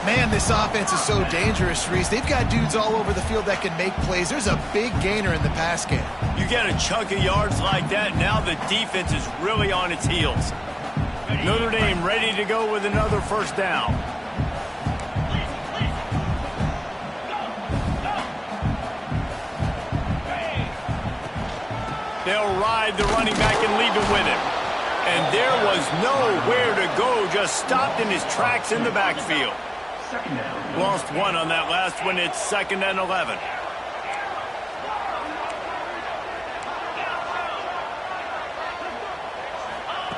Man, this offense is so dangerous, Reese. They've got dudes all over the field that can make plays. There's a big gainer in the pass game. You get a chunk of yards like that, now the defense is really on its heels. Notre Dame ready to go with another first down. They'll ride the running back and leave it with him. And there was nowhere to go, just stopped in his tracks in the backfield. Lost one on that last one. It's 2nd and 11.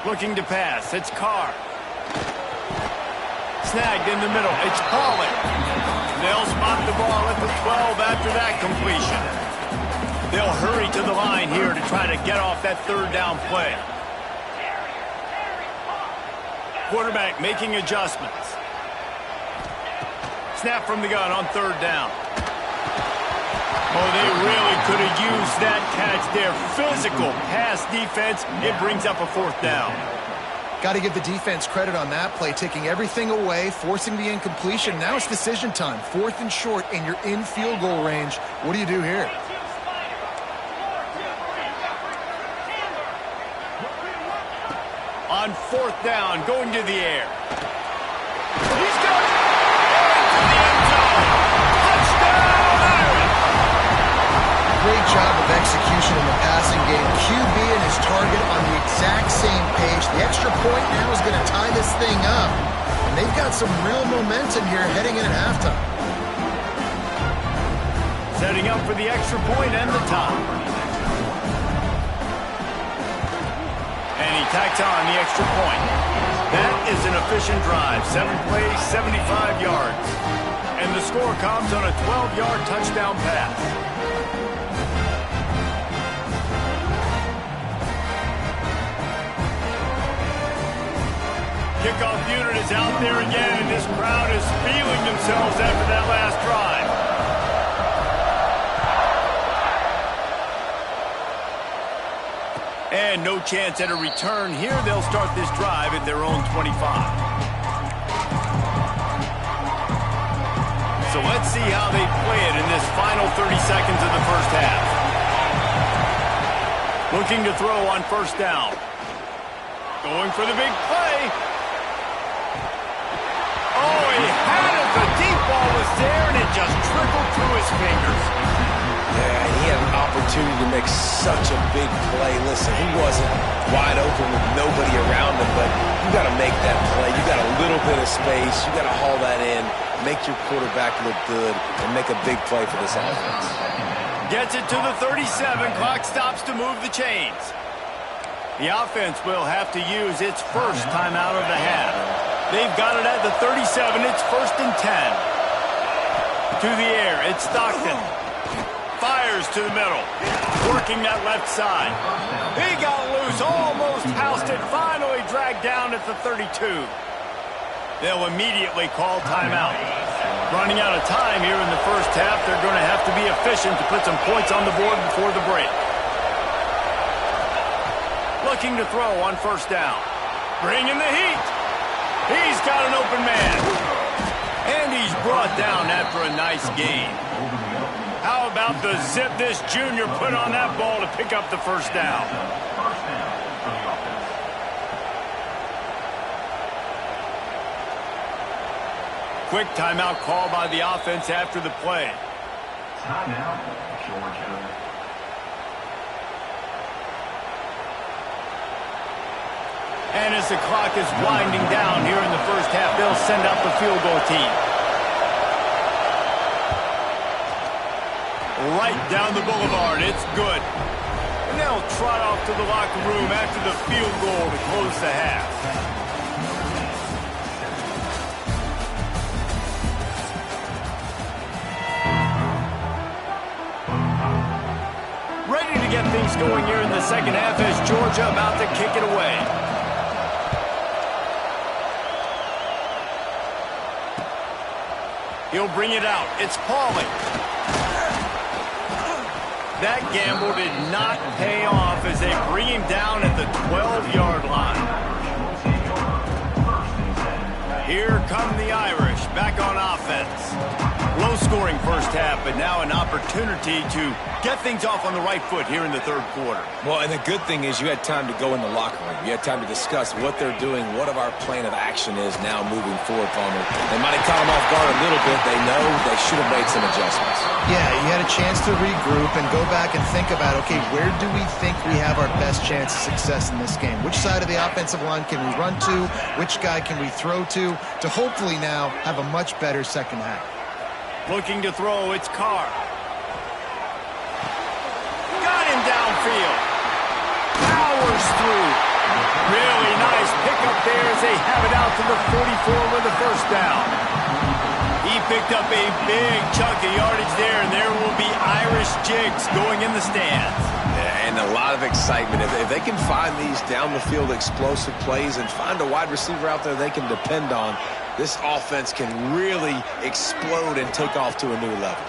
Looking to pass. It's Carr. Snagged in the middle. It's Pollard. They'll spot the ball at the 12 after that completion. They'll hurry to the line here to try to get off that 3rd down play. Quarterback making adjustments. Snap from the gun on 3rd down. Oh, they really could have used that catch there. Physical pass defense. It brings up a 4th down. Got to give the defense credit on that play, taking everything away, forcing the incompletion. Now it's decision time. 4th and short, and you're in field goal range. What do you do here? On 4th down, going to the air. He's got it! Into the end zone! Touchdown, Irish! Great job of execution in the passing game. QB and his target on the exact same page. The extra point now is going to tie this thing up. And they've got some real momentum here heading in at halftime. Setting up for the extra point and the tie. And he tacks on the extra point. That is an efficient drive. 7 plays, 75 yards. And the score comes on a 12-yard touchdown pass. Kickoff unit is out there again, and this crowd is feeling themselves after that last drive. And no chance at a return here. They'll start this drive at their own 25. So let's see how they play it in this final 30 seconds of the first half. Looking to throw on 1st down. Going for the big play. Oh, he had it. The deep ball was there, and it just trickled through his fingers. Yeah, he had an opportunity to make such a big play. Listen, he wasn't wide open with nobody around him, but you got to make that play. You got a little bit of space. You got to haul that in, make your quarterback look good, and make a big play for this offense. Gets it to the 37. Clock stops to move the chains. The offense will have to use its first timeout of the half. They've got it at the 37. It's 1st and 10. To the air. It's Stockton. Fires to the middle. Working that left side. He got loose. Almost housed it. Finally dragged down at the 32. They'll immediately call timeout. Running out of time here in the first half. They're going to have to be efficient to put some points on the board before the break. Looking to throw on 1st down. Bringing the heat. He's got an open man. And he's brought down after a nice gain. How about the zip this junior put on that ball to pick up the 1st down? Quick timeout call by the offense after the play. Timeout, Georgia. And as the clock is winding down here in the first half, they'll send out the field goal team. Right down the boulevard, it's good. And they'll trot off to the locker room after the field goal to close the half. Ready to get things going here in the second half as Georgia about to kick it away. He'll bring it out. It's Pauling. That gamble did not pay off as they bring him down at the 12-yard line. Here come the Irish back on offense. Low low-scoring first half, but now an opportunity to get things off on the right foot here in the third quarter. Well, and the good thing is you had time to go in the locker room. You had time to discuss what they're doing, what our plan of action is now moving forward, Palmer. They might have caught them off guard a little bit. They know they should have made some adjustments. Yeah, you had a chance to regroup and go back and think about, okay, where do we think we have our best chance of success in this game? Which side of the offensive line can we run to? Which guy can we throw to hopefully now have a much better second half? Looking to throw, it's Carr. Got him downfield. Powers through. Really nice pickup there as they have it out to the 44 with the first down. He picked up a big chunk of yardage there, and there will be Irish jigs going in the stands. Yeah, and a lot of excitement. If they can find these down-the-field explosive plays and find a wide receiver out there they can depend on, this offense can really explode and take off to a new level.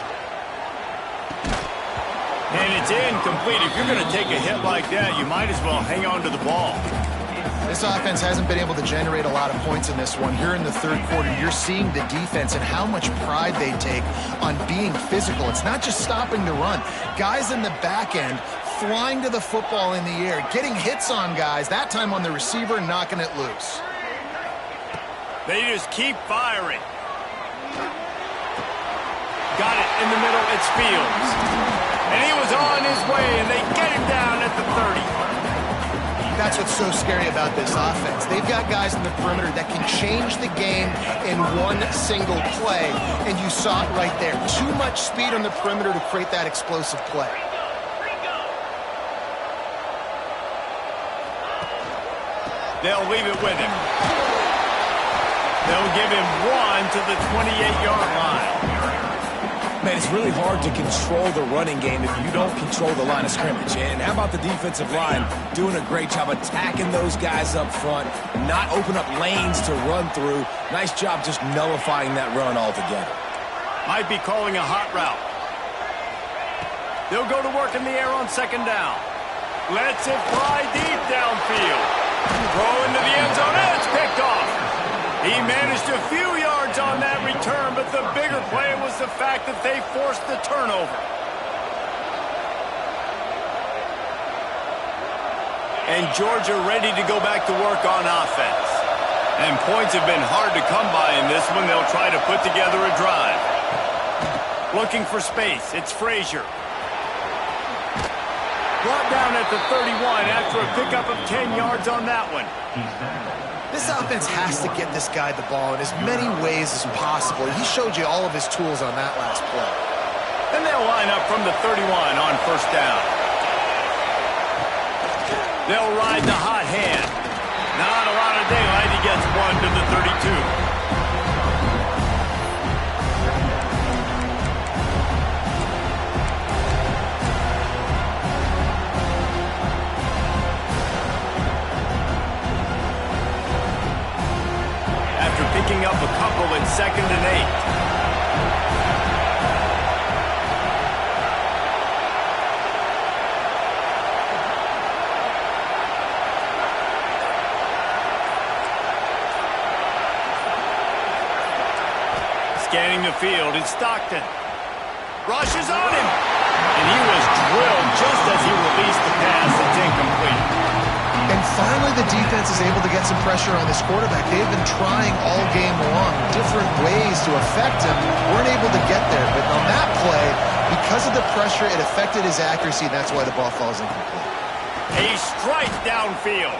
And it's incomplete. If you're going to take a hit like that, you might as well hang on to the ball. This offense hasn't been able to generate a lot of points in this one. Here in the third quarter, you're seeing the defense and how much pride they take on being physical. It's not just stopping the run. Guys in the back end flying to the football in the air, getting hits on guys, that time on the receiver, knocking it loose. They just keep firing. Got it in the middle. It's Fields. And he was on his way, and they get him down at the 30. That's what's so scary about this offense. They've got guys in the perimeter that can change the game in one single play, and you saw it right there. Too much speed on the perimeter to create that explosive play. They'll leave it with him. They'll give him one to the 28-yard line. Man, it's really hard to control the running game if you don't control the line of scrimmage. And how about the defensive line doing a great job attacking those guys up front, not open up lanes to run through. Nice job just nullifying that run altogether. Might be calling a hot route. They'll go to work in the air on second down. Lets it fly deep downfield. Throw into the end zone, and it's picked off. He managed a few yards on that return, but the bigger play was the fact that they forced the turnover. And Georgia ready to go back to work on offense. And points have been hard to come by in this one. They'll try to put together a drive. Looking for space. It's Frazier. Brought down at the 31 after a pickup of 10 yards on that one. This offense has to get this guy the ball in as many ways as possible. He showed you all of his tools on that last play. And they'll line up from the 31 on first down. They'll ride the hot hand. Not a lot of daylight. He gets one to the 32. Picking up a couple at 2nd and 8. Scanning the field, it's Stockton. Rushes on him. And he was drilled just as he released the pass. It's incomplete. And finally, the defense is able to get some pressure on this quarterback. They've been trying all game long, different ways to affect him. Weren't able to get there. But on that play, because of the pressure, it affected his accuracy. That's why the ball falls incomplete. A strike downfield.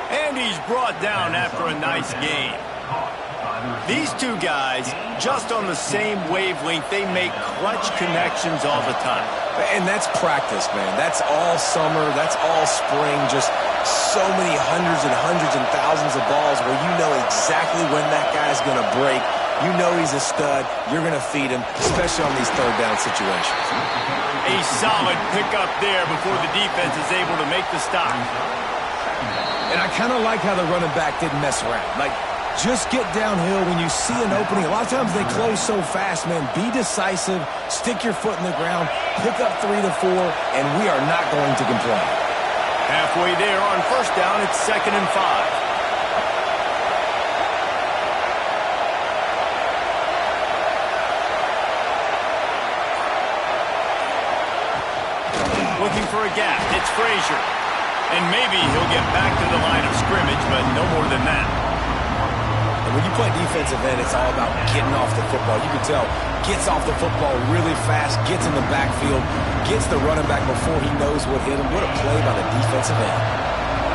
And he's brought down after a nice game. These two guys, just on the same wavelength, they make clutch connections all the time. And that's practice, man. That's all summer. That's all spring. Just so many hundreds and thousands of balls where you know exactly when that guy's going to break. You know he's a stud. You're going to feed him, especially on these third down situations. A solid pickup there before the defense is able to make the stop. And I kind of like how the running back didn't mess around. Like, just get downhill when you see an opening. A lot of times they close so fast, man. Be decisive, stick your foot in the ground, pick up 3 to 4, and we are not going to complain. Halfway there on first down, it's 2nd and 5. Looking for a gap. It's Frazier. And maybe he'll get back to the line of scrimmage, but no more than that. And when you play defensive end, it's all about getting off the football. You can tell, gets off the football really fast, gets in the backfield, gets the running back before he knows what hit him. What a play by the defensive end.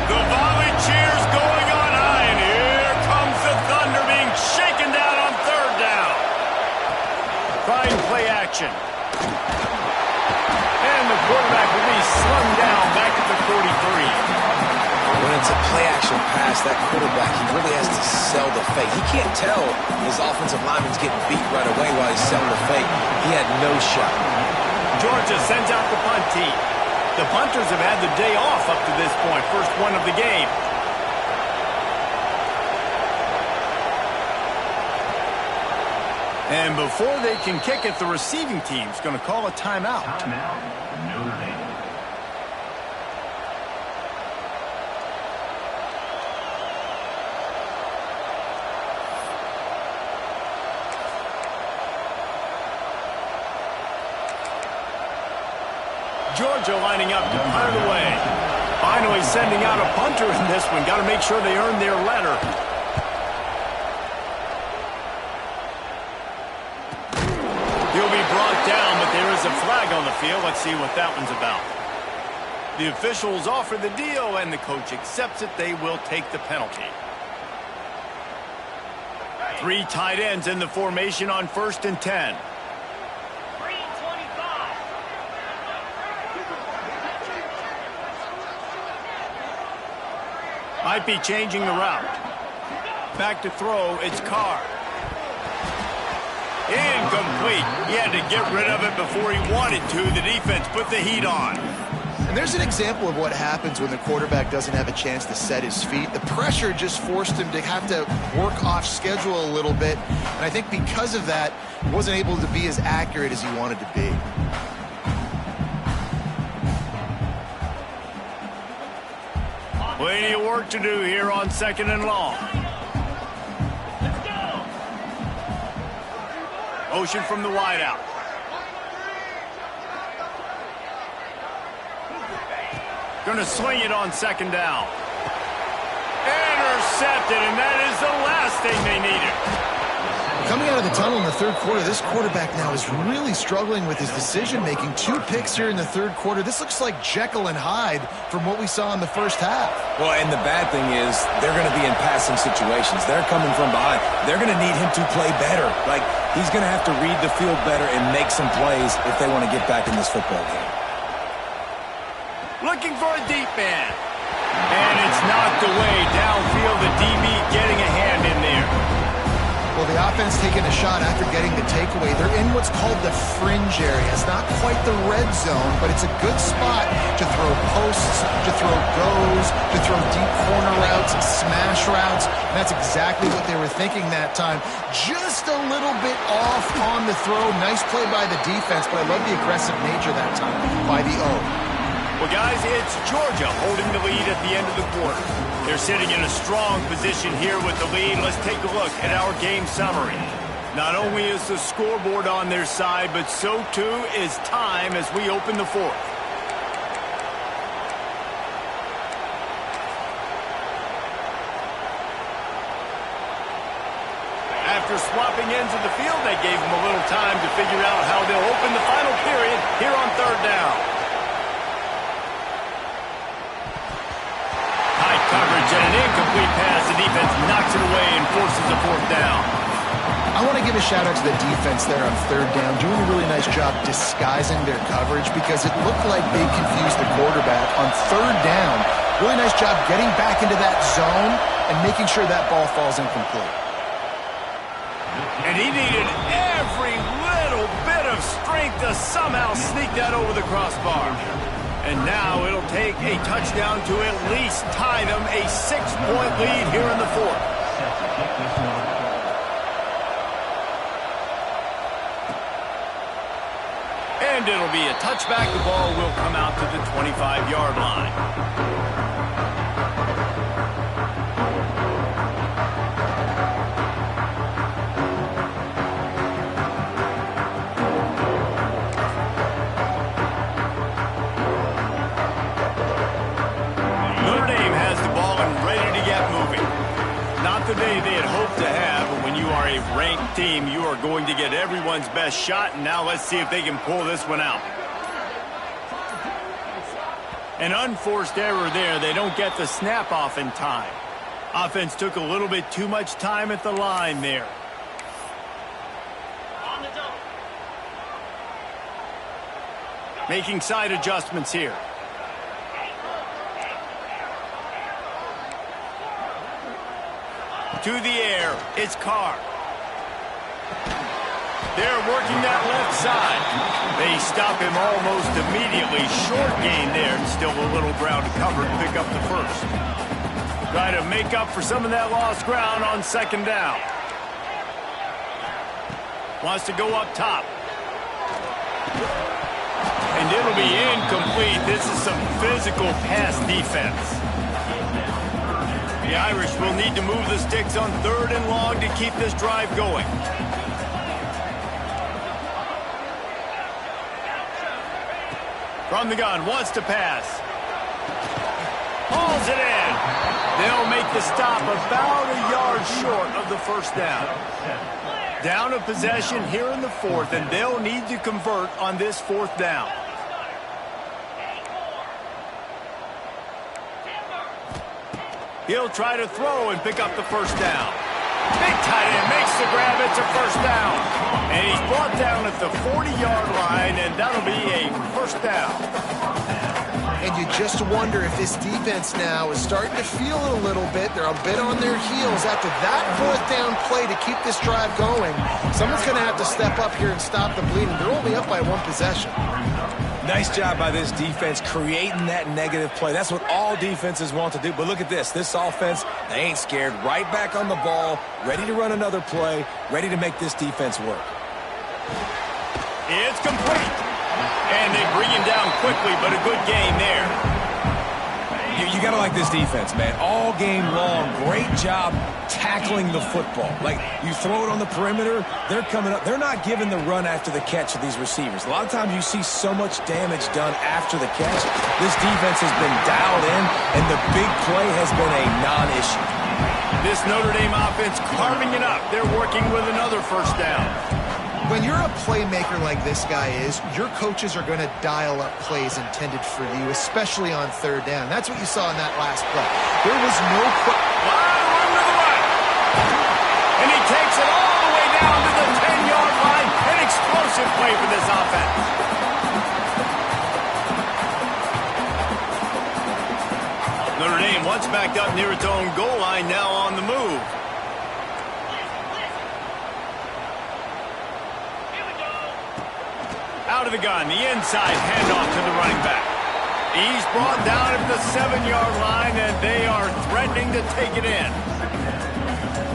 The volley cheers going on high, and here comes the Thunder being shaken down on third down. Trying play action. And the quarterback will be slung down back at the 43. When it's a play-action pass, that quarterback, he really has to sell the fake. He can't tell his offensive lineman's getting beat right away while he's selling the fake. He had no shot. Georgia sends out the punt team. The punters have had the day off up to this point. First one of the game. And before they can kick it, the receiving team's going to call a timeout. Timeout, Notre Dame. Georgia lining up to punt it away. Finally sending out a punter in this one. Got to make sure they earn their letter. He'll be brought down, but there is a flag on the field. Let's see what that one's about. The officials offer the deal, and the coach accepts it. They will take the penalty. 3 tight ends in the formation on 1st and 10. Might be changing the route. Back to throw, it's Carr. Incomplete. He had to get rid of it before he wanted to. The defense put the heat on. And there's an example of what happens when the quarterback doesn't have a chance to set his feet. The pressure just forced him to have to work off schedule a little bit. And I think because of that, he wasn't able to be as accurate as he wanted to be. Plenty of work to do here on 2nd and long. Motion from the wideout. Going to swing it on 2nd down. Intercepted, and that is the last thing they needed. Coming out of the tunnel in the third quarter, this quarterback now is really struggling with his decision-making. 2 picks here in the third quarter. This looks like Jekyll and Hyde from what we saw in the first half. Well, and the bad thing is they're going to be in passing situations. They're coming from behind. They're going to need him to play better. Like, he's going to have to read the field better and make some plays if they want to get back in this football game. Looking for a deep man. And it's knocked away. Downfield, the DB getting a hand in there. Well, the offense taking a shot after getting the takeaway. They're in what's called the fringe area. It's not quite the red zone, but it's a good spot to throw posts, to throw goes, to throw deep corner routes, smash routes. And that's exactly what they were thinking that time. Just a little bit off on the throw. Nice play by the defense, but I love the aggressive nature that time by the O. Well, guys, it's Georgia holding the lead at the end of the quarter. They're sitting in a strong position here with the lead. Let's take a look at our game summary. Not only is the scoreboard on their side, but so too is time as we open the fourth. After swapping ends of the field, they gave them a little time to figure out how they'll open the final period here on 3rd down. Coverage and an incomplete pass. The defense knocks it away and forces a 4th down. I want to give a shout out to the defense there on 3rd down, doing a really nice job disguising their coverage because it looked like they confused the quarterback on 3rd down. Really nice job getting back into that zone and making sure that ball falls incomplete. And he needed every little bit of strength to somehow sneak that over the crossbar. And now it'll take a touchdown to at least tie them a 6-point lead here in the 4th. And it'll be a touchback. The ball will come out to the 25-yard line. team, you are going to get everyone's best shot, and now let's see if they can pull this one out. An unforced error there. They don't get the snap off in time. Offense took a little bit too much time at the line there. Making side adjustments here. To the air, it's Carr. They're working that left side. They stop him almost immediately. Short gain there, and still a little ground to cover to pick up the first. Try to make up for some of that lost ground on second down. Wants to go up top. And it'll be incomplete. This is some physical pass defense. The Irish will need to move the sticks on 3rd and long to keep this drive going. From the gun, wants to pass. Hauls it in. They'll make the stop about a yard short of the first down. Down a possession here in the 4th, and they'll need to convert on this 4th down. He'll try to throw and pick up the first down. Big tight end makes the grab. It's a first down. And he's brought down at the 40-yard line, and that'll be a first down. And you just wonder if this defense now is starting to feel it a little bit. They're a bit on their heels after that 4th down play to keep this drive going. Someone's going to have to step up here and stop the bleeding. They're only up by 1 possession. Nice job by this defense creating that negative play. That's what all defenses want to do. But look at this. This offense, they ain't scared. Right back on the ball, ready to run another play, ready to make this defense work. It's complete. And they bring him down quickly, but a good game there. You got to like this defense, man. All game long, great job tackling the football. Like, you throw it on the perimeter, they're coming up. They're not giving the run after the catch of these receivers. A lot of times you see so much damage done after the catch. This defense has been dialed in, and the big play has been a non-issue. This Notre Dame offense carving it up. They're working with another first down. When you're a playmaker like this guy is, your coaches are going to dial up plays intended for you, especially on 3rd down. That's what you saw in that last play. There was no Line run to the right. And he takes it all the way down to the 10-yard line. An explosive play for this offense. Notre Dame once backed up near its own goal line, now on the move. Out of the gun, the inside handoff to the running back. He's brought down at the 7-yard line, and they are threatening to take it in.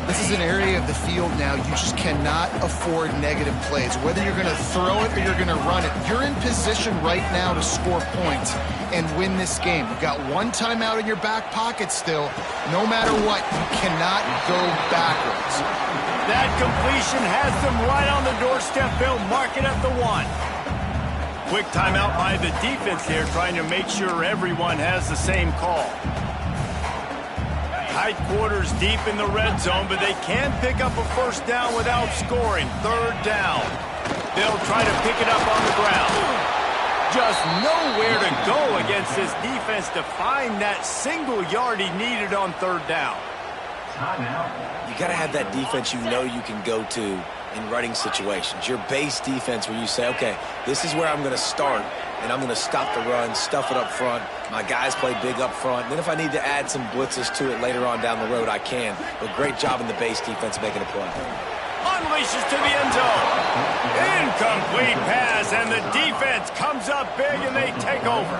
This is an area of the field now you just cannot afford negative plays. Whether you're going to throw it or you're going to run it, you're in position right now to score points and win this game. You've got 1 timeout in your back pocket still. No matter what, you cannot go backwards. That completion has them right on the doorstep. They'll mark it at the 1. Quick timeout by the defense here, trying to make sure everyone has the same call. Tight quarters deep in the red zone, but they can pick up a first down without scoring. 3rd down. They'll try to pick it up on the ground. Just nowhere to go against this defense to find that single yard he needed on 3rd down. You got to have that defense you know you can go to in running situations. Your base defense where you say, okay, this is where I'm going to start, and I'm going to stop the run, stuff it up front. My guys play big up front. And then if I need to add some blitzes to it later on down the road, I can. But great job in the base defense making a play. Unleashes to the end zone. Incomplete pass, and the defense comes up big, and they take over.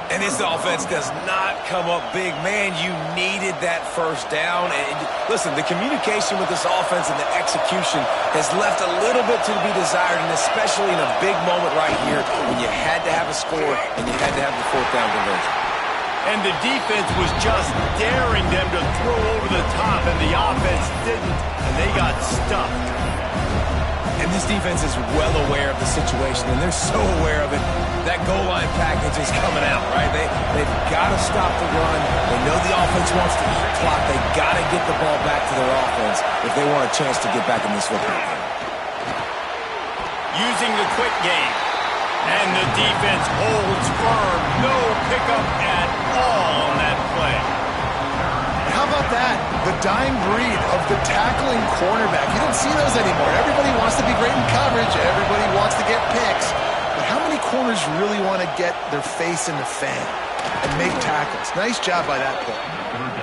And this offense does not come up big. Man, you needed that first down. And listen, the communication with this offense and the execution has left a little bit to be desired, and especially in a big moment right here when you had to have a score and you had to have the 4th down conversion. And the defense was just daring them to throw over the top, and the offense didn't, and they got stuck. And And this defense is well aware of the situation, and they're so aware of it. That goal line package is coming out, right? They've got to stop the run. They know the offense wants to eat clock. They got to get the ball back to their offense if they want a chance to get back in this football game. Using the quick game. And the defense holds firm. No pickup at all on that play. How about that? The dying breed of the tackling cornerback. You don't see those anymore. Everybody wants to be great in coverage. Everybody wants to get picks. But how many corners really want to get their face in the fan and make tackles? Nice job by that play.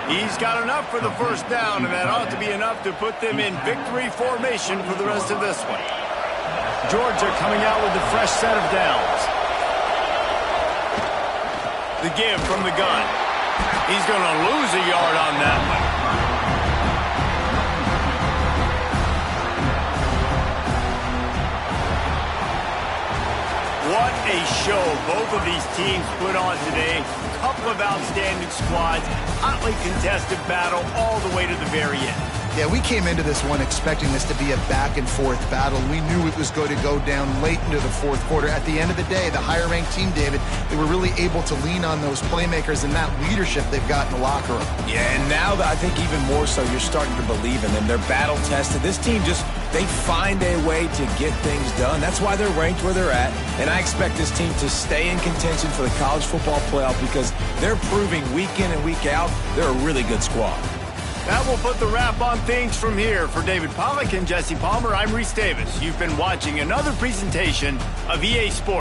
He's got enough for the first down, and that ought to be enough to put them in victory formation for the rest of this one. Georgia coming out with a fresh set of downs. The give from the gun. He's going to lose a yard on that one. What a show both of these teams put on today. Couple of outstanding squads. Hotly contested battle all the way to the very end. Yeah, we came into this one expecting this to be a back-and-forth battle. We knew it was going to go down late into the fourth quarter. At the end of the day, the higher-ranked team, David, they were really able to lean on those playmakers and that leadership they've got in the locker room. Yeah, and now I think even more so, you're starting to believe in them. They're battle-tested. This team they find a way to get things done. That's why they're ranked where they're at. And I expect this team to stay in contention for the college football playoff because they're proving week in and week out they're a really good squad. That will put the wrap on things from here. For David Pollack and Jesse Palmer, I'm Reese Davis. You've been watching another presentation of EA Sports.